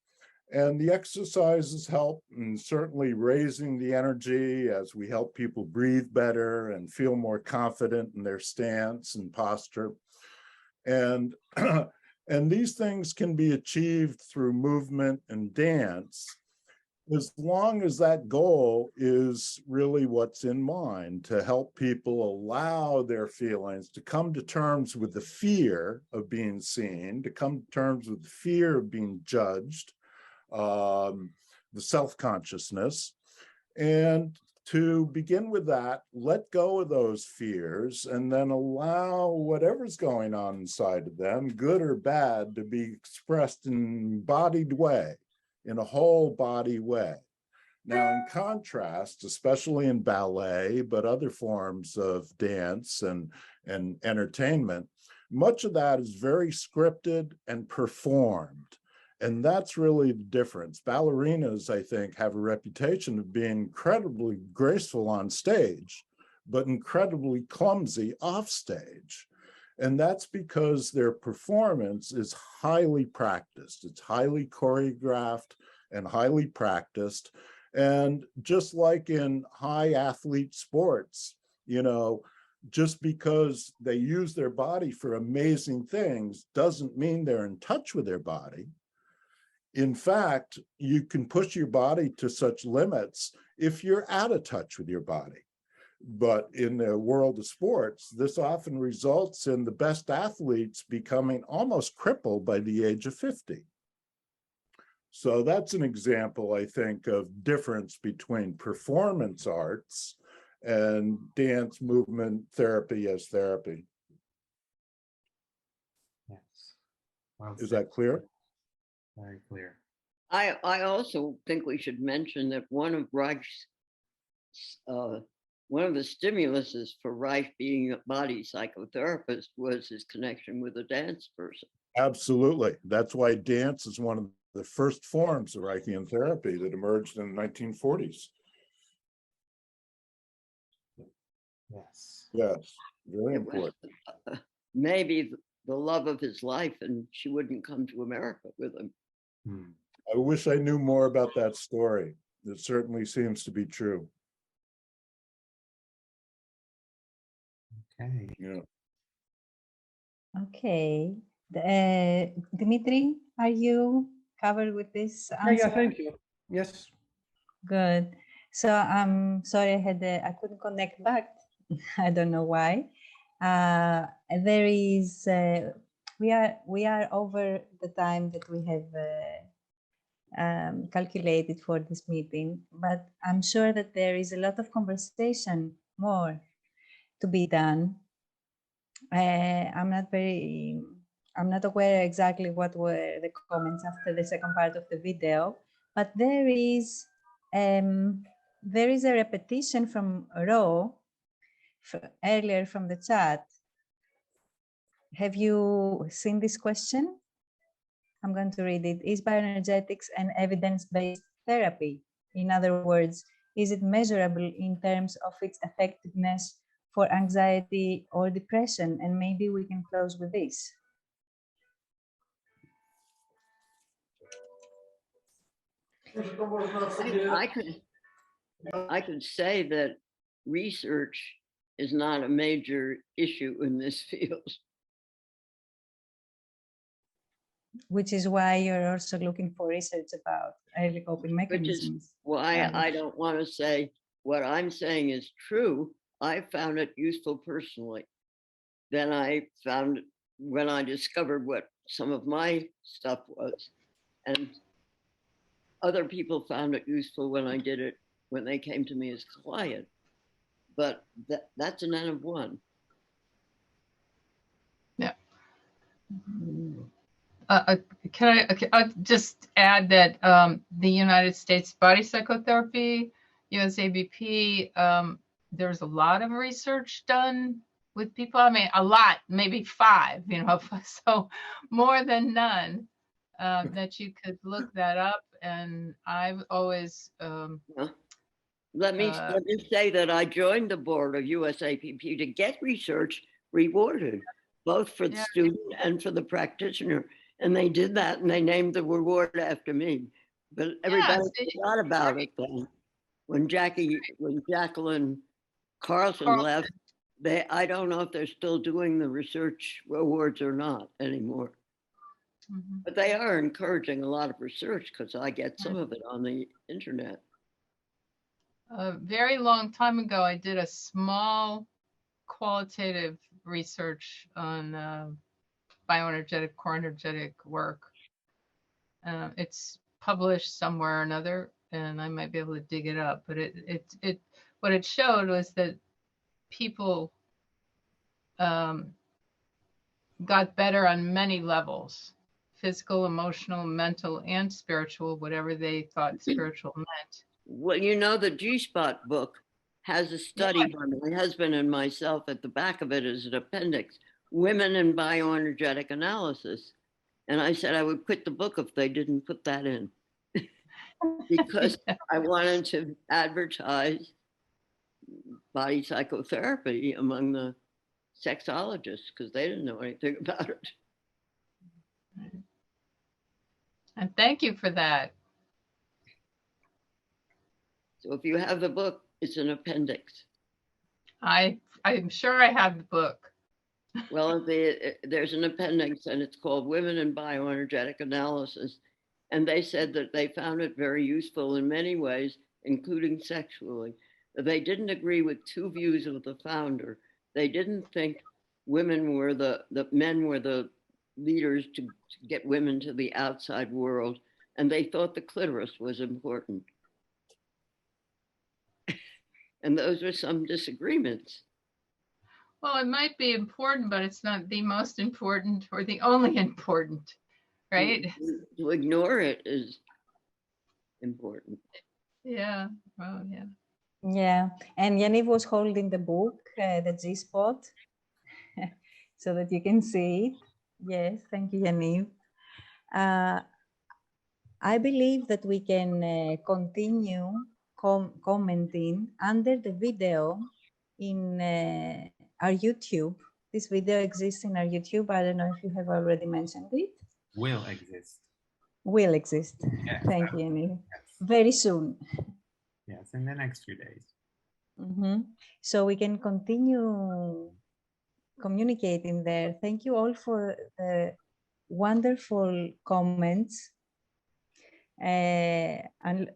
[SPEAKER 4] And the exercises help in certainly raising the energy as we help people breathe better and feel more confident in their stance and posture. And, and these things can be achieved through movement and dance, as long as that goal is really what's in mind, to help people allow their feelings to come to terms with the fear of being seen, to come to terms with the fear of being judged, the self-consciousness, and to begin with that, let go of those fears and then allow whatever's going on inside of them, good or bad, to be expressed in an embodied way, in a whole body way. Now, in contrast, especially in ballet, but other forms of dance and entertainment, much of that is very scripted and performed. And that's really the difference. Ballerinas, I think, have a reputation of being incredibly graceful on stage, but incredibly clumsy off stage. And that's because their performance is highly practiced. It's highly choreographed and highly practiced. And just like in high athlete sports, you know, just because they use their body for amazing things doesn't mean they're in touch with their body. In fact, you can push your body to such limits if you're out of touch with your body. But in the world of sports, this often results in the best athletes becoming almost crippled by the age of 50. So that's an example, I think, of difference between performance arts and dance movement therapy as therapy.
[SPEAKER 3] Yes. Well
[SPEAKER 4] Is
[SPEAKER 3] said.
[SPEAKER 4] that clear?
[SPEAKER 3] Very clear.
[SPEAKER 2] I also think we should mention that one of Reich's, one of the stimuluses for Reich being a body psychotherapist was his connection with a dance person.
[SPEAKER 4] Absolutely. That's why dance is one of the first forms of Reichian therapy that emerged in the 1940s.
[SPEAKER 3] Yes.
[SPEAKER 4] Yes, very
[SPEAKER 2] It was
[SPEAKER 4] important.
[SPEAKER 2] maybe the love of his life, and she wouldn't come to America with him.
[SPEAKER 3] Hmm.
[SPEAKER 4] I wish I knew more about that story. It certainly seems to be true.
[SPEAKER 3] Okay.
[SPEAKER 4] Yeah.
[SPEAKER 1] Okay. Dimitri, are you covered with this
[SPEAKER 13] Yeah,
[SPEAKER 1] answer?
[SPEAKER 13] thank you. Yes.
[SPEAKER 1] Good. So I'm sorry I couldn't connect back. I don't know why. There is we are over the time that we have calculated for this meeting, but I'm sure that there is a lot of conversation more to be done. I'm not aware exactly what were the comments after the second part of the video, but there is a repetition from Ro earlier from the chat. Have you seen this question? I'm going to read it. Is bioenergetics an evidence-based therapy? In other words, is it measurable in terms of its effectiveness for anxiety or depression? And maybe we can close with this.
[SPEAKER 2] I could say that research is not a major issue in this field.
[SPEAKER 1] Which is why you're also looking for research about early coping mechanisms.
[SPEAKER 2] Which is why I don't want to say what I'm saying is true. I found it useful personally. Then I found when I discovered what some of my stuff was, and other people found it useful when I did it, when they came to me as client. But that's an N of one.
[SPEAKER 9] Yeah. Can I just add that the United States Body Psychotherapy, USABP, there's a lot of research done with people. I mean, a lot, maybe 5, you know, so more than none, that you could look that up. And I've always...
[SPEAKER 2] Let me say that I joined the board of USAPP to get research rewarded, both for the student and for the practitioner. And they did that, and they named the reward after me. But everybody forgot about it then. When Jacqueline Carlson left, I don't know if they're still doing the research awards or not anymore.
[SPEAKER 9] Mm-hmm.
[SPEAKER 2] But they are encouraging a lot of research because I get some of it on the internet.
[SPEAKER 9] A very long time ago, I did a small qualitative research on bioenergetic, core energetic work. It's published somewhere or another, and I might be able to dig it up. But what it showed was that people got better on many levels: physical, emotional, mental, and spiritual, whatever they thought spiritual meant.
[SPEAKER 2] Well, you know, the G-Spot book has a study by my husband and myself. At the back of it is an appendix, Women and Bioenergetic Analysis. And I said I would quit the book if they didn't put that in. Because I wanted to advertise body psychotherapy among the sexologists because they didn't know anything about it.
[SPEAKER 9] And thank you for that.
[SPEAKER 2] So if you have the book, it's an appendix.
[SPEAKER 9] I'm sure I have the book.
[SPEAKER 2] Well, there's an appendix and it's called Women and Bioenergetic Analysis. And they said that they found it very useful in many ways, including sexually. They didn't agree with two views of the founder. They didn't think women were the men were the leaders to get women to the outside world. And they thought the clitoris was important. And those were some disagreements.
[SPEAKER 9] Well, it might be important, but it's not the most important or the only important, right?
[SPEAKER 2] To ignore it is important.
[SPEAKER 9] Yeah. Oh, yeah.
[SPEAKER 1] Yeah, and Yaniv was holding the book, the G-spot, so that you can see it. Yes, thank you, Yaniv. I believe that we can continue commenting under the video in our YouTube. This video exists in our YouTube. I don't know if you have already mentioned it.
[SPEAKER 3] Will exist.
[SPEAKER 1] Will exist.
[SPEAKER 3] Yes,
[SPEAKER 1] Thank you, Yaniv.
[SPEAKER 3] yes.
[SPEAKER 1] Very soon.
[SPEAKER 3] Yes, in the next few days.
[SPEAKER 1] So we can continue communicating there. Thank you all for the wonderful comments.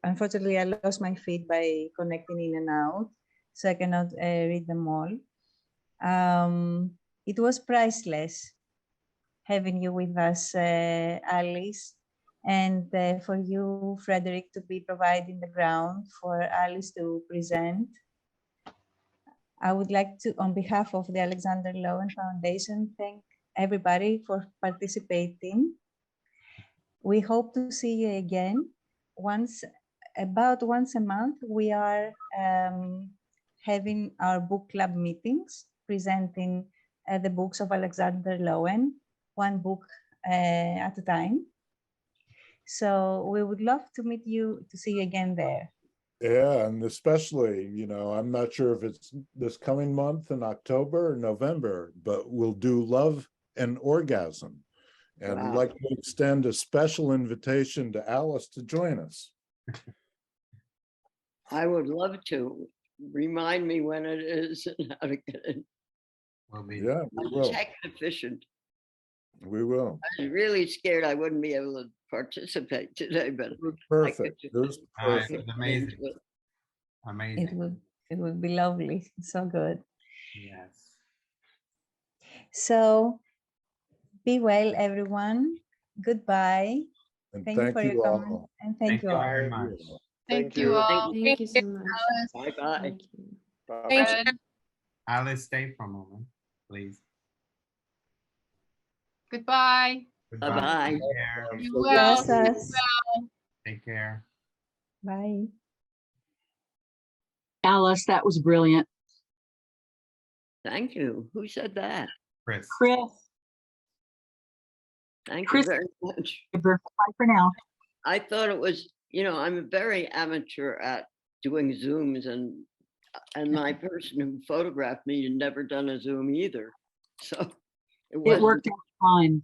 [SPEAKER 1] Unfortunately, I lost my feed by connecting in and out, so I cannot read them all. It was priceless having you with us, Alice, and for you, Frederick, to be providing the ground for Alice to present. I would like to, on behalf of the Alexander Lowen Foundation, thank everybody for participating. We hope to see you again about once a month. We are having our book club meetings, presenting the books of Alexander Lowen, one book at a time. So we would love to meet you, to see you again there.
[SPEAKER 4] Yeah, and especially, I'm not sure if it's this coming month in October or November, but we'll do Love and Orgasm. And
[SPEAKER 2] Wow.
[SPEAKER 4] we'd like to extend a special invitation to Alice to join us.
[SPEAKER 2] I would love to. Remind me when it is and how to get it.
[SPEAKER 4] Yeah, we
[SPEAKER 2] I'm
[SPEAKER 4] will.
[SPEAKER 2] tech efficient.
[SPEAKER 4] We will.
[SPEAKER 2] I was really scared I wouldn't be able to participate today, but
[SPEAKER 4] Perfect. It was
[SPEAKER 3] It
[SPEAKER 4] perfect.
[SPEAKER 3] was amazing. Amazing.
[SPEAKER 1] It would be lovely. So good.
[SPEAKER 3] Yes.
[SPEAKER 1] So be well, everyone. Goodbye.
[SPEAKER 4] And
[SPEAKER 1] Thank you for your
[SPEAKER 4] all.
[SPEAKER 1] comment. And thank you all.
[SPEAKER 3] very much.
[SPEAKER 9] Thank you all.
[SPEAKER 11] Thank you so much.
[SPEAKER 2] Bye-bye.
[SPEAKER 11] Thank you.
[SPEAKER 9] Fred,
[SPEAKER 3] Alice, stay for a moment, please.
[SPEAKER 9] goodbye.
[SPEAKER 3] Goodbye.
[SPEAKER 2] Bye-bye.
[SPEAKER 3] Take care.
[SPEAKER 9] You will.
[SPEAKER 1] Gracias.
[SPEAKER 3] Take care.
[SPEAKER 1] Bye.
[SPEAKER 14] Alice, that was brilliant.
[SPEAKER 2] Thank you. Who said that?
[SPEAKER 3] Chris.
[SPEAKER 14] Chris,
[SPEAKER 2] Thank
[SPEAKER 14] Chris-
[SPEAKER 2] you very much.
[SPEAKER 14] bye for now.
[SPEAKER 2] I thought it was, I'm very amateur at doing Zooms, and my person who photographed me had never done a Zoom either. So
[SPEAKER 14] It
[SPEAKER 2] wasn't-
[SPEAKER 14] worked out fine.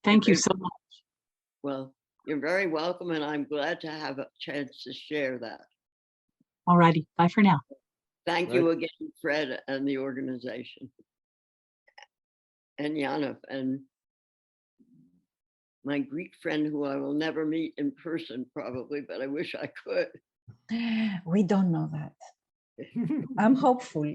[SPEAKER 14] Thank you so much.
[SPEAKER 2] Well, you're very welcome, and I'm glad to have a chance to share that.
[SPEAKER 14] All righty. Bye for now.
[SPEAKER 2] Thank you again, Fred, and the organization. And Yanov, and my Greek friend who I will never meet in person probably, but I wish I could.
[SPEAKER 1] We don't know that. I'm hopeful.